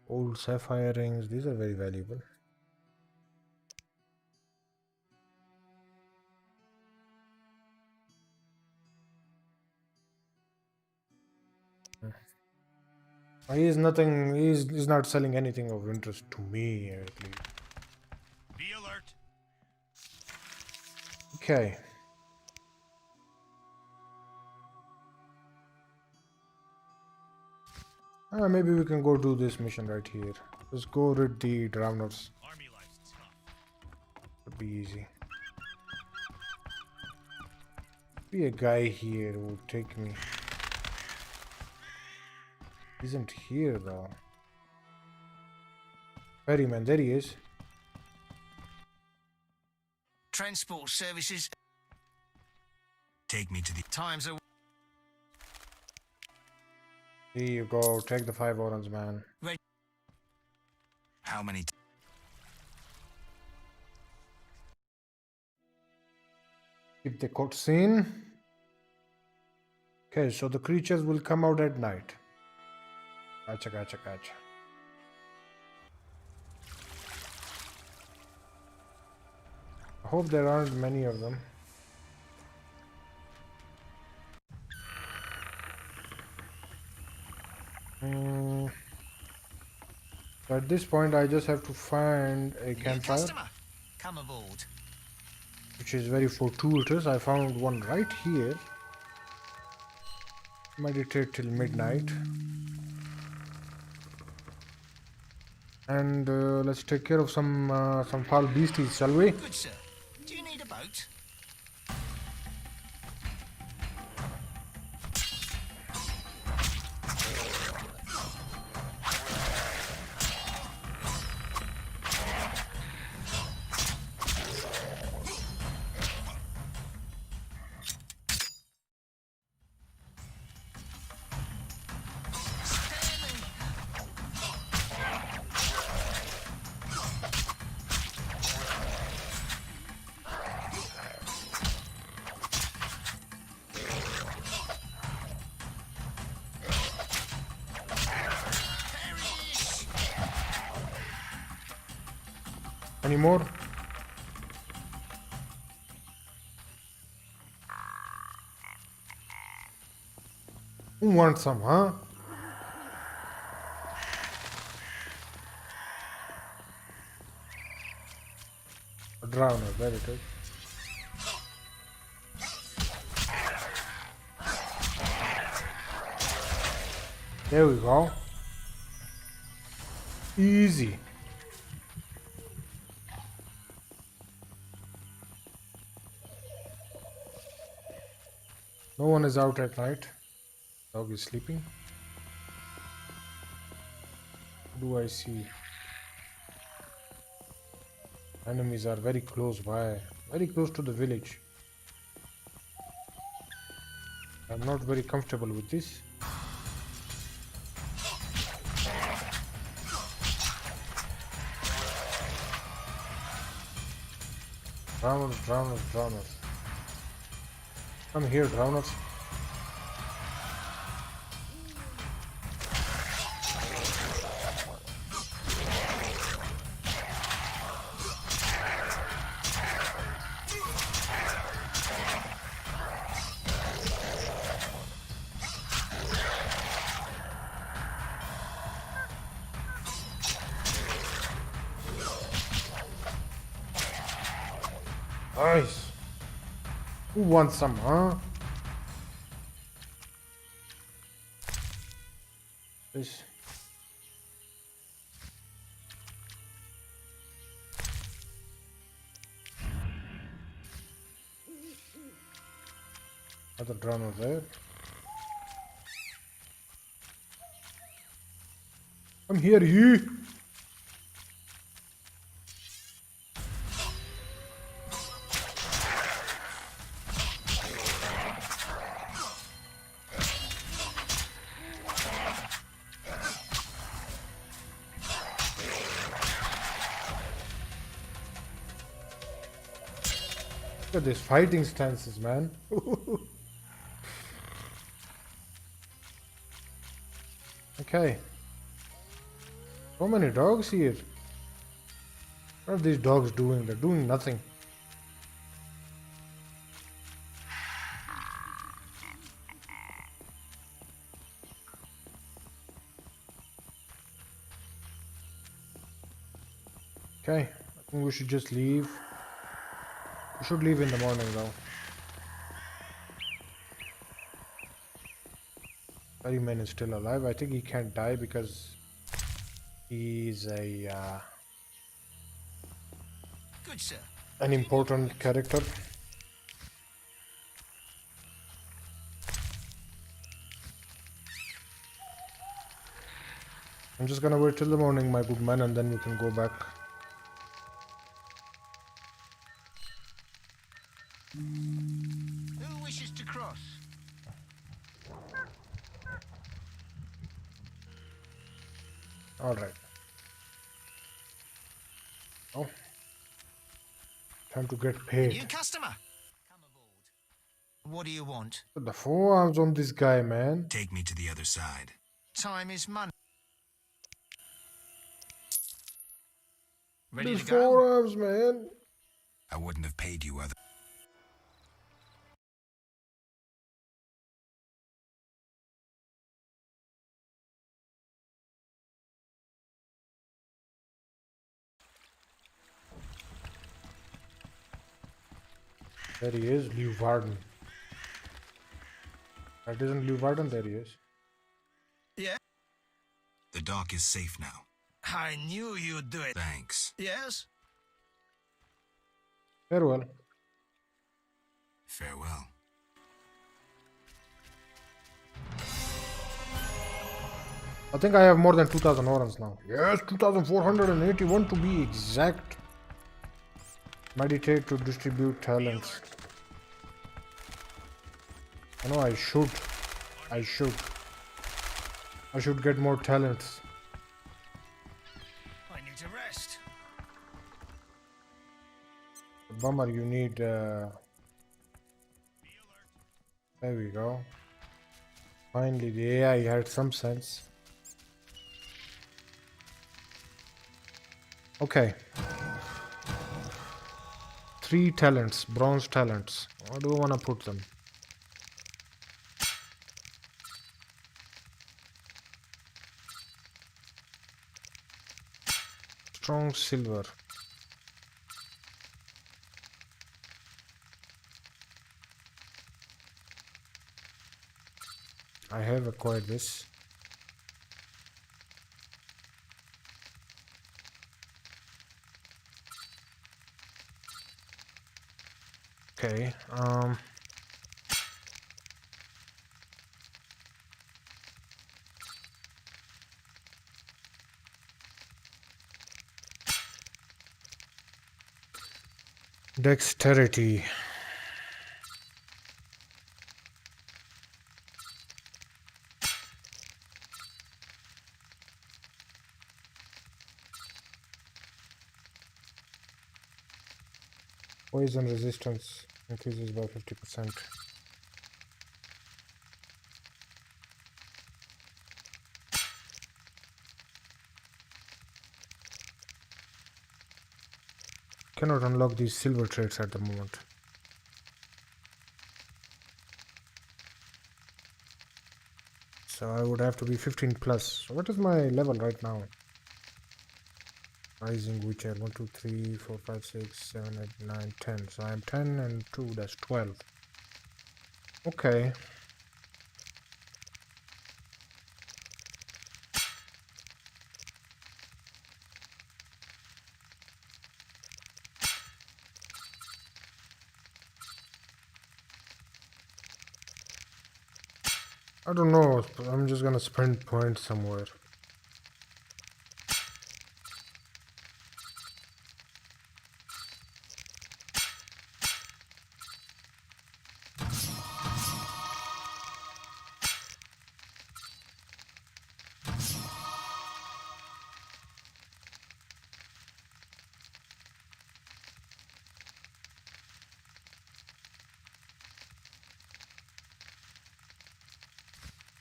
Old sapphire rings, these are very valuable. He's nothing, he's not selling anything of interest to me at least. Be alert. Okay. Maybe we can go do this mission right here. Let's go rid the drowners. Army life's tough. Would be easy. Be a guy here who will take me. Isn't here though. Ferryman, there he is. Transport services. Take me to the Times are. Here you go, take the 5 orans, man. How many? Keep the cutscene. Okay, so the creatures will come out at night. Gotcha, gotcha, gotcha. I hope there aren't many of them. At this point, I just have to find a campfire, Customer, come aboard. which is very fortuitous. I found one right here. Meditate till midnight. And let's take care of some foul beasties, shall we? Good sir. Do you need a boat? Any more? Who wants some, huh? A drowner, there it is. There we go. Easy. No one is out at night. Dog is sleeping. What do I see? Enemies are very close by. Very close to the village. I'm not very comfortable with this. Drowners, drowners, drowners. Come here, drowners. Nice. Who wants some, huh? This. Other drummer there. Come here, you. Look at these fighting stances, man. Okay. So many dogs here. What are these dogs doing? They're doing nothing. Okay, I think we should just leave. We should leave in the morning though. Ferryman is still alive. I think he can't die because he's a Good, sir. an important character. I'm just gonna wait till the morning, my good man, and then we can go back. Who wishes to cross? All right. Oh, time to get paid. New customer. Come aboard. What do you want? Put the forearms on this guy, man. Take me to the other side. Time is money. These Ready to go? forearms, man. I wouldn't have paid you other. There he is, Lew Varden. That isn't Lew Varden, there he is. Yeah, The dock is safe now. I knew you'd do it. Thanks. Yes? Farewell. Farewell. I think I have more than 2000 orans now. Yes, 2481 to be exact. Meditate to distribute talents. I know I should. I should get more talents. I need to rest. Bummer, you need. There we go. Finally, the AI had some sense. Okay. 3 talents, bronze talents. Where do I want to put them? Strong silver. I have acquired this. Okay, dexterity. Poison resistance increases by 50%. Cannot unlock these silver traits at the moment. So I would have to be 15 plus. So what is my level right now? Rising witcher 1, 2, 3, 4, 5, 6, 7, 8, 9, 10. So I'm 10 and 2, that's 12. Okay. I don't know, I'm just gonna spend points somewhere.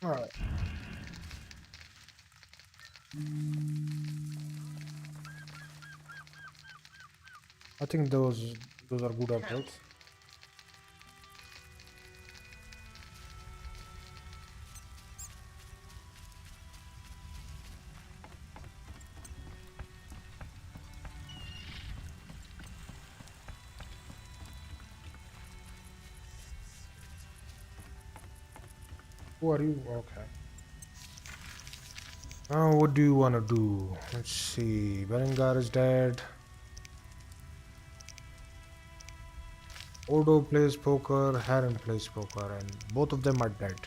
Alright. I think those are good upgrades. Who are you? Okay. Now what do you want to do? Let's see. Berengar is dead. Odo plays poker, Harren plays poker, and both of them are dead.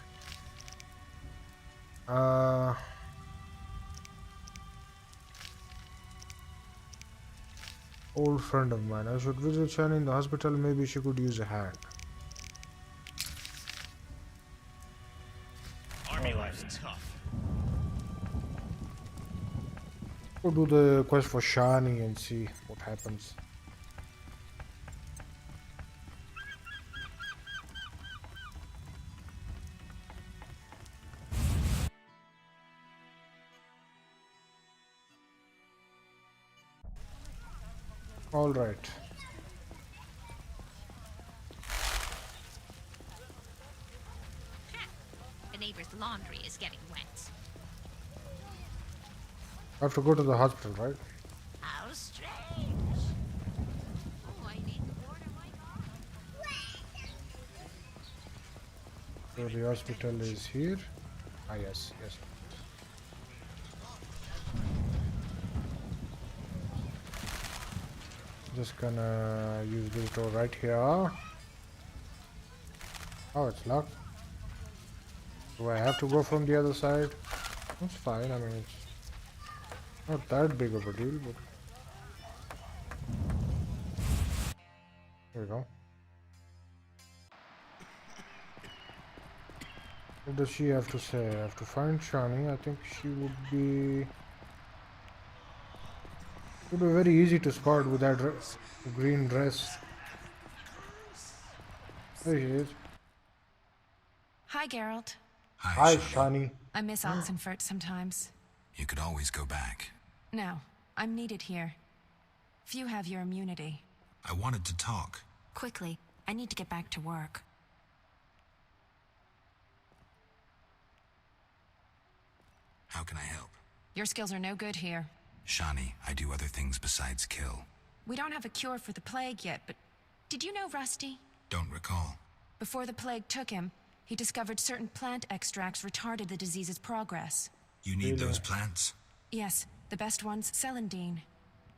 Old friend of mine. I should visit Shani in the hospital. Maybe she could use a hand. Army life's tough. Go do the quest for Shani and see what happens. All right. The neighbor's laundry is getting wet. I have to go to the hospital, right? How strange. Oh, I need to order my So the hospital is here. Ah, yes, yes. Just gonna use this door right here. Oh, it's locked. Do I have to go from the other side? That's fine. I mean, it's not that big of a deal, but there we go. What does she have to say? I have to find Shani. I think she would be very easy to spot with that green dress. There she is. Hi, Geralt. Hi, Shani. I miss Oxenfurt sometimes. You could always go back. No, I'm needed here. Few have your immunity. I wanted to talk. Quickly, I need to get back to work. How can I help? Your skills are no good here. Shani, I do other things besides kill. We don't have a cure for the plague yet, but did you know Rusty? Don't recall. Before the plague took him, he discovered certain plant extracts retarded the disease's progress. You need those plants? Yes, the best one's celandine.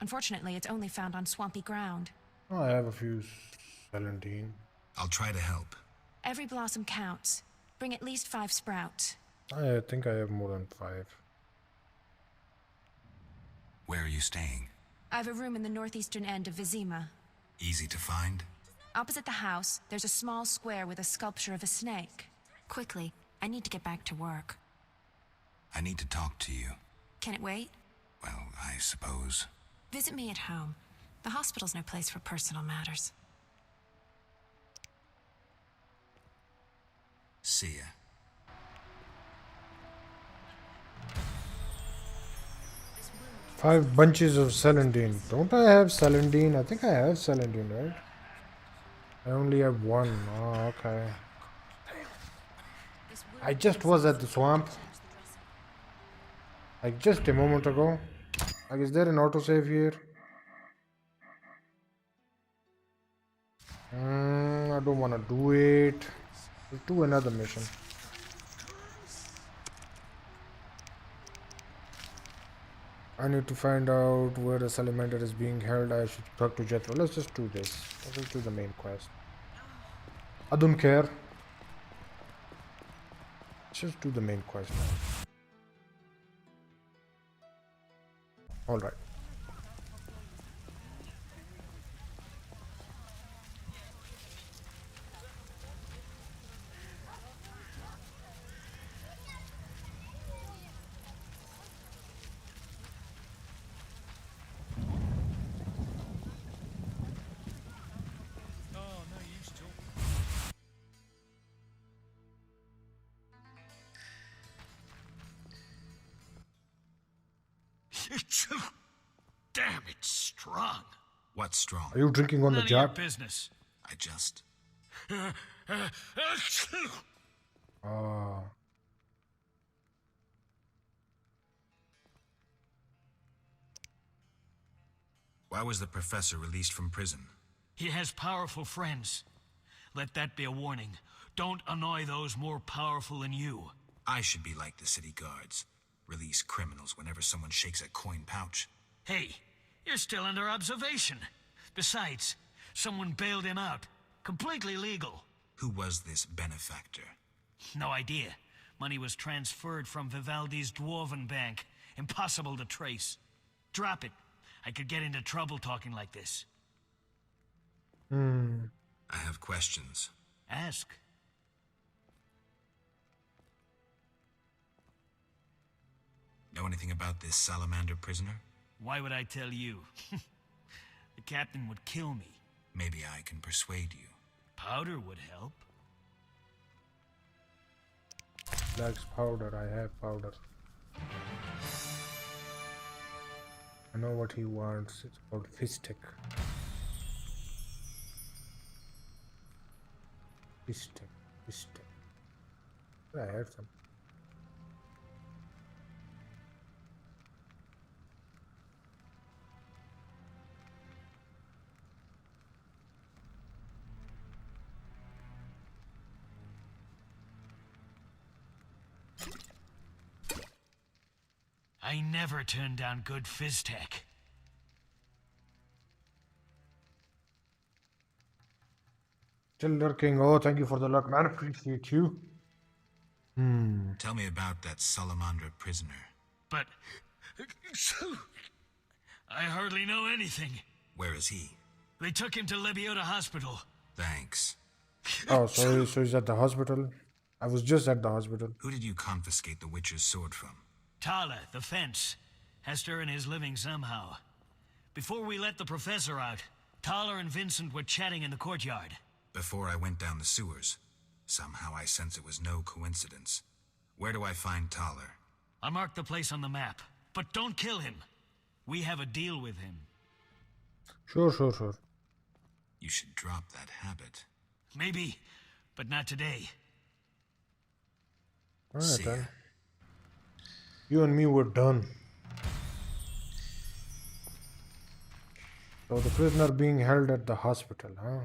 Unfortunately, it's only found on swampy ground. Oh, I have a few celandine. I'll try to help. Every blossom counts. Bring at least 5 sprouts. I think I have more than 5. Where are you staying? I have a room in the northeastern end of Vizima. Easy to find? Opposite the house, there's a small square with a sculpture of a snake. Quickly, I need to get back to work. I need to talk to you. Can it wait? Well, I suppose. Visit me at home. The hospital's no place for personal matters. See ya. Five bunches of celandine. Don't I have celandine? I think I have celandine, right? I only have 1. Oh, okay. I just was at the swamp. Like just a moment ago. Like, is there an autosave here? I don't want to do it. Let's do another mission. I need to find out where the salamander is being held. I should talk to Jethro. Let's just do this. Let's do the main quest. I don't care. Let's just do the main quest now. Alright. Damn, it's strong. What's strong? Are you drinking on the None of your job? business. I just... Ah. Why was the professor released from prison? He has powerful friends. Let that be a warning. Don't annoy those more powerful than you. I should be like the city guards. Release criminals whenever someone shakes a coin pouch. Hey, you're still under observation. Besides, someone bailed him out. Completely legal. Who was this benefactor? No idea. Money was transferred from Vivaldi's Dwarven Bank. Impossible to trace. Drop it. I could get into trouble talking like this. I have questions. Ask. Know anything about this salamander prisoner? Why would I tell you? The captain would kill me. Maybe I can persuade you. Powder would help. Likes powder. I have powder. I know what he wants. It's called fistic. Fistic. Fistic. I had some. I never turn down good phys tech. Still lurking. Oh, thank you for the luck, man. Appreciate you. Tell me about that salamander prisoner. But... I hardly know anything. Where is he? They took him to Lebiota Hospital. Thanks. Oh, so he's at the hospital? I was just at the hospital. Who did you confiscate the witch's sword from? Tala, the fence. Has to earn his living somehow. Before we let the professor out, Tala and Vincent were chatting in the courtyard. Before I went down the sewers. Somehow I sense it was no coincidence. Where do I find Thaler? I marked the place on the map. But don't kill him. We have a deal with him. Sure. You should drop that habit. Maybe, but not today. Alright then. You and me were done. So the prisoner being held at the hospital, huh?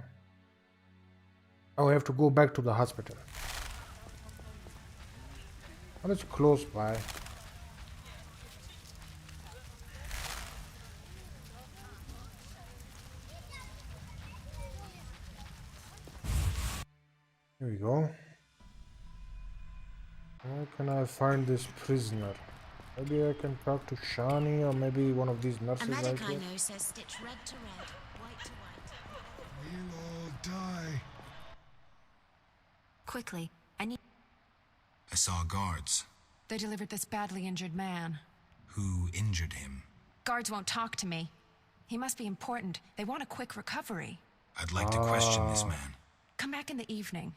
Oh, I have to go back to the hospital. Well, it's close by. Here we go. Where can I find this prisoner? Maybe I can talk to Shani or maybe one of these nurses A medic right I here. know says stitch red to red, white to white. We'll all die. Quickly, I need. I saw guards. They delivered this badly injured man. Who injured him? Guards won't talk to me. He must be important. They want a quick recovery. I'd like to question this man. Come back in the evening.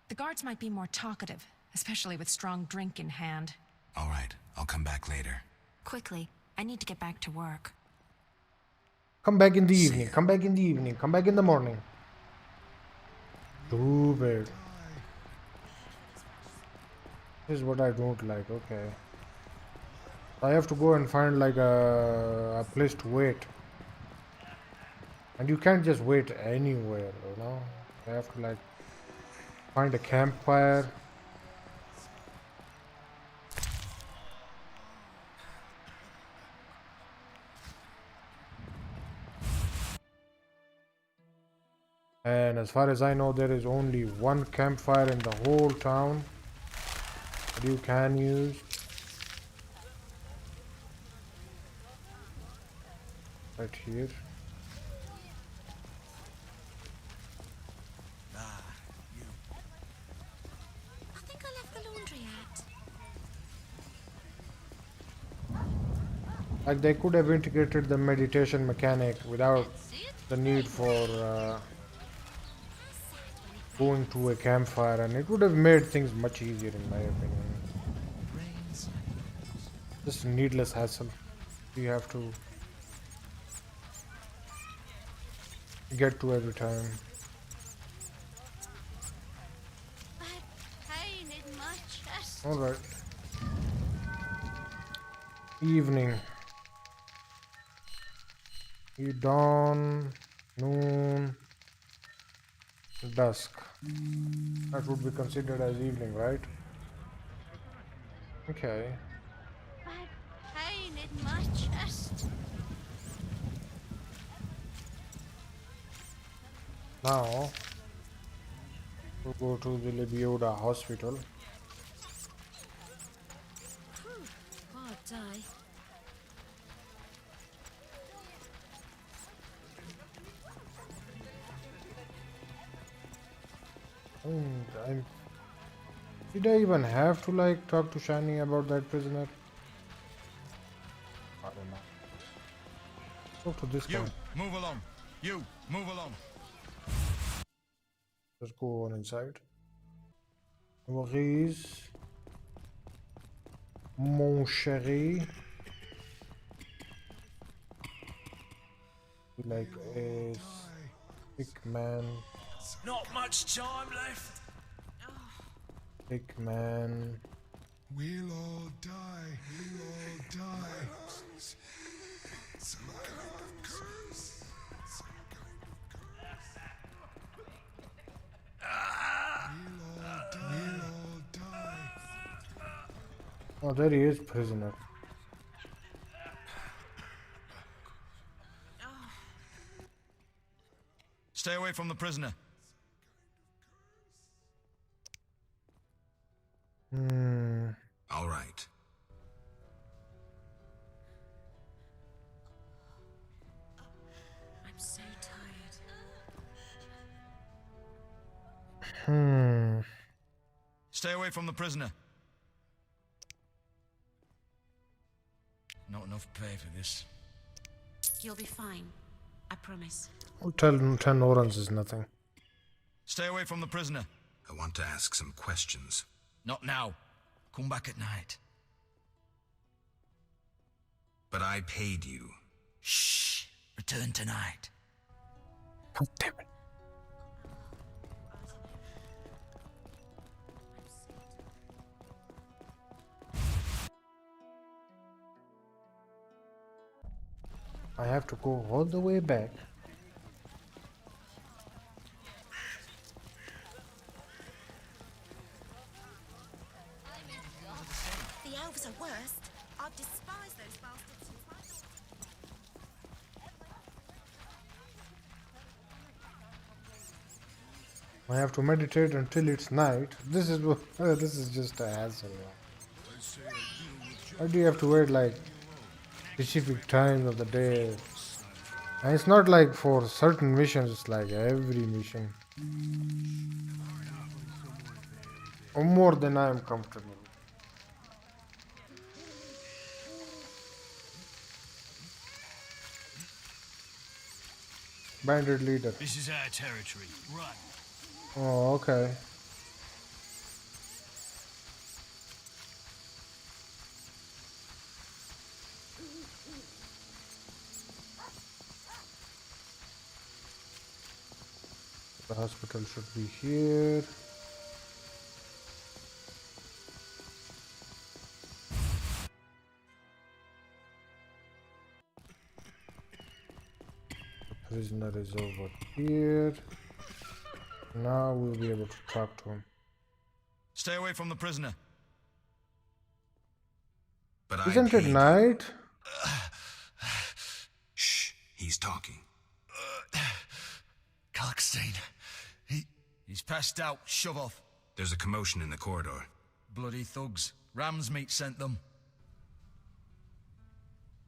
The guards might be more talkative, especially with strong drink in hand. All right, I'll come back later. Quickly, I need to get back to work. Come back in the evening. Come back in the evening. Come back in the morning. Stupid. This is what I don't like. Okay. I have to go and find like a place to wait. And you can't just wait anywhere, you know. You have to like find a campfire. And as far as I know, there is only one campfire in the whole town that you can use. Right here. I think I left the laundry at. Like they could have integrated the meditation mechanic without the need for going to a campfire, and it would have made things much easier in my opinion. Just needless hassle. You have to get to every time. Pain in my chest. Alright. Evening. Dawn, noon, dusk. That would be considered as evening, right? Okay. Pain in my chest. Now, we'll go to the Lebioda hospital. Hard day. And did I even have to like talk to Shani about that prisoner? I don't know. Talk to this guy. Move along. You, move along. Let's go on inside. Maurice. Mon chéri. Like a sick man. Not much time left. Sick man. We'll all die. We'll all die. Some kind of curse. Some kind of curse. We'll all die. We'll all die. Oh, there he is, prisoner. Stay away from the prisoner. All right. I'm so tired. Stay away from the prisoner. Not enough pay for this. You'll be fine. I promise. I'll tell him 10 orans is nothing. Stay away from the prisoner. I want to ask some questions. Not now. Come back at night. But I paid you. Shh. Return tonight. God damn it. I have to go all the way back. The elves are worst. I've despised those bastards since my daughter. I have to meditate until it's night. This is this is just a hassle. Why do you have to wait like specific times of the day? And it's not like for certain missions, it's like every mission. Or more than I am comfortable. Bandit leader. This is our territory. Run. Oh, okay. The hospital should be here. The prisoner is over here. Now we'll be able to talk to him. Stay away from the prisoner. But Isn't it night? Shh, he's talking. Kalkstein. He's passed out. Shove off. There's a commotion in the corridor. Bloody thugs. Ram's meat sent them.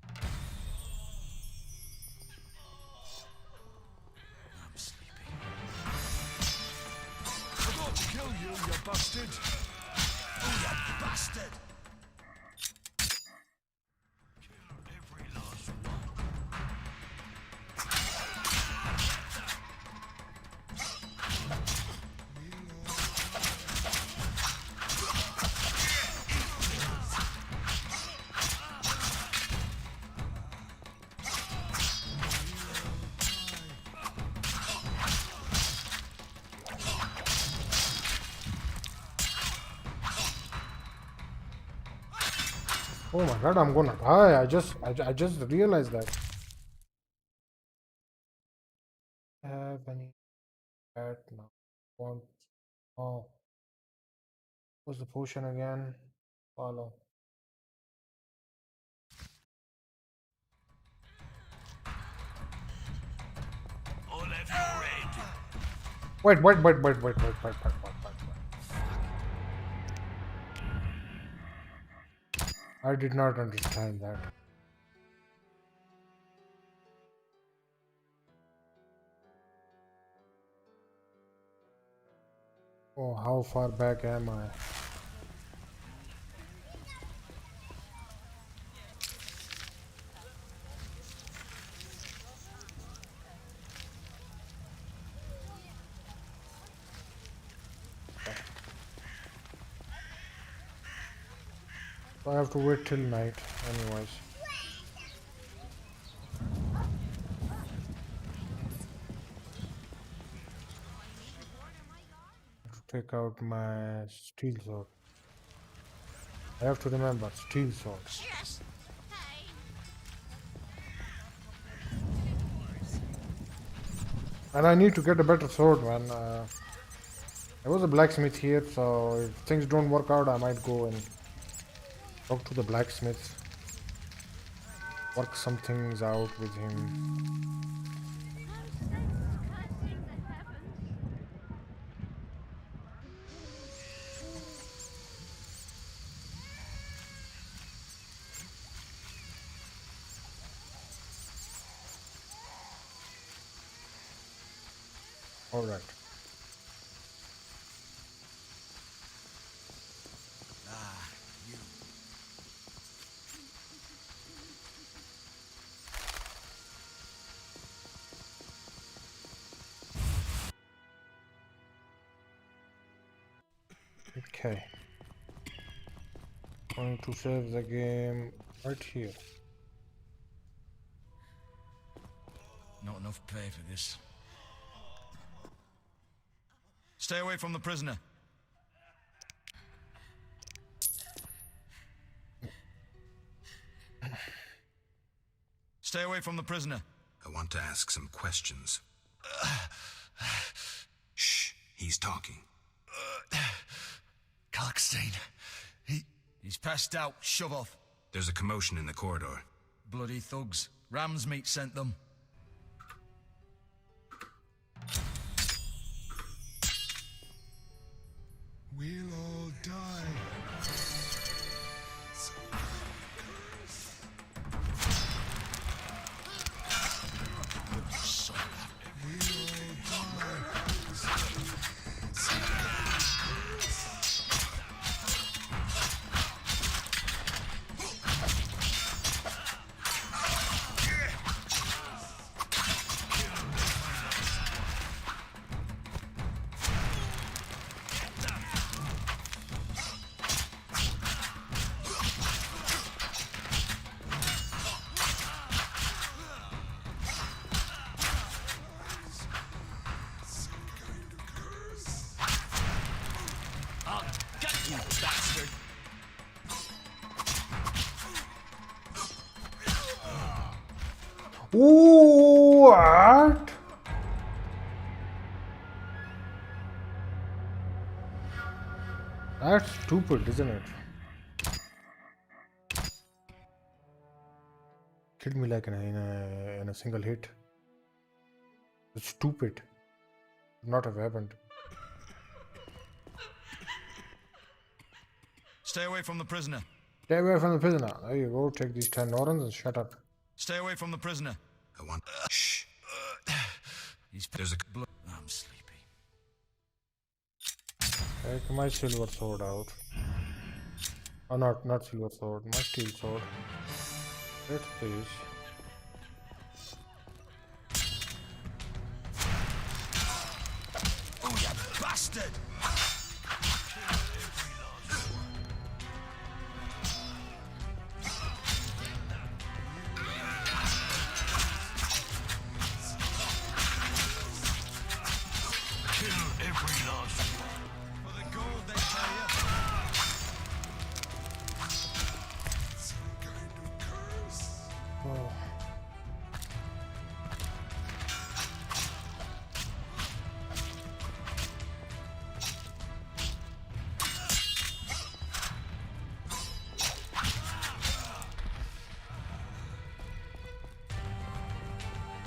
I'm sleepy. I'm going to kill you, you bastard. Oh, you bastard! Oh my god, I'm gonna die. I just realized that. Have any pet now? Want oh, what's the potion again? Follow. All of you red. Wait. I did not understand that. Oh, how far back am I? So I have to wait till night, anyways. To take out my steel sword. I have to remember steel sword. Yes. And I need to get a better sword, man. There was a blacksmith here, so if things don't work out, I might go and talk to the blacksmith. Work some things out with him. All right. You. Okay. Going to save the game right here. Not enough pay for this. Stay away from the prisoner. Stay away from the prisoner. I want to ask some questions. Shh, he's talking. Kalkstein. He's passed out. Shove off. There's a commotion in the corridor. Bloody thugs. Ram's meat sent them. We'll all die. What? That's stupid, isn't it? Killed me like in a single hit. It's stupid. Not have happened. Stay away from the prisoner. Stay away from the prisoner. There you go. Take these 10 Norans and shut up. Stay away from the prisoner. I want... Shh. There's a... I'm sleepy. Take my silver sword out. Oh, not silver sword. My steel sword. Let's please. Oh, you bastard!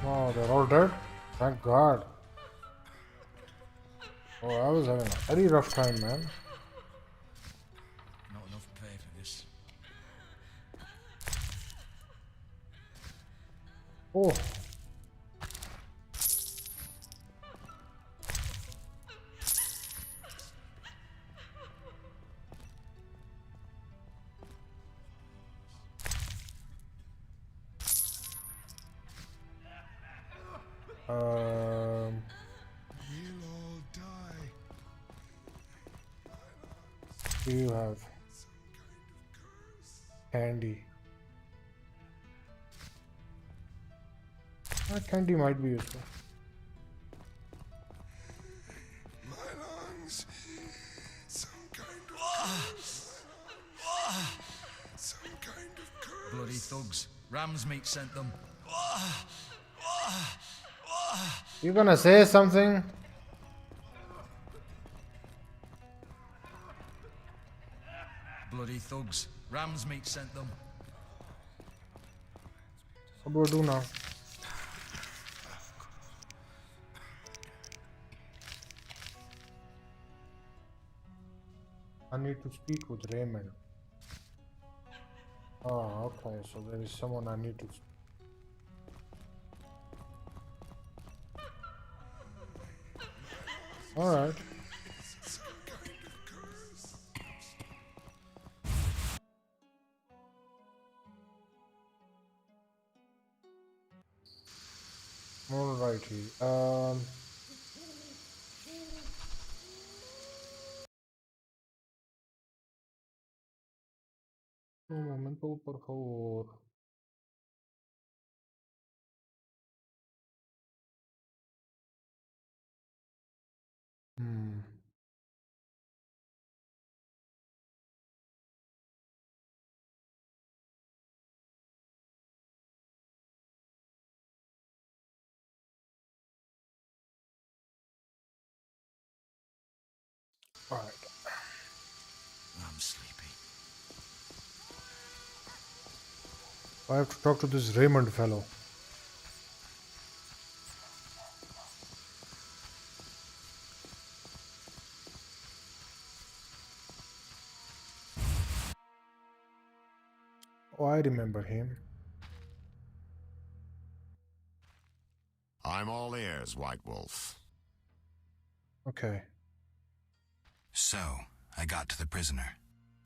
Oh, they're all dead? Thank God. Oh, I was having a very rough time, man. Not enough pay for this. Oh. We'll all die. Do you have candy? Candy might be useful. My lungs. Some kind of curse. Bloody thugs. Ram's meat sent them. You gonna say something? Bloody thugs. Ram's meat sent them. What do I do now? I need to speak with Raymond. Oh, okay, so there is someone I need to speak. Alright. Alrighty. Un momento, por favor. Alright. I'm sleepy. I have to talk to this Raymond fellow. Oh, I remember him. I'm all ears, White Wolf. Okay. So, I got to the prisoner.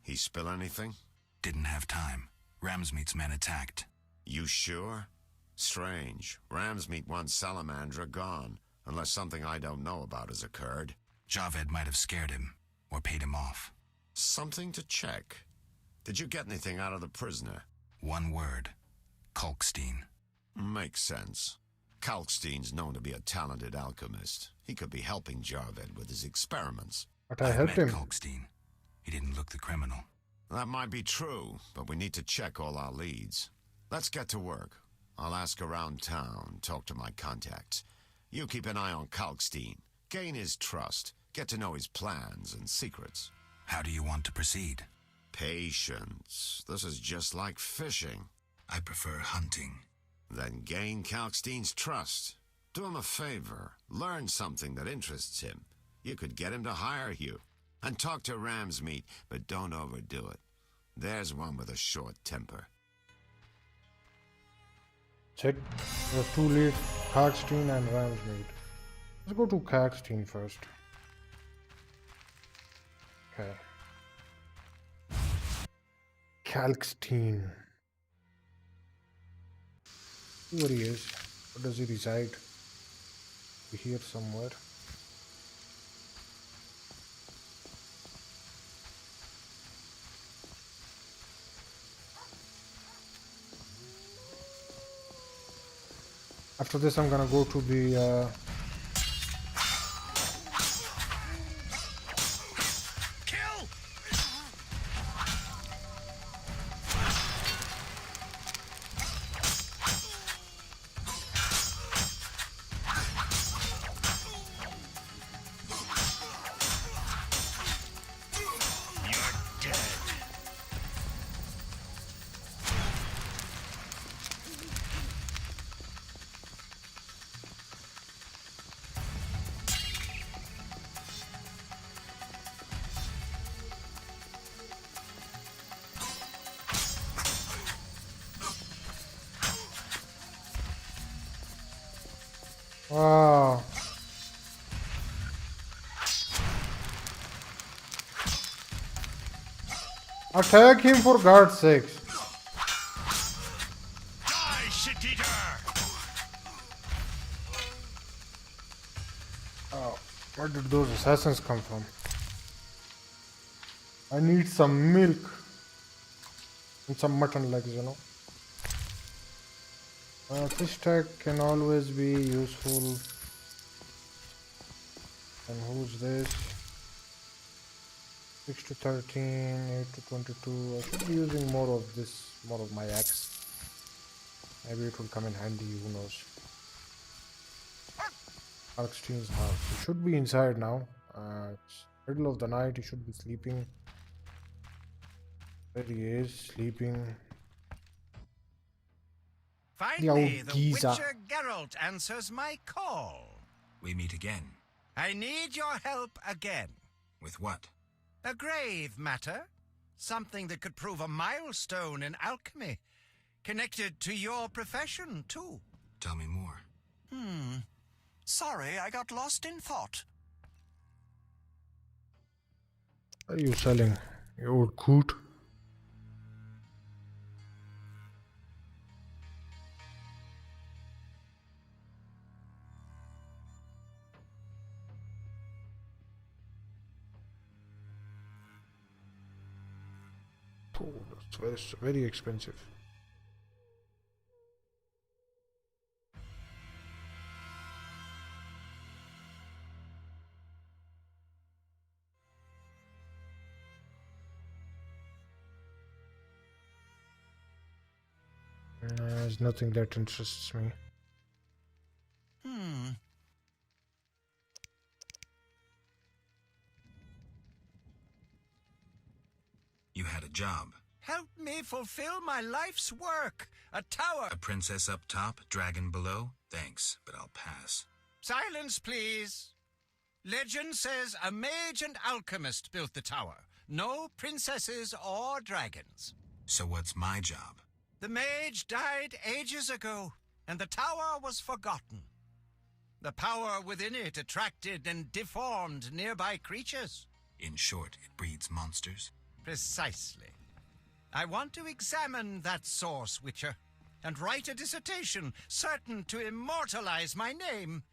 He spill anything? Didn't have time. Ramsmeet's men attacked. You sure? Strange. Ramsmeet wants Salamandra gone, unless something I don't know about has occurred. Javed might have scared him, or paid him off. Something to check. Did you get anything out of the prisoner? One word. Kalkstein. Makes sense. Kalkstein's known to be a talented alchemist. He could be helping Javed with his experiments. But I helped him. Kalkstein. He didn't look the criminal. That might be true, but we need to check all our leads. Let's get to work. I'll ask around town, talk to my contacts. You keep an eye on Kalkstein. Gain his trust. Get to know his plans and secrets. How do you want to proceed? Patience. This is just like fishing. I prefer hunting. Then gain Kalkstein's trust. Do him a favor. Learn something that interests him. You could get him to hire you. And talk to Ramsmeet, but don't overdo it. There's one with a short temper. Check the two leads, Kalkstein and Ramsmeet. Let's go to Kalkstein first. Okay. Kalkstein. See where he is. Where does he reside? Here somewhere. After this, I'm gonna go to the Kill! You're dead. wow. Attack him for God's sakes. Die, shit-eater! Oh, where did those assassins come from? I need some milk and some mutton legs, you know. Fish tag can always be useful. And who's this? 6 to 13, 8 to 22. I should be using more of this, more of my axe. Maybe it will come in handy, who knows. Kalkstein's house. He should be inside now. It's middle of the night, he should be sleeping. There he is, sleeping. Finally, old the geezer. Witcher Geralt answers my call. We meet again. I need your help again. With what? A grave matter. Something that could prove a milestone in alchemy. Connected to your profession, too. Tell me more. Sorry, I got lost in thought. What are you selling, you old coot? Oh, that's very expensive. There's nothing that interests me. You had a job. Help me fulfill my life's work. A tower. A princess up top, dragon below? Thanks, but I'll pass. Silence, please. Legend says a mage and alchemist built the tower. No princesses or dragons. So what's my job? The mage died ages ago, and the tower was forgotten. The power within it attracted and deformed nearby creatures. In short, it breeds monsters? Precisely. I want to examine that source, Witcher, and write a dissertation certain to immortalize my name.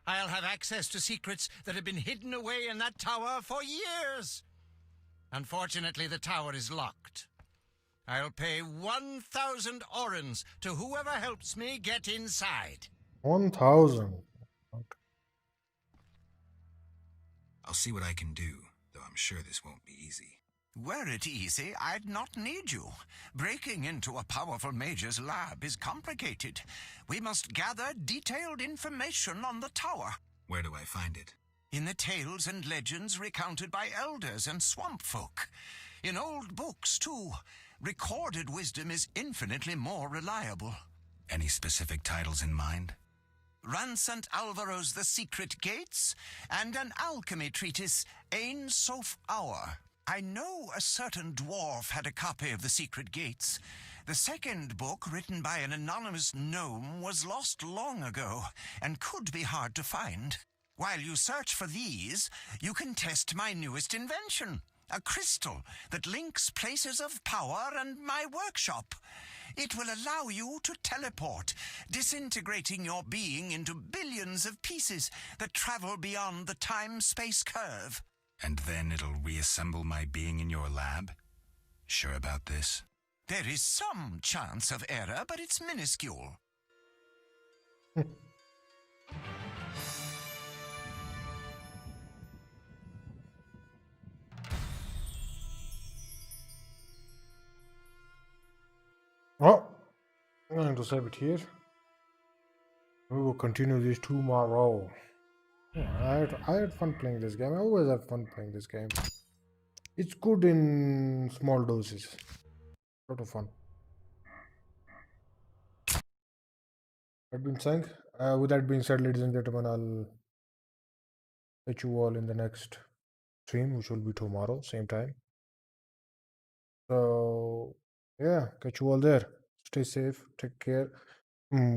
I'll have access to secrets that have been hidden away in that tower for years. Unfortunately, the tower is locked. I'll pay 1,000 orens to whoever helps me get inside. 1,000. I'll see what I can do, though I'm sure this won't be easy. Were it easy, I'd not need you. Breaking into a powerful mage's lab is complicated. We must gather detailed information on the tower. Where do I find it? In the tales and legends recounted by elders and swamp folk. In old books, too. Recorded wisdom is infinitely more reliable. Any specific titles in mind? Ransant Alvaro's The Secret Gates, and an alchemy treatise, Ain Soph Hour. I know a certain dwarf had a copy of The Secret Gates. The second book, written by an anonymous gnome, was lost long ago, and could be hard to find. While you search for these, you can test my newest invention, a crystal that links places of power and my workshop. It will allow you to teleport, disintegrating your being into billions of pieces that travel beyond the time-space curve. And then it'll reassemble my being in your lab? Sure about this? There is some chance of error, but it's minuscule. Oh, I'm going to save it here. We will continue this tomorrow. Yeah, I had fun playing this game. I always have fun playing this game. It's good in small doses. A lot of fun. With that being said, ladies and gentlemen, I'll catch you all in the next stream, which will be tomorrow, same time. So, yeah, catch you all there. Stay safe, take care.